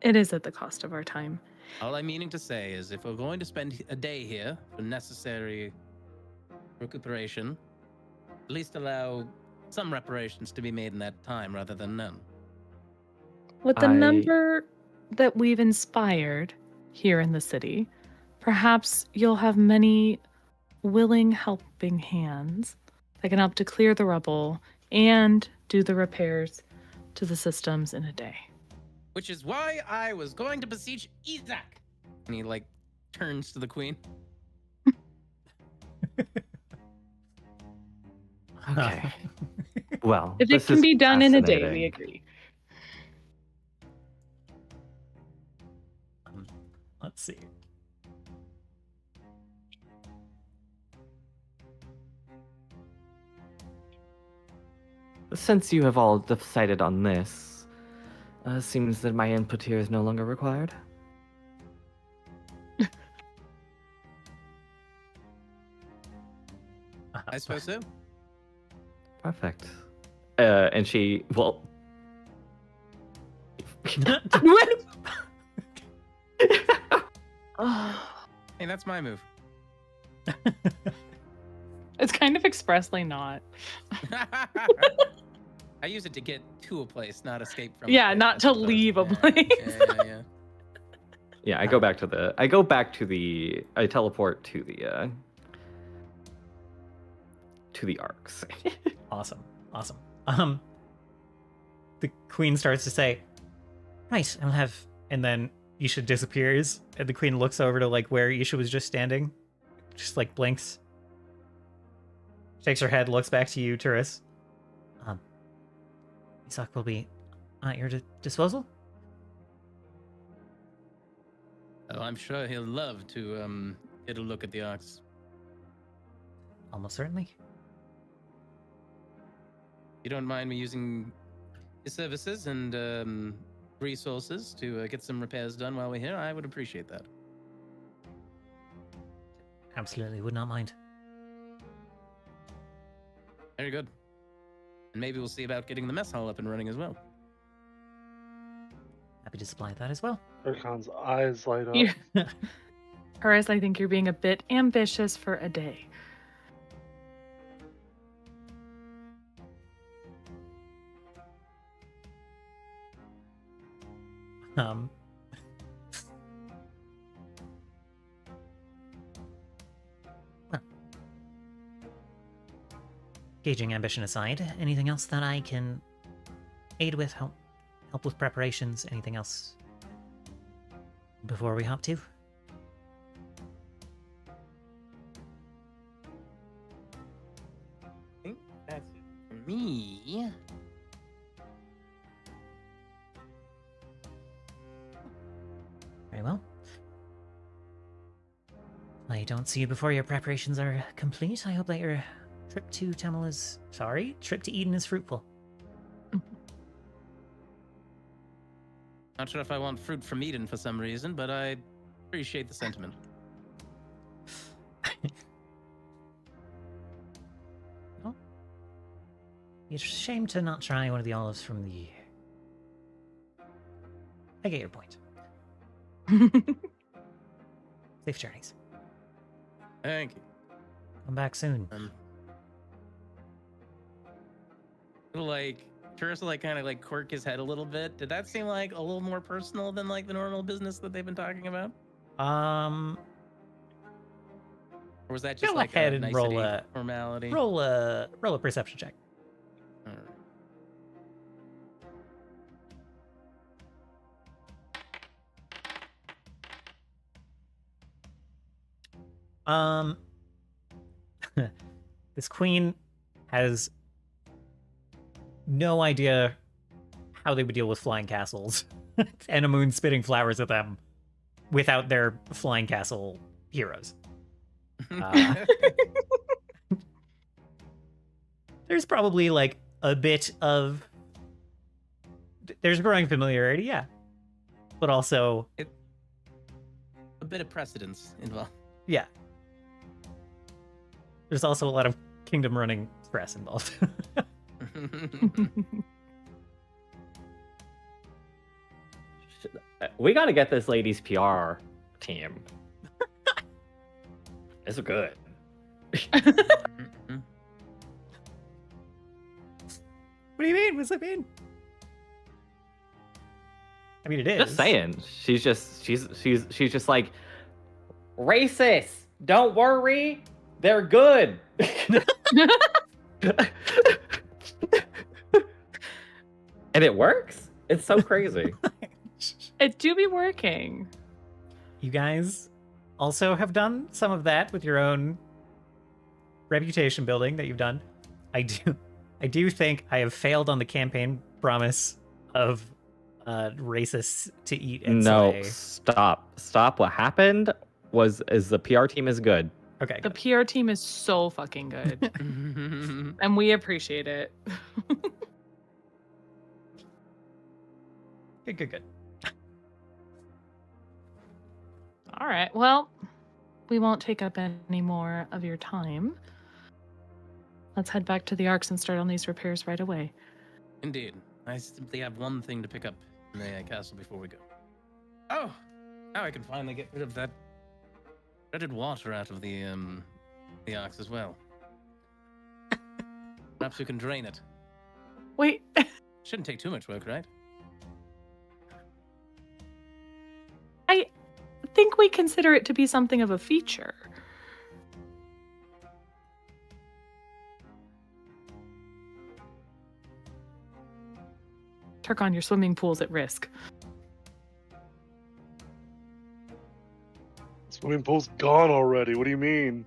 It is at the cost of our time. All I'm meaning to say is if we're going to spend a day here for necessary recuperation, at least allow some reparations to be made in that time rather than none. With the number that we've inspired here in the city, perhaps you'll have many willing helping hands that can help to clear the rubble and do the repairs to the systems in a day. Which is why I was going to beseech Isaac. And he like turns to the queen. Okay. Well, If it this can is be done in a day, we fascinating. agree. Let's see. Since you have all decided on this, seems that my input here is no longer required. I suppose so. Perfect. And she, well... Hey, that's my move. It's kind of expressly not. I use it to get to a place, not escape from. Yeah, a place, not I to suppose. leave a Yeah, place. Yeah. Yeah, I go back to the, I teleport to the arcs. Awesome. The queen starts to say, right, I'll have, and then Isha disappears, and the queen looks over to like where Isha was just standing, just like blinks, shakes her head, looks back to you, Turris. Isaac will be at your disposal? Oh, I'm sure he'll love to get a look at the arcs. Almost certainly. You don't mind me using his services and resources to get some repairs done while we're here? I would appreciate that. Absolutely would not mind. Very good. And maybe we'll see about getting the mess hall up and running as well. Happy to supply that as well. Urkon's eyes light up. You- Horace, I think you're being a bit ambitious for a day. Um, well, gauging ambition aside, anything else that I can aid with, help with preparations, anything else before we hop to? I think that's it for me. Very well. I don't see you before your preparations are complete. I hope that your trip to trip to Eden is fruitful. Not sure if I want fruit from Eden for some reason, but I appreciate the sentiment. Well, it's a shame to not try one of the olives from the... I get your point. Safe journeys. Thank you. Come back soon. Like, Turris will like kind of like quirk his head a little bit. Did that seem like a little more personal than like the normal business that they've been talking about? Um, Or was that just go like ahead a and nicety formality? roll a perception check. Alright. This queen has no idea how they would deal with flying castles and a moon spitting flowers at them without their flying castle heroes. There's probably like a bit of... There's growing familiarity, yeah. But also... A bit of precedence involved. Yeah. There's also a lot of kingdom running stress involved. We got to get this lady's PR team. It's good. What do you mean? What's that mean? I mean, it is. Just saying. She's just like, racist. Don't worry. They're good. And it works. It's so crazy. It do be working. You guys also have done some of that with your own reputation building that you've done. I do think I have failed on the campaign promise of racists to eat and No, slay. stop. What happened is the PR team is good. Okay. The PR team is so fucking good. And we appreciate it. Good. All right. Well, we won't take up any more of your time. Let's head back to the Arks and start on these repairs right away. Indeed. I simply have one thing to pick up in the castle before we go. Oh! Now I can finally get rid of that dreaded water out of the ox as well. Perhaps we can drain it. Wait. Shouldn't take too much work, right? I think we consider it to be something of a feature. Turkon, your swimming pool's at risk. Swimming pool's gone already. What do you mean?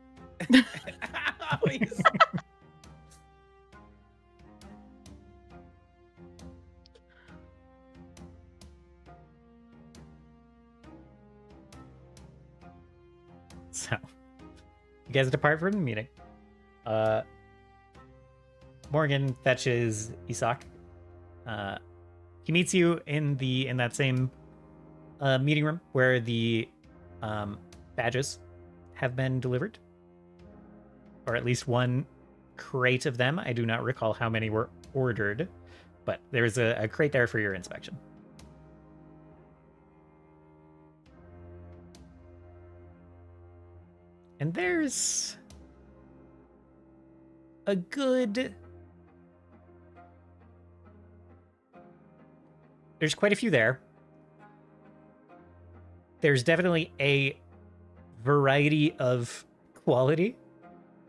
So, you guys depart from the meeting. Morgan fetches Isak. He meets you in that same meeting room where the badges have been delivered, or at least one crate of them. I do not recall how many were ordered, but there's a crate there for your inspection. And there's a good... There's quite a few there. There's definitely a variety of quality.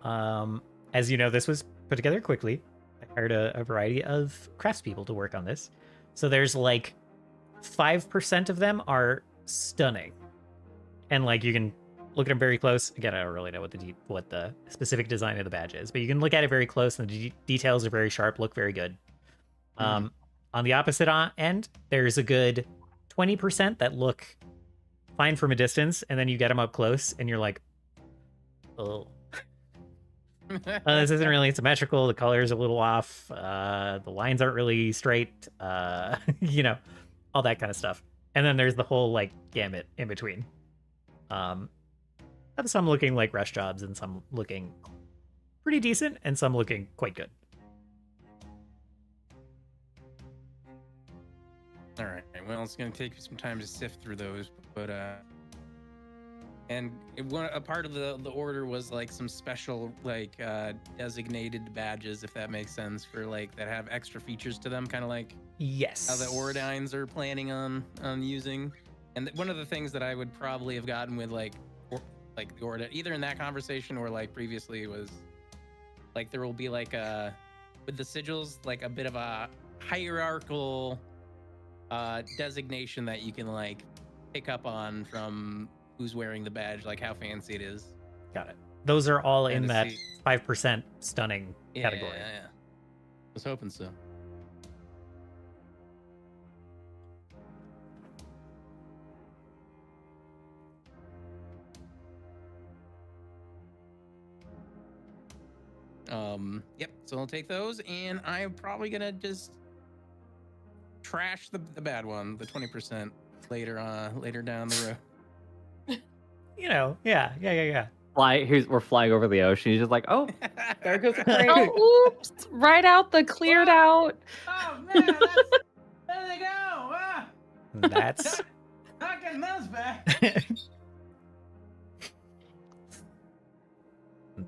As you know, this was put together quickly. I hired a variety of craftspeople to work on this. So there's like 5% of them are stunning. And like you can look at them very close. Again, I don't really know what the specific design of the badge is, but you can look at it very close and the details are very sharp, look very good. On the opposite end, there's a good 20% that look fine from a distance, and then you get them up close and you're like, oh. This isn't really symmetrical. The color's a little off. The lines aren't really straight. You know, all that kind of stuff. And then there's the whole like gamut in between. Some looking like rush jobs, and some looking pretty decent, and some looking quite good. All right. Well, it's going to take some time to sift through those, but a part of the order was like some special like designated badges, if that makes sense, for like that have extra features to them, kind of like yes, how the Oradines are planning on using. And one of the things that I would probably have gotten with like the Orda, either in that conversation or like previously, was like there will be like with the sigils like a bit of a hierarchical designation that you can like pick up on from who's wearing the badge, like how fancy it is. Got it. Those are all in that see. 5% stunning category. Yeah. I was hoping so. Yep, so I'll take those, and I'm probably gonna just trash the bad one, the 20% later down the road. You know, yeah. We're flying over the ocean. He's just like, oh, there goes the crane. Oh, oops! Right out the cleared out. Oh man, there they go. Ah, That's not getting those back.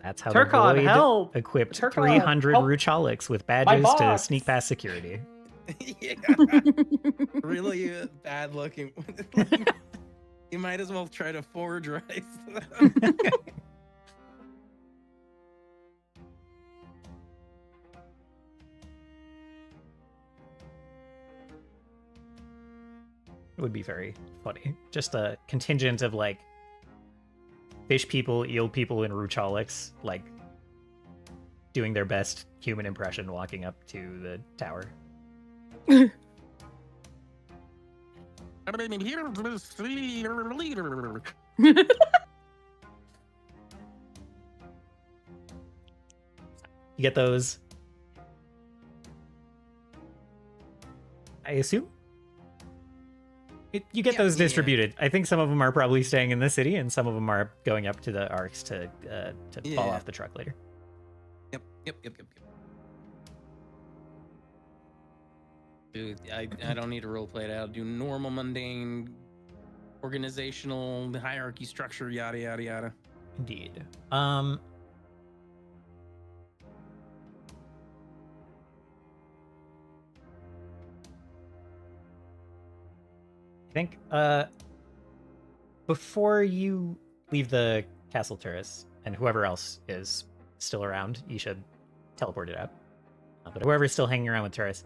That's how Turkon, the Void help! equipped Turkon, 300 help! Rucholics with badges to box! sneak past security. Yeah, really bad looking. You might as well try to forge rice. It would be very funny. Just a contingent of like fish people, eel people, and Rucholics like doing their best human impression walking up to the tower. You get those, I assume? You get those distributed. I think some of them are probably staying in the city, and some of them are going up to the Arcs to fall off the truck later. Yep. Dude, I don't need to roleplay it out. Do normal, mundane, organizational hierarchy structure, yada yada yada. Indeed. I think before you leave the castle terrace, and whoever else is still around, you should teleport it out. But whoever's still hanging around with Terrace,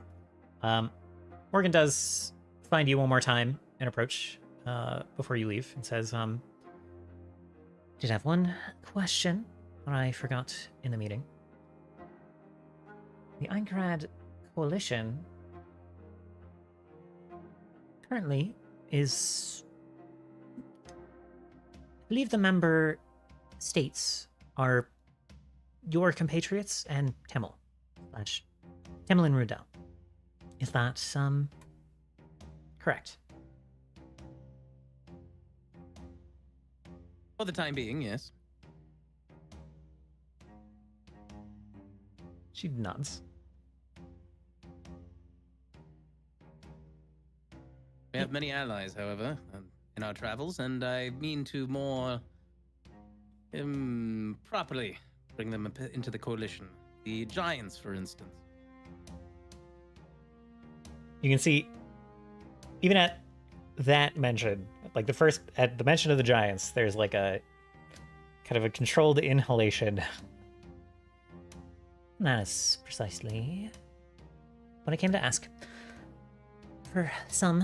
Morgan does find you one more time and approach before you leave and says, did have one question that I forgot in the meeting. The Aincrad coalition currently is, I believe the member states are your compatriots and Temel and Rudel. Is that correct? For the time being, yes. She nods. We have many allies, however, in our travels, and I mean to more properly bring them into the coalition. The giants, for instance. You can see, even at that mention, like at the mention of the giants, there's like a kind of a controlled inhalation. That is precisely what I came to ask. For some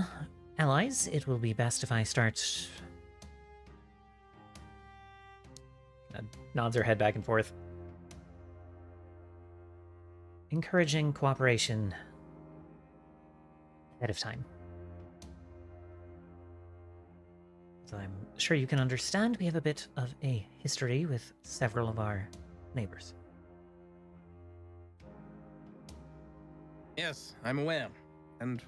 allies, it will be best if I start... Nods her head back and forth. encouraging cooperation ahead of time. As I'm sure you can understand, we have a bit of a history with several of our neighbors. Yes, I'm aware. And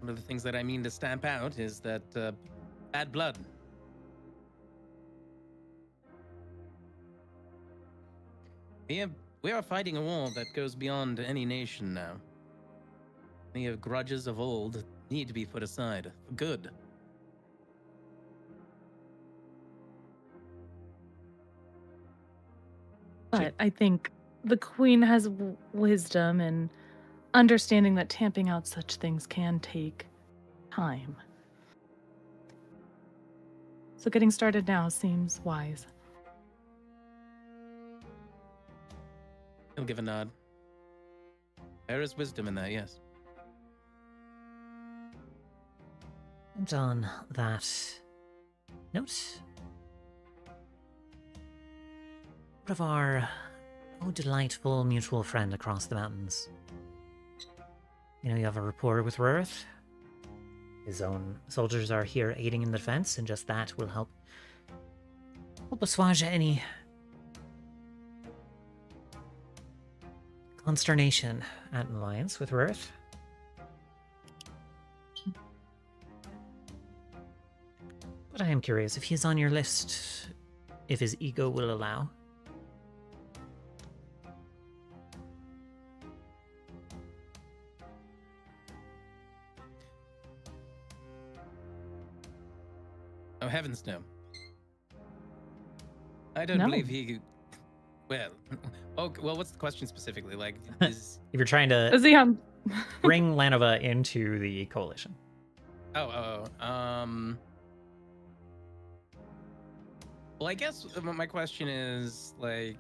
one of the things that I mean to stamp out is that bad blood. We are fighting a war that goes beyond any nation now. Many of grudges of old need to be put aside for good. But I think the Queen has wisdom and understanding that tamping out such things can take time. So getting started now seems wise. He'll give a nod. There is wisdom in that, yes. And on that note, what of our delightful mutual friend across the mountains? You know, you have a rapport with Rurith. His own soldiers are here aiding in the defense, and just that will help assuage any consternation at an alliance with Rurith. But I am curious if he's on your list, if his ego will allow. Oh, heavens no. I don't No. believe he... Well, well, what's the question specifically? Like, is... If you're trying to Is he on? bring Lanova into the coalition. Well, I guess my question is, like...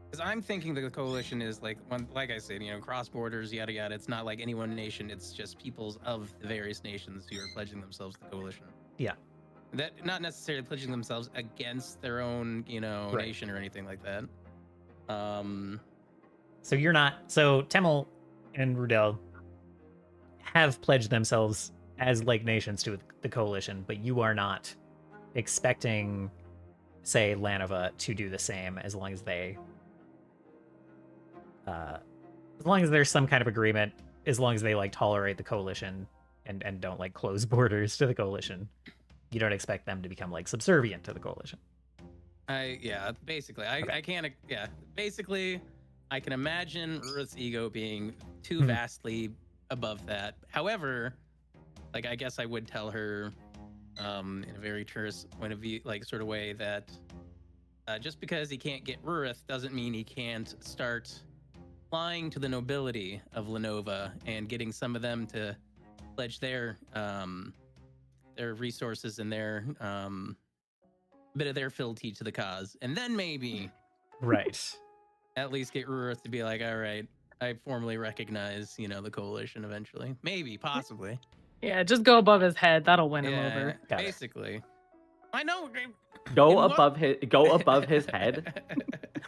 Because I'm thinking that the coalition is, like I said, you know, cross borders, yada yada. It's not like any one nation. It's just peoples of the various nations who are pledging themselves to the coalition. Yeah. That not necessarily pledging themselves against their own, you know, Right. nation or anything like that. So you're not. So Temel and Rudel have pledged themselves as like nations to the coalition, but you are not expecting, say, Lanova to do the same as long as they. As long as there's some kind of agreement, as long as they like tolerate the coalition and don't like close borders to the coalition, you don't expect them to become like subservient to the coalition. Basically, Okay. I can't, basically, I can imagine Ruth's ego being too vastly above that. However, like, I guess I would tell her, in a very terse point of view, like, sort of way that just because he can't get Ruth doesn't mean he can't start flying to the nobility of Lenova and getting some of them to pledge their resources and their bit of their fealty to the cause, and then maybe Right. at least get Ruth to be like, all right, I formally recognize, you know, the coalition eventually, maybe, possibly. Yeah, just go above his head. That'll win him over. Got it. basically. I know. Go In what- above his head.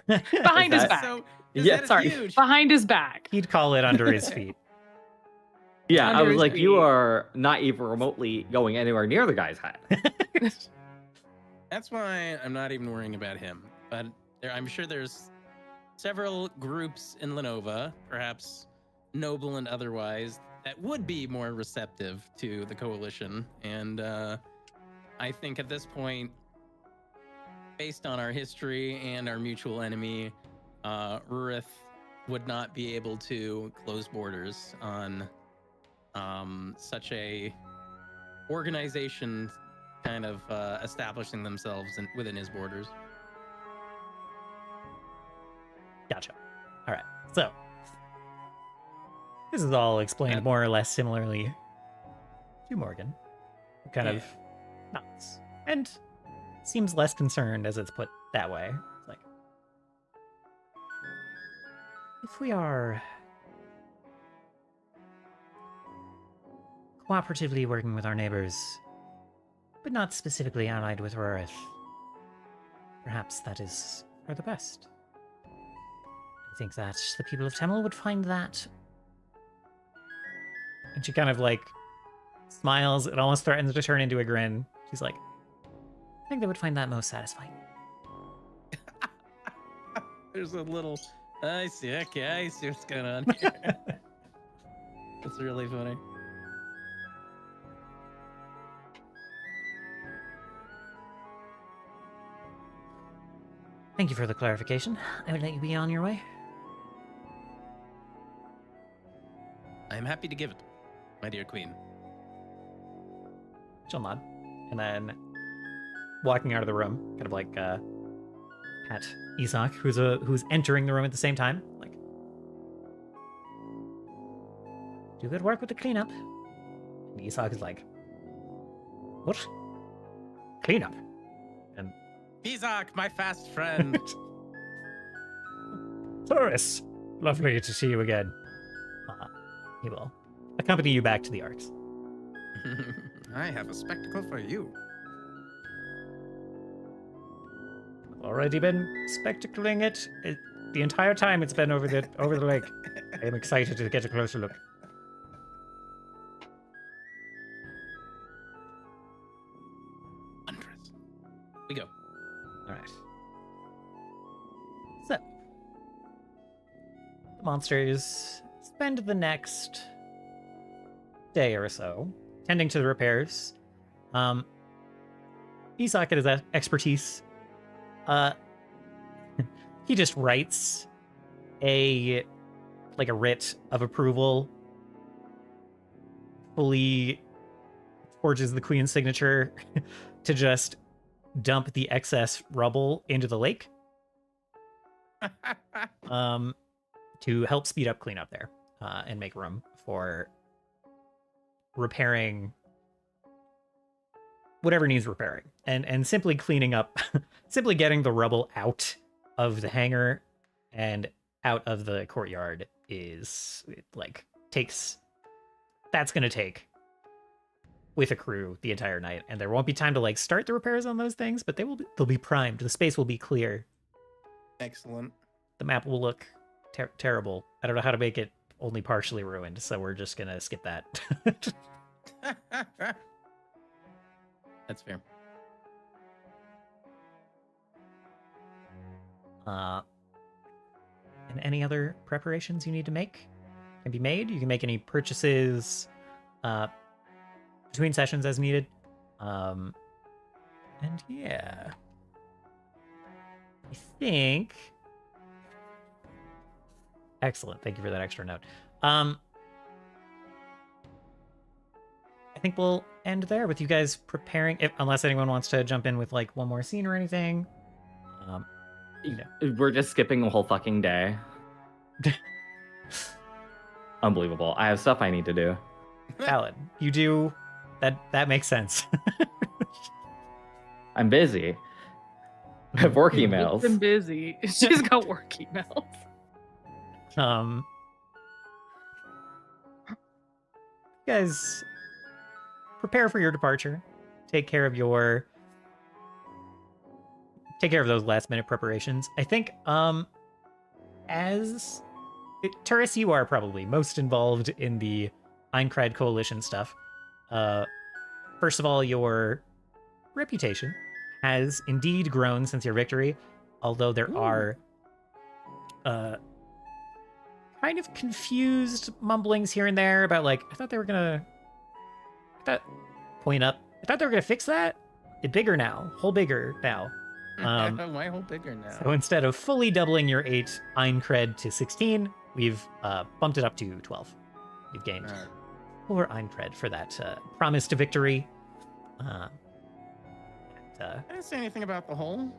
Behind Is his that- back. So, Yeah, that is sorry. huge. Behind his back. He'd call it under his feet. Yeah, I Under was his like, you feet. are not even remotely going anywhere near the guy's head. That's why I'm not even worrying about him. But I'm sure there's several groups in Lenova, perhaps noble and otherwise, that would be more receptive to the coalition. And I think at this point, based on our history and our mutual enemy, Rurith would not be able to close borders on such a organization kind of establishing themselves within his borders. Gotcha. All right. So this is all explained more or less similarly to Morgan, who kind of nods and seems less concerned as it's put that way. It's like, if we are cooperatively working with our neighbors, but not specifically allied with Rorith, perhaps that is for the best. I think that the people of Temel would find that. And she kind of like smiles. It almost threatens to turn into a grin. She's like, I think they would find that most satisfying. There's a little, I see, okay, I see what's going on here. That's really funny. Thank you for the clarification. I would let you be on your way. I'm happy to give it, my dear queen. She'll nod. And then walking out of the room, kind of like at Isak, who's entering the room at the same time. Like, do good work with the cleanup. And Isak is like, what? Cleanup? And Isak, my fast friend. Taurus, lovely to see you again. He will accompany you back to the Arks. I have a spectacle for you. Already been spectacling it the entire time it's been over the lake. I am excited to get a closer look. Wondrous. We go. All right. So, the monsters spend the next day or so tending to the repairs. Isak, at his expertise, he just writes a writ of approval, fully forges the queen's signature to just dump the excess rubble into the lake, to help speed up cleanup there, and make room for repairing whatever needs repairing, and simply cleaning up, simply getting the rubble out of the hangar and out of the courtyard is that's gonna take with a crew the entire night, and there won't be time to start the repairs on those things, but they'll be primed. The space will be clear. Excellent. The map will look terrible. I don't know how to make it only partially ruined, so we're just gonna skip that. That's fair. And any other preparations you need to make can be made. You can make any purchases between sessions as needed. And yeah, I think. Excellent. Thank you for that extra note. I think we'll end there with you guys preparing, unless anyone wants to jump in with one more scene or anything. We're just skipping a whole fucking day. Unbelievable. I have stuff I need to do. Valid. You do. That makes sense. I'm busy. I have work emails. I'm busy. She's got work emails. You guys prepare for your departure. Take care of those last minute preparations. I think Turris, you are probably most involved in the Aincrad coalition stuff. First of all, your reputation has indeed grown since your victory, although there are kind of confused mumblings here and there about I thought they were gonna point up. I thought they were gonna fix that. It's bigger now, whole bigger now. My whole bigger now. So instead of fully doubling your 8 Aincrad to 16, we've bumped it up to 12. You've gained 4 Aincrad for that promised victory. I didn't say anything about the hole.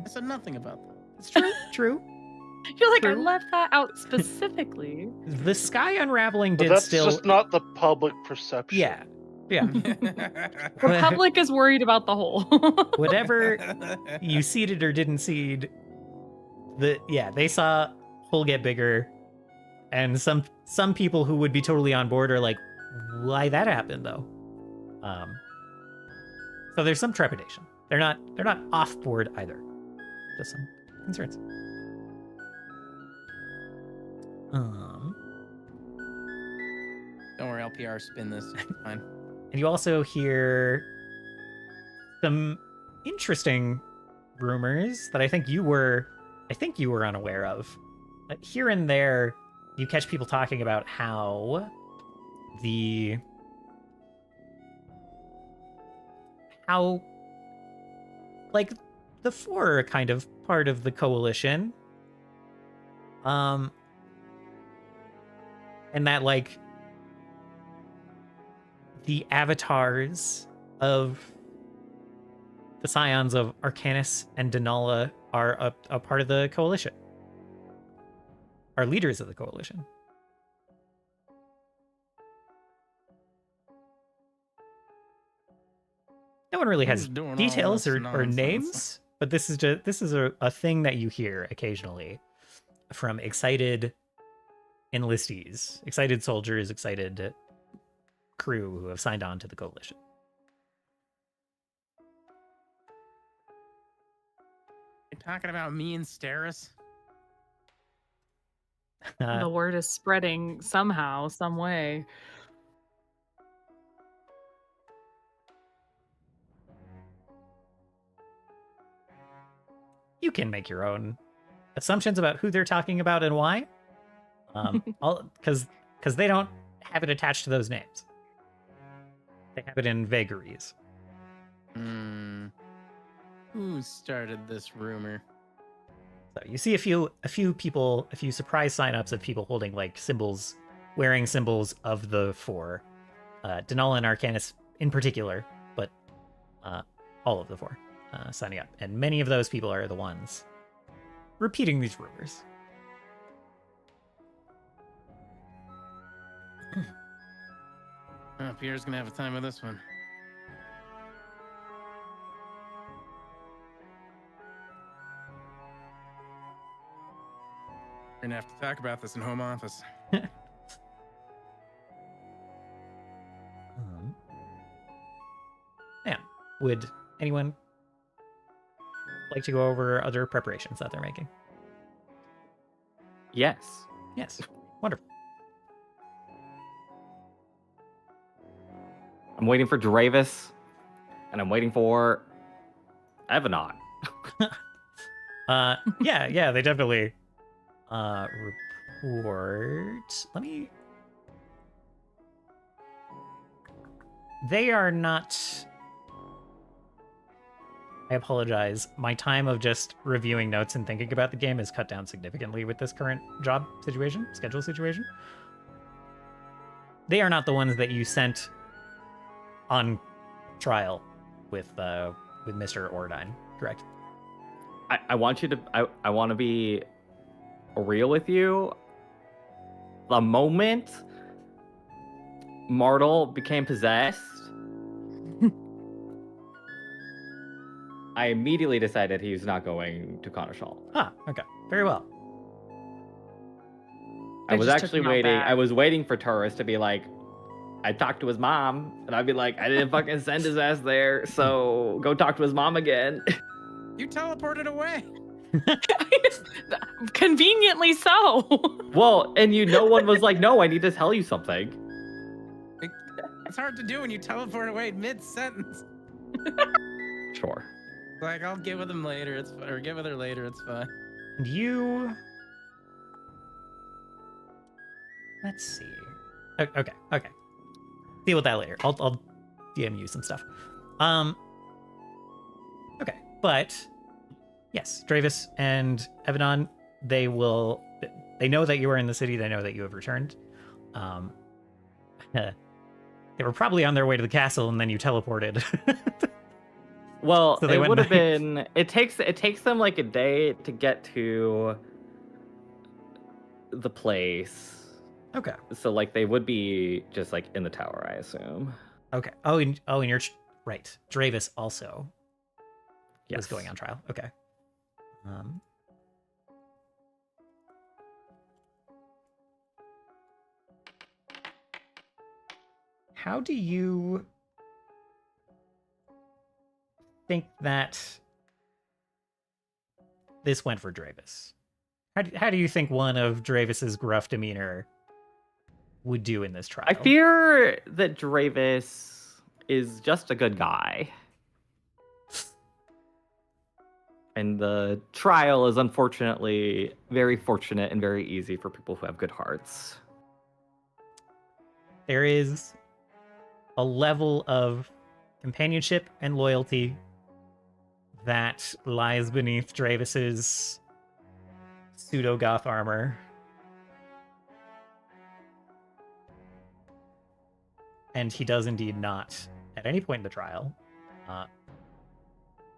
I said nothing about that. it's true. True. You're like, I True. left that out specifically. The sky unraveling But did that's still. just not the public perception. Yeah. Yeah. The public is worried about the hole. Whatever you seeded or didn't seed, they saw hole get bigger, and some people who would be totally on board are like, why that happened though? So there's some trepidation. They're not off board either. Just some concerns. Don't worry, I'll PR spin this. It's fine. And you also hear some interesting rumors that I think you were unaware of. Here and there, you catch people talking about how like the Four are kind of part of the coalition. And that like the avatars of the scions of Arcanus and Denala are a part of the coalition. Are leaders of the coalition. No one really has Who's doing all details this or nonsense? names, but this is a thing that you hear occasionally from excited enlistees, excited soldiers, excited crew who have signed on to the coalition. You're talking about me and Steris? The word is spreading somehow, some way. You can make your own assumptions about who they're talking about and why. Because they don't have it attached to those names. They have it in vagaries. Who started this rumor? So you see a few people, a few surprise signups of people holding like symbols, wearing symbols of the Four. Denala and Arcanus in particular, but all of the Four signing up. And many of those people are the ones repeating these rumors. Oh, Pierre's gonna have a time with this one. We're gonna have to talk about this in home office. Yeah. Would anyone like to go over other preparations that they're making? Yes. Yes. Wonderful. I'm waiting for Dravis, and I'm waiting for Evanon. Yeah, they definitely report. They are not. I apologize. My time of just reviewing notes and thinking about the game is cut down significantly with this current job situation, schedule situation. They are not the ones that you sent on trial with Mr. Ordine, correct? I want you to. I want to be real with you. The moment Martel became possessed, I immediately decided he was not going to Konnor. Ah, okay. Very well. I They was just took actually him out waiting. back. I was waiting for Taurus to be like, I talked to his mom, and I'd be like, I didn't fucking send his ass there, so go talk to his mom again. You teleported away. Conveniently so. Well, and no one was like, no, I need to tell you something. It's hard to do when you teleport away mid-sentence. Sure. Like, I'll get with him later. Or get with her later. It's fine. And you. Let's see. Okay. Deal with that later. I'll DM you some stuff. Okay, but yes, Dravis and Evanon, they know that you are in the city. They know that you have returned. They were probably on their way to the castle, and then you teleported. Well, So they it went would have night. been. It takes them like a day to get to the place. Okay. So like they would be just like in the tower, I assume. Okay. And you're right. Dravis also was going on trial. Okay. How do you think that this went for Dravis? How do you think one of Dravis's gruff demeanor would do in this trial? I fear that Dravis is just a good guy. And the trial is unfortunately very fortunate and very easy for people who have good hearts. There is a level of companionship and loyalty that lies beneath Dravis's pseudo-goth armor. And he does indeed not, at any point in the trial,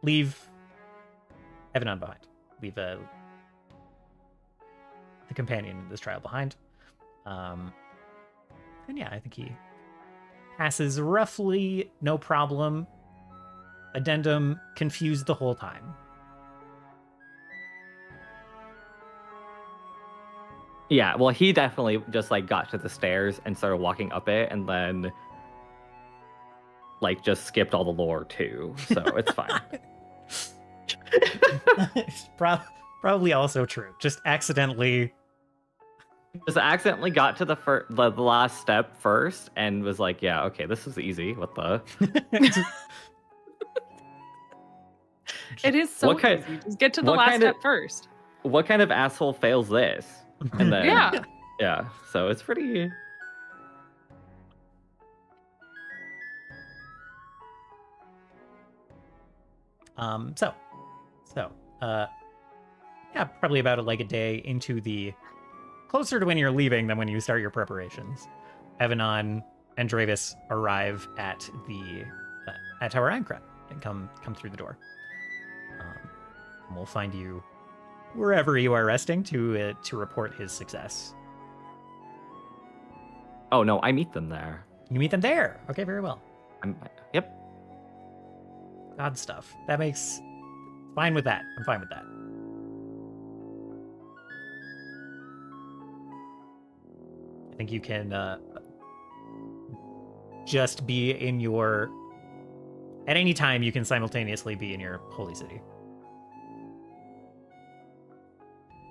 leave Evanon behind. Leave the companion in this trial behind. And yeah, I think he passes roughly no problem. Addendum, confused the whole time. Yeah, well, he definitely just like got to the stairs and started walking up it, and then like just skipped all the lore too. So it's fine. It's probably also true. Just accidentally. Just accidentally got to the last step first and was like, yeah, okay, this is easy. What the? It is so What kind- easy. Just get to the what last kind of- step first. What kind of asshole fails this? And then Yeah. yeah, so it's pretty. Yeah, probably about like a day into the closer to when you're leaving than when you start your preparations. Evanon and Dravis arrive at the at Tower Aincrad and come through the door. And we'll find you wherever you are resting to report his success. Oh no, I meet them there. You meet them there. Okay, very well. Yep. God stuff. That makes fine with that. I'm fine with that. I think you can just be in your. At any time, you can simultaneously be in your holy city.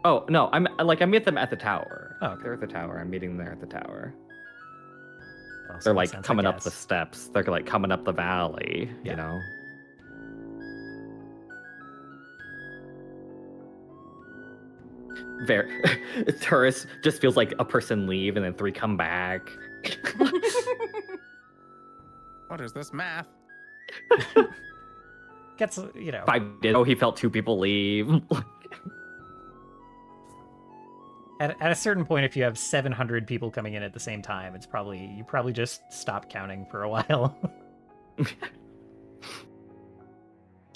Oh no, I meet them at the tower. Oh, okay. They're at the tower. I'm meeting them there at the tower. Also They're makes like sense, I coming up the guess. steps. They're like coming up the valley. Yeah. You know. Very. Tourist just feels like a person leave and then 3 come back. What is this math? Gets, you know. 5 did. Oh, he felt 2 people leave. At a certain point, if you have 700 people coming in at the same time, you probably just stop counting for a while.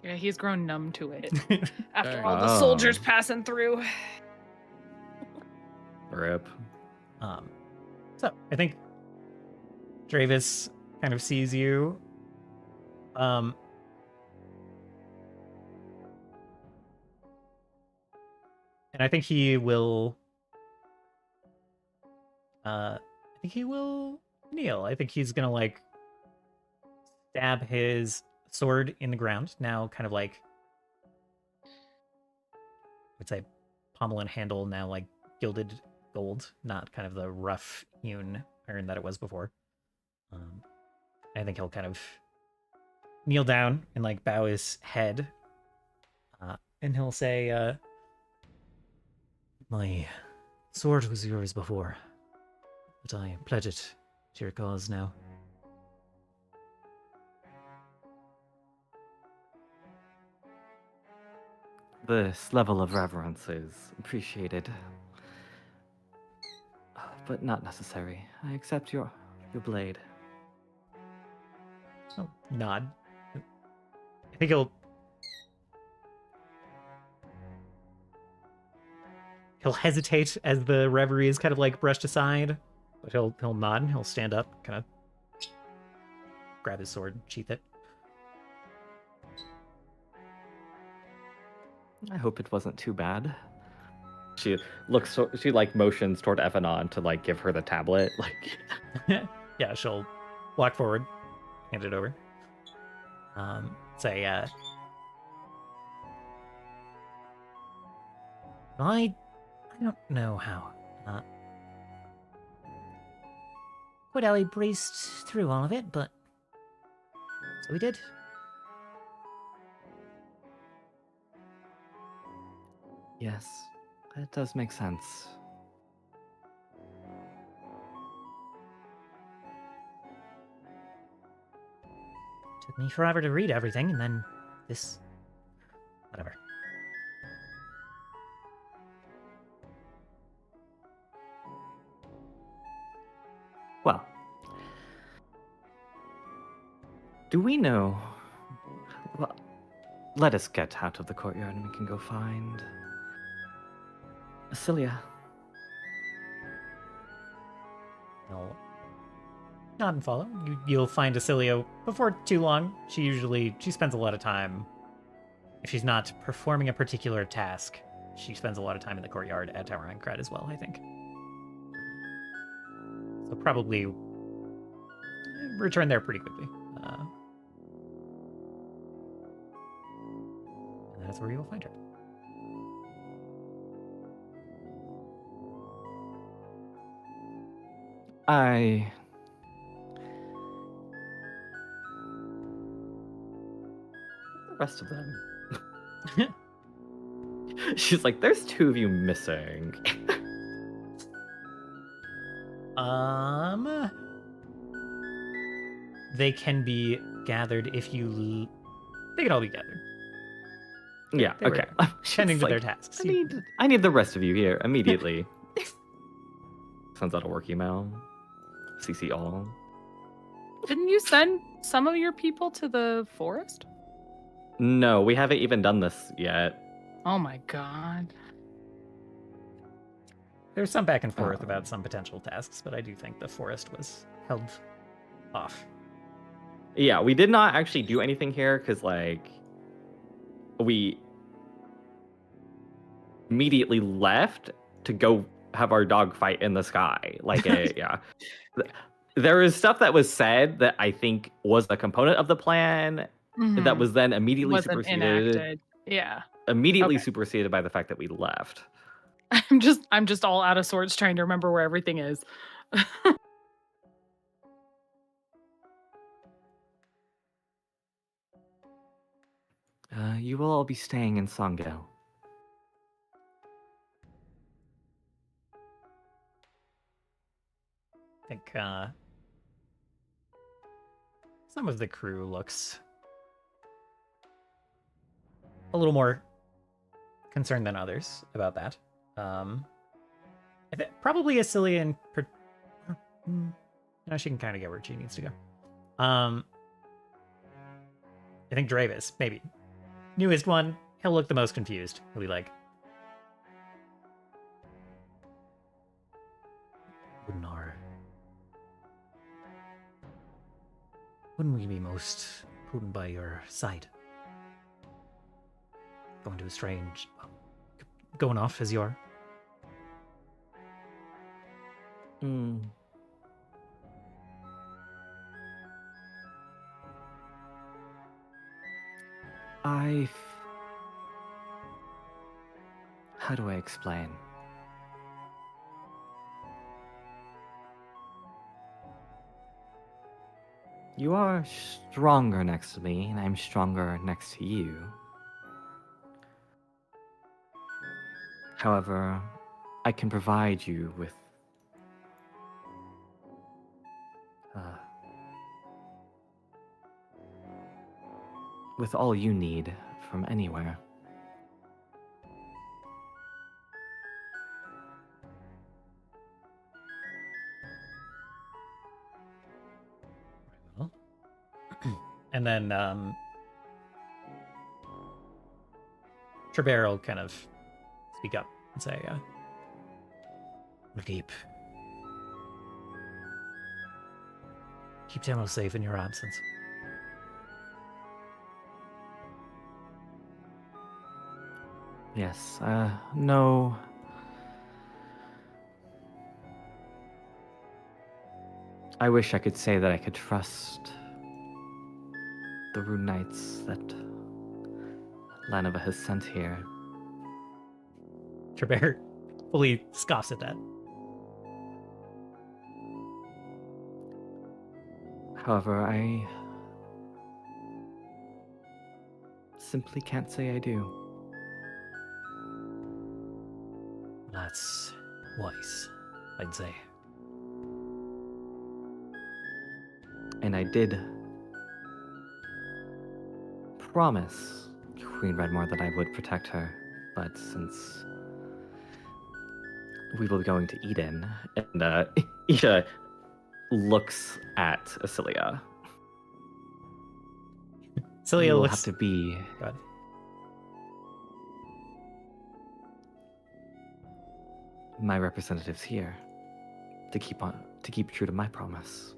Yeah, he's grown numb to it after Dang. all the Oh. soldiers passing through. Rip. So I think Dravis kind of sees you. And I think he will. Kneel. I think he's gonna like stab his sword in the ground. Now, kind of like, I would say, pommel and handle. Now, like gilded gold, not kind of the rough hewn iron that it was before. I think he'll kind of kneel down and like bow his head, and he'll say, "My sword was yours before, but I pledge it to your cause now." This level of reverence is appreciated, but not necessary. I accept your blade. So nod. think he'll hesitate as the reverie is kind of like brushed aside, but he'll nod and he'll stand up, kind of grab his sword, sheath it. I hope it wasn't too bad. She like motions toward Evanon to like give her the tablet. Like, Yeah, she'll walk forward, hand it over. Say, I don't know how. Quite how we breezed through all of it, but so we did. yes, that does make sense. Took me forever to read everything, and then this. Whatever. Well, do we know? Well, let us get out of the courtyard and we can go find Cilia. I'll nod and follow. You'll find Acilio before too long. She spends a lot of time. If she's not performing a particular task, she spends a lot of time in the courtyard at Tower Aincrad as well, I think. So probably return there pretty quickly. And that's where you'll find her. The rest of them. She's like, there's two of you missing. They can be gathered if you. They can all be gathered. Yeah, They were okay. Tending She's to their like, tasks. I need the rest of you here immediately. Sends out a work email. CC all. Didn't you send some of your people to the forest? No, we haven't even done this yet. Oh my god. There's some back and forth about some potential tasks, but I do think the forest was held off. Yeah, we did not actually do anything here because, like, we immediately left to go have our dog fight in the sky. Like, yeah. There is stuff that was said that I think was a component of the plan that was then immediately Wasn't superseded. enacted. Yeah. Immediately Okay. superseded by the fact that we left. I'm just all out of sorts trying to remember where everything is. You will all be staying in Songel. I think some of the crew looks a little more concerned than others about that. Probably Acilian. No, she can kind of get where she needs to go. I think Dravis, maybe. Newest one, he'll look the most confused. He'll be like, Konnor. Wouldn't we be most prudent by your side? Going to a strange... Going off as your... How do I explain? You are stronger next to me, and I'm stronger next to you. However, I can provide you with all you need from anywhere. and then Trebare will kind of speak up and say, We'll keep Temo safe in your absence. Yes, no. I wish I could say that I could trust the Rune Knights that Lanova has sent here. Trebare fully scoffs at that. However, I simply can't say I do. That's wise, I'd say. And I did promise Queen Redmore that I would protect her, but since we will be going to Eden, and Isha looks at Asilia. Celia We'll looks... have to be Go ahead. my representatives here to keep true to my promise.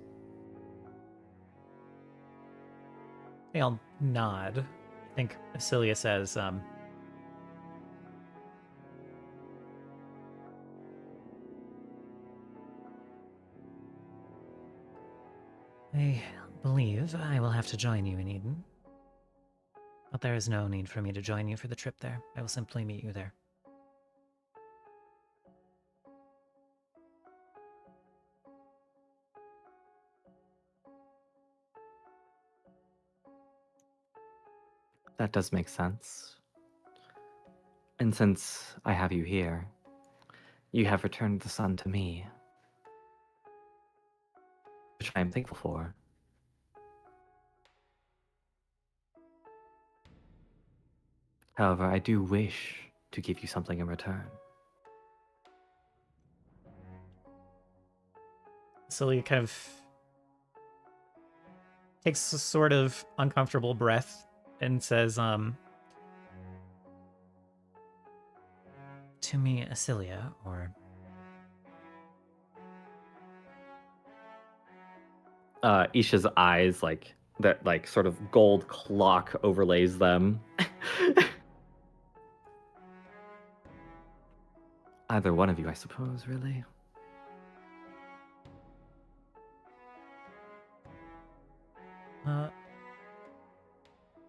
They all nod. I think Celia says, I believe I will have to join you in Eden. But there is no need for me to join you for the trip there. I will simply meet you there. That does make sense. And since I have you here, you have returned the sun to me, which I am thankful for. However, I do wish to give you something in return. Celia kind of takes a sort of uncomfortable breath and says, To me, Asilia, or... Isha's eyes, like, that, like, sort of gold clock overlays them. Either one of you, I suppose, really.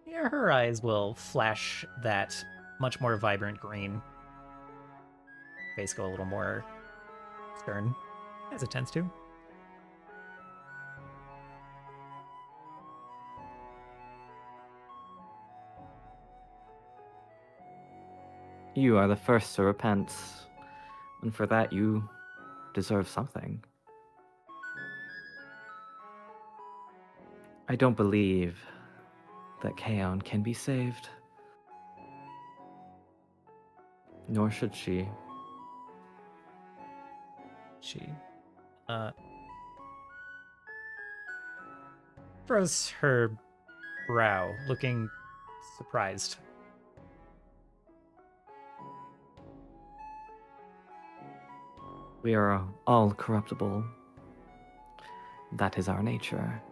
Yeah, her eyes will flash that much more vibrant green. Face go a little more stern, as it tends to. You are the first to repent, and for that you deserve something. I don't believe that Kaon can be saved. Nor should she. She furrows her brow, looking surprised. We are all corruptible. That is our nature.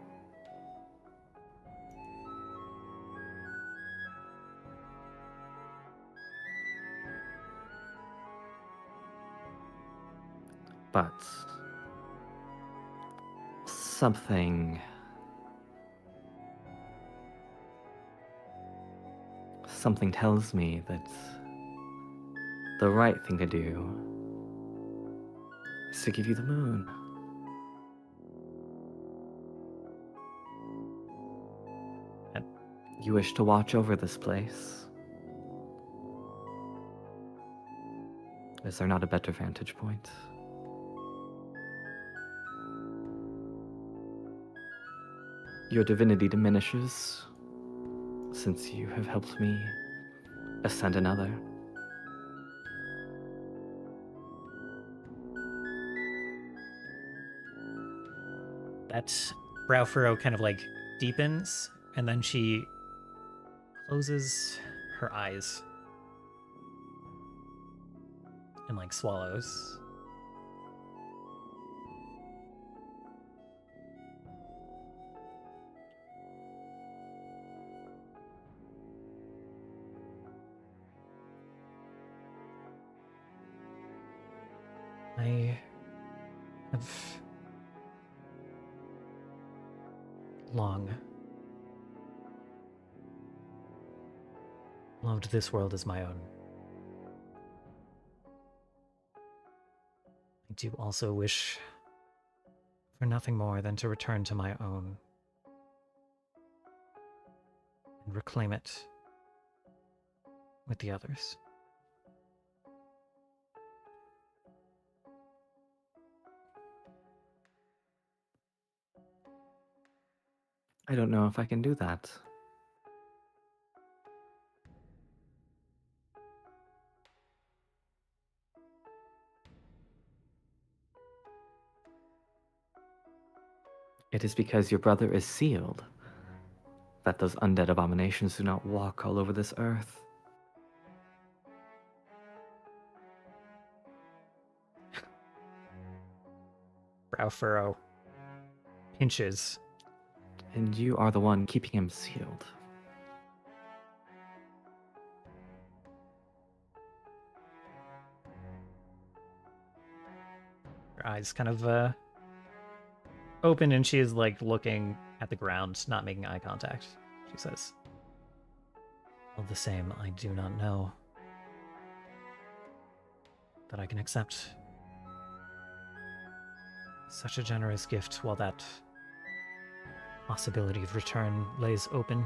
But something tells me that the right thing to do is to give you the moon. And you wish to watch over this place. Is there not a better vantage point? Your divinity diminishes since you have helped me ascend another. that brow furrow kind of like deepens, and then she closes her eyes and like swallows. I have long loved this world as my own. I do also wish for nothing more than to return to my own and reclaim it with the others. I don't know if I can do that. It is because your brother is sealed that those undead abominations do not walk all over this earth. Brow furrow pinches. And you are the one keeping him sealed. Her eyes kind of open, and she is like looking at the ground, not making eye contact. She says, "All the same, I do not know that I can accept such a generous gift while that possibility of return lays open."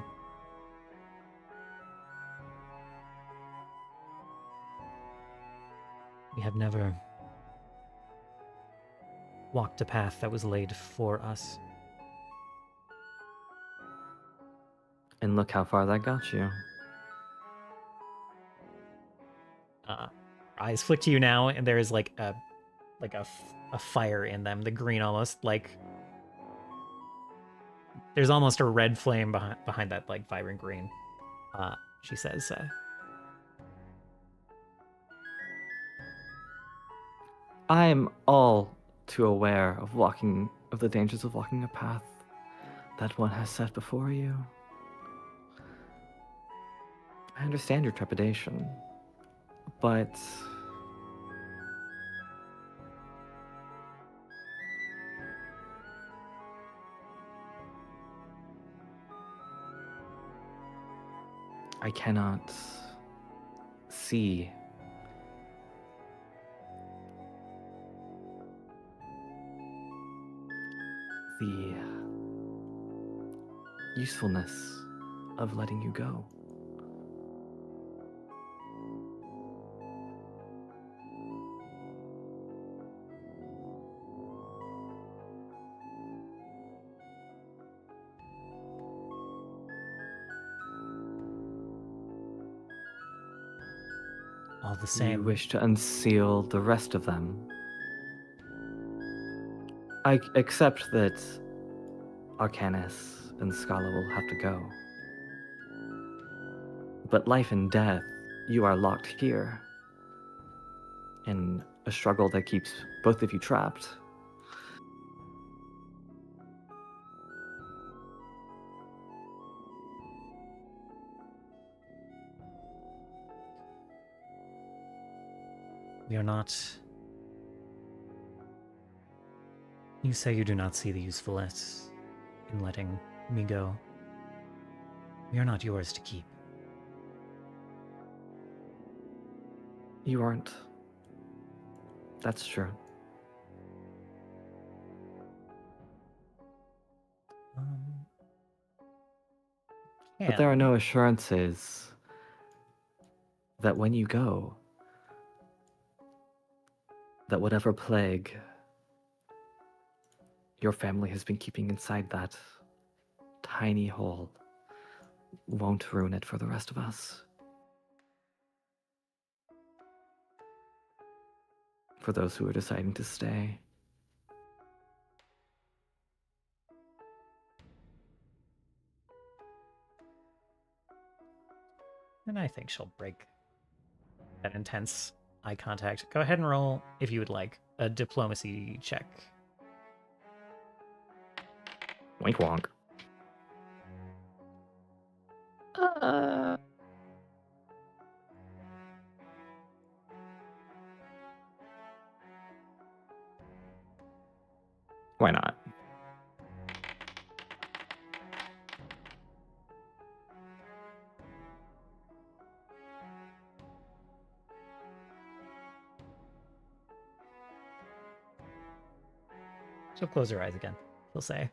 We have never walked a path that was laid for us. And look how far that got you. Eyes flick to you now, and there is like a fire in them. The green almost like there's almost a red flame behind that like vibrant green. She says, I'm all too aware of the dangers of walking a path that one has set before you. I understand your trepidation, but I cannot see the usefulness of letting you go. all the same. You wish to unseal the rest of them. I accept that Arcanus and Scala will have to go. But life and death, you are locked here in a struggle that keeps both of you trapped. We are not. You say you do not see the usefulness in letting me go. We are not yours to keep. You aren't. That's true. But there are no assurances that when you go, that whatever plague your family has been keeping inside that tiny hole won't ruin it for the rest of us. For those who are deciding to stay. And I think she'll break that intense eye contact. Go ahead and roll, if you would like, a diplomacy check. Wink wonk. Why not? She'll close her eyes again. She'll say,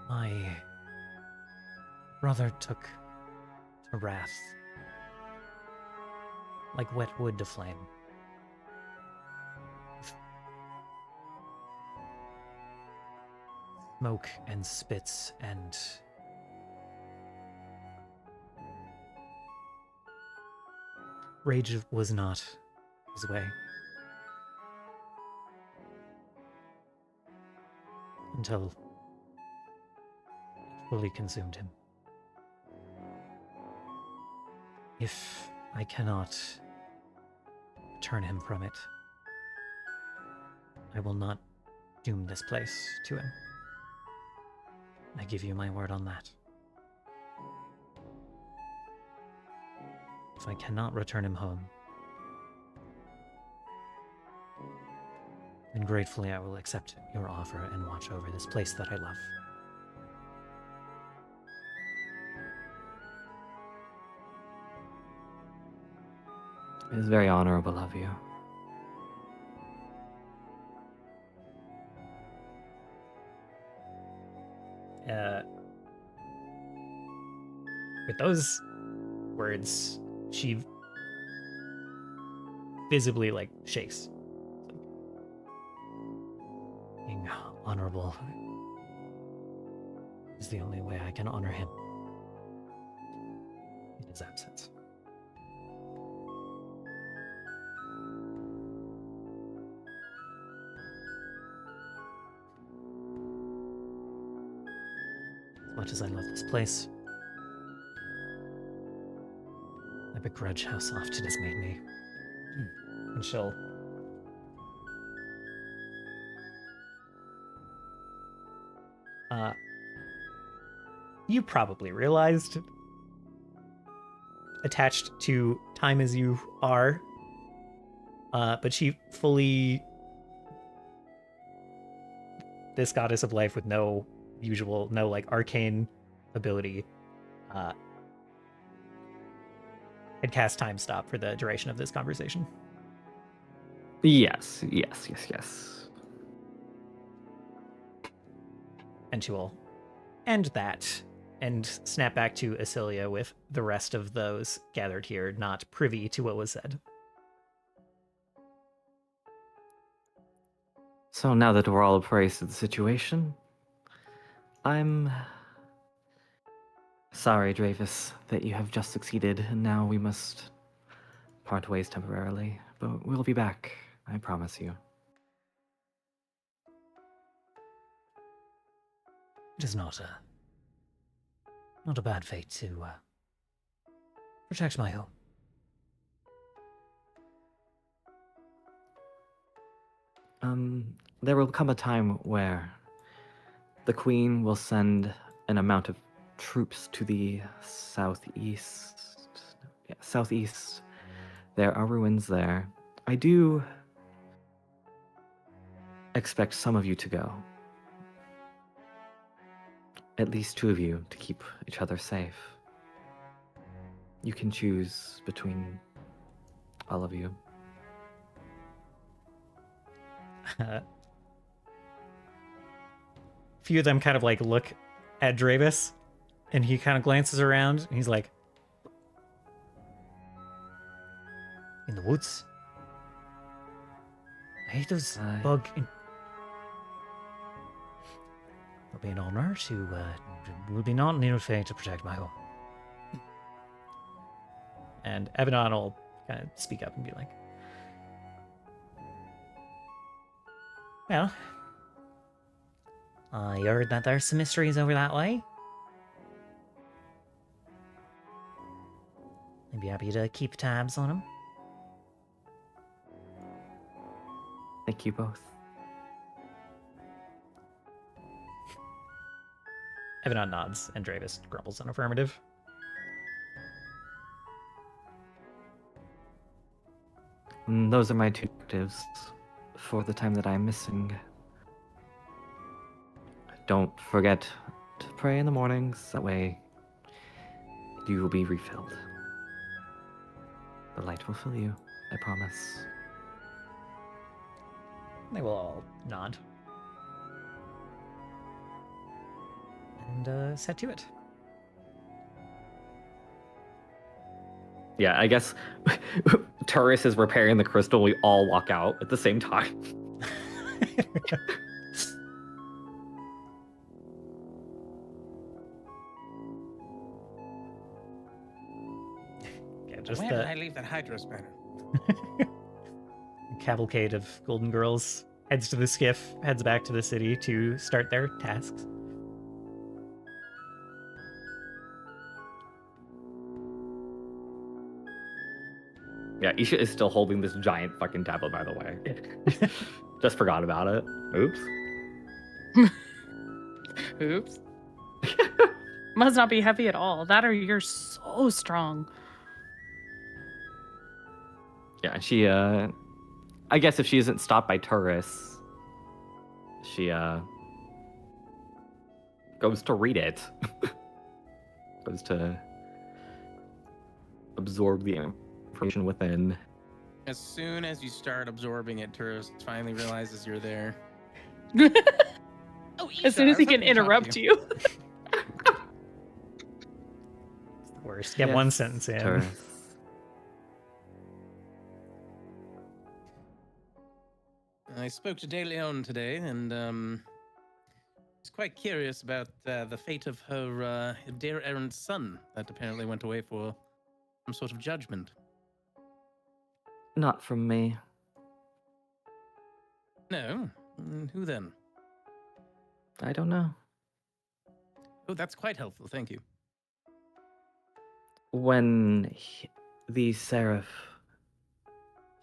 "My brother took to wrath like wet wood to flame. Smoke and spits and rage was not his way. Until it fully consumed him. If I cannot turn him from it, I will not doom this place to him. I give you my word on that. If I cannot return him home, then gratefully I will accept your offer and watch over this place that I love." It is very honorable of you. With those words, she visibly shakes. Being honorable is the only way I can honor him in his absence. As much as I love this place, I begrudge how soft it has made me. And she'll you probably realized, attached to time as you are, but she fully, this goddess of life with no arcane ability, had cast time stop for the duration of this conversation. Yes. And she will end that and snap back to Asilia with the rest of those gathered here, not privy to what was said. So now that we're all appraised to the situation, I'm sorry, Dravis, that you have just succeeded, and now we must part ways temporarily. But we'll be back, I promise you. It is not a bad fate to protect my home. There will come a time where the Queen will send an amount of troops to the southeast. Yeah, southeast. There are ruins there. I do expect some of you to go. At least 2 of you to keep each other safe. You can choose between all of you. A few of them kind of look at Dravis, and he kind of glances around, and he's like, In the woods. I hate those bug. It'll be an honor to. It will be not an fate to protect my home. and Evanon will kind of speak up and be like, Well, I heard that there's some mysteries over that way. I'd be happy to keep tabs on them. Thank you both. Evanon nods, and Dravis grumbles an affirmative. Those are my two objectives for the time that I'm missing. Don't forget to pray in the mornings. That way, you will be refilled. The light will fill you, I promise. They will all nod. And set to it. Yeah, I guess Turris is repairing the crystal. We all walk out at the same time. Yeah, just Where did I leave that hydro spanner? cavalcade of golden girls heads to the skiff, heads back to the city to start their tasks. Yeah, Isha is still holding this giant fucking tablet, by the way. Just forgot about it. Oops. Oops. Must not be heavy at all. That or you're so strong. Yeah, she, I guess if she isn't stopped by Turris, she, goes to read it. Goes to absorb the information within. As soon as you start absorbing it, Turris finally realizes you're there. Oh, As soon as he can interrupt you. It's the worst. Get one sentence in. Turris. I spoke to De Leon today, and was quite curious about the fate of her dear errant son that apparently went away for some sort of judgment. Not from me. No? Who then? I don't know. Oh, that's quite helpful, thank you. When the Seraph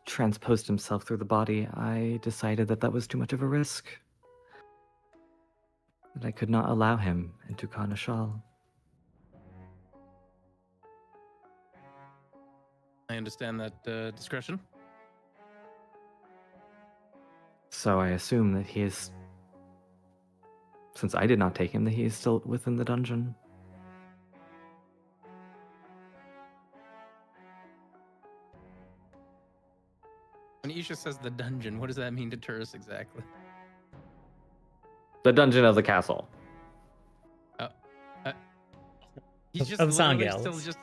transposed himself through the body, I decided that that was too much of a risk. That I could not allow him into Konnor. I understand that discretion. So I assume that he is, since I did not take him, that he is still within the dungeon. When Isha says the dungeon, what does that mean to Turris exactly? The dungeon of the castle. He's just Of literally Zangels. still just.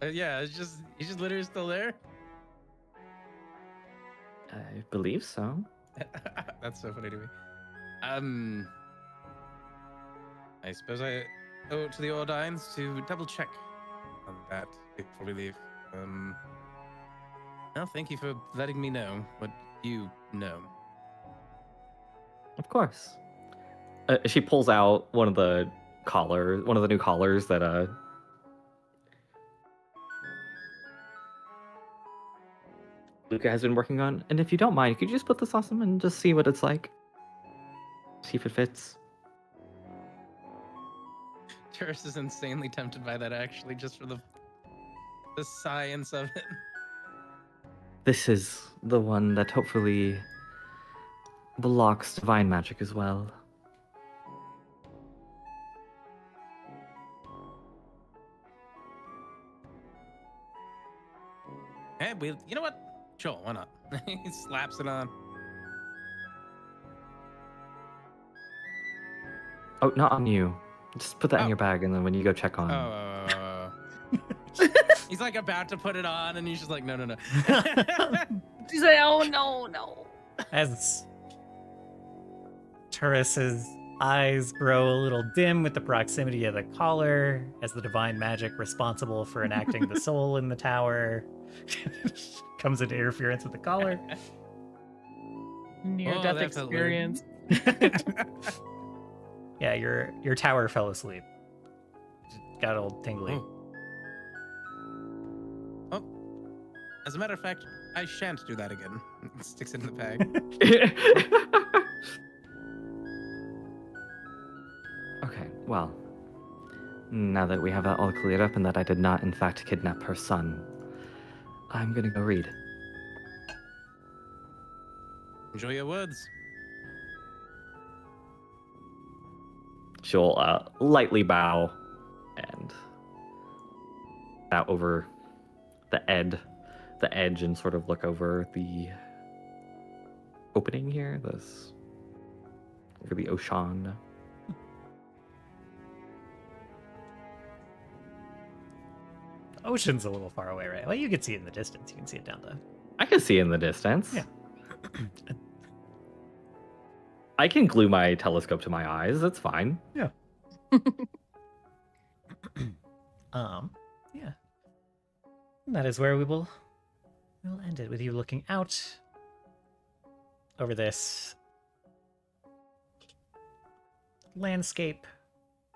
Yeah, he's just literally still there. I believe so. That's so funny to me. I suppose I owe it to the Ordines to double check on that before we leave. Well, thank you for letting me know what you know. Of course. She pulls out one of the new collars that Luca has been working on. And if you don't mind, could you just put this on him and just see what it's like? See if it fits. Turris is insanely tempted by that, actually, just for the science of it. This is the one that hopefully blocks divine magic as well. Hey, you know what? Sure, why not? He slaps it on. Oh, not on you. Just put that in your bag, and then when you go check on... He's like about to put it on, and he's just like, no. She's like, oh no. As Turris's eyes grow a little dim with the proximity of the collar, as the divine magic responsible for enacting the soul in the tower comes into interference with the collar. Near-death that's a experience. Yeah, your tower fell asleep. Got all tingly. Oh, as a matter of fact, I shan't do that again. Sticks it in the bag. Okay, well, now that we have that all cleared up and that I did not, in fact, kidnap her son, I'm gonna go read. Enjoy your woods. She'll lightly bow and bow over the edge, and sort of look over the opening here, over the ocean. Ocean's a little far away, right? Well, you can see it in the distance. You can see it down the. I can see in the distance. Yeah. I can glue my telescope to my eyes. That's fine. Yeah. Yeah. And that is where we'll end it with you looking out over this landscape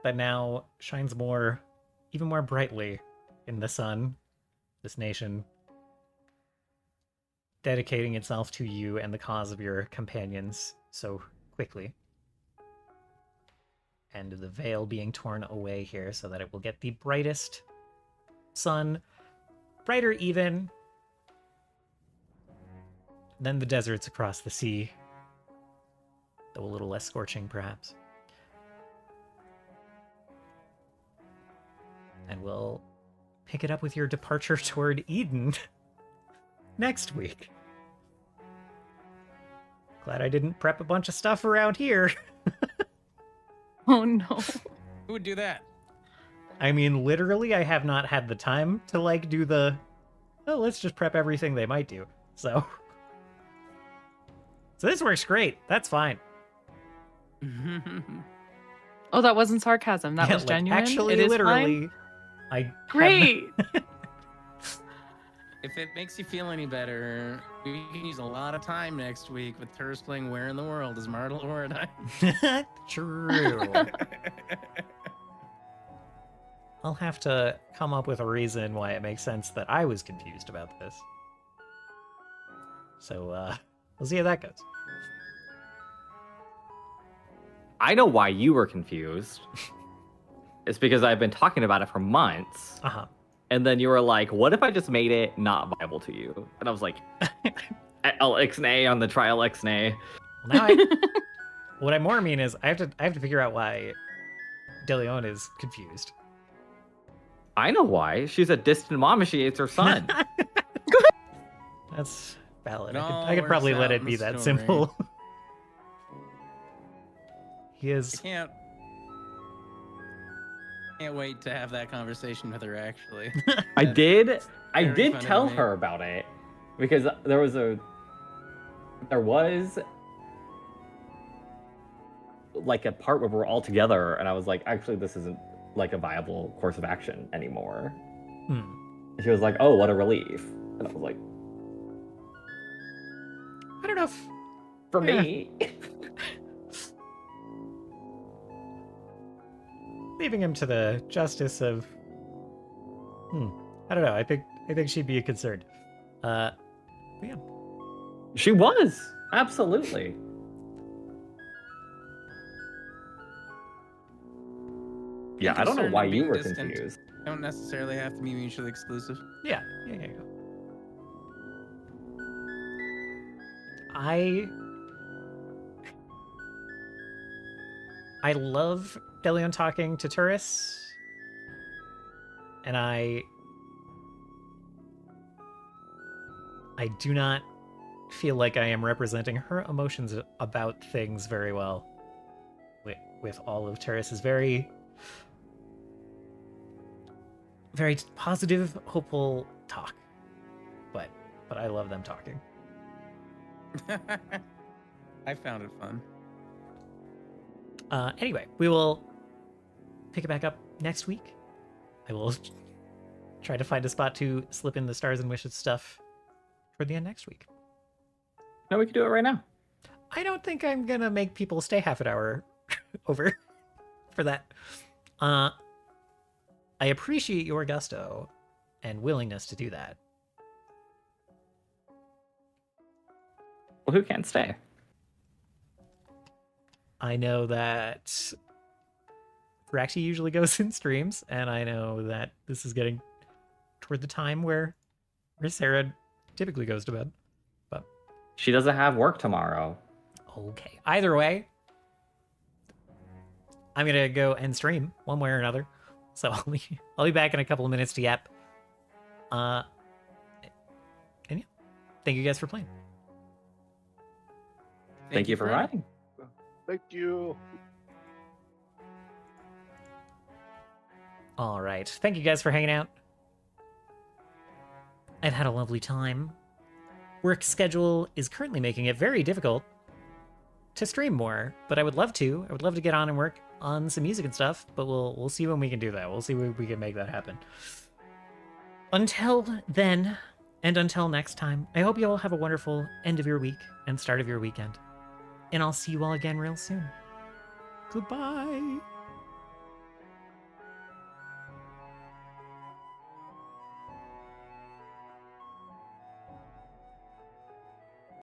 that now shines even more brightly in the sun. This nation dedicating itself to you and the cause of your companions so quickly. And the veil being torn away here so that it will get the brightest sun, brighter even than the deserts across the sea, though a little less scorching perhaps. And we'll pick it up with your departure toward Eden next week. Glad I didn't prep a bunch of stuff around here. Oh no. Who would do that? I mean, literally, I have not had the time to, like, do let's just prep everything they might do. So this works great. That's fine. Oh, that wasn't sarcasm. That Yeah, was like, genuine. actually, It is literally, fine. Great. If it makes you feel any better, we can use a lot of time next week with Turris playing Where in the World is Martel Oradine. True. I'll have to come up with a reason why it makes sense that I was confused about this. So, we'll see how that goes. I know why you were confused. It's because I've been talking about it for months. Uh-huh. And then you were like, what if I just made it not viable to you? And I was like, LXNA on the trial XNA. Well, now what I more mean is I have to figure out why DeLeon is confused. I know why. She's a distant mom and she hates her son. That's valid. It I all could probably works let out it in be the that story. simple. He I is. can't wait to have that conversation with her, actually. I did Very funny tell to me. her about it because there was like a part where we're all together and I was like, actually this isn't like a viable course of action anymore. And she was like, oh, what a relief. And I was like, I don't know if for Yeah. me. leaving him to the justice of. I don't know. I think she'd be concerned. But yeah. She was. Absolutely. Yeah, I don't know concerned why of you being were distant. confused. Don't necessarily have to be mutually exclusive. Yeah. I love DeLeon talking to Turris, and I do not feel like I am representing her emotions about things very well with all of Turris's very positive, hopeful talk. But I love them talking. I found it fun. Anyway, we will pick it back up next week. I will try to find a spot to slip in the Stars and Wishes stuff toward the end next week. No, we can do it right now. I don't think I'm gonna make people stay half an hour over for that. I appreciate your gusto and willingness to do that. Well, who can't stay? I know that Voraktee usually goes in streams, and I know that this is getting toward the time where Sarah typically goes to bed. But She doesn't have work tomorrow. okay. Either way, I'm gonna go end stream one way or another. So I'll be back in a couple of minutes to yap. And yeah, thank you guys for playing. Thank you for riding. Thank you. All right. Thank you guys for hanging out. I've had a lovely time. Work schedule is currently making it very difficult to stream more, but I would love to. I would love to get on and work on some music and stuff, but we'll see when we can do that. We'll see when we can make that happen. Until then, and until next time, I hope you all have a wonderful end of your week and start of your weekend. And I'll see you all again real soon. Goodbye.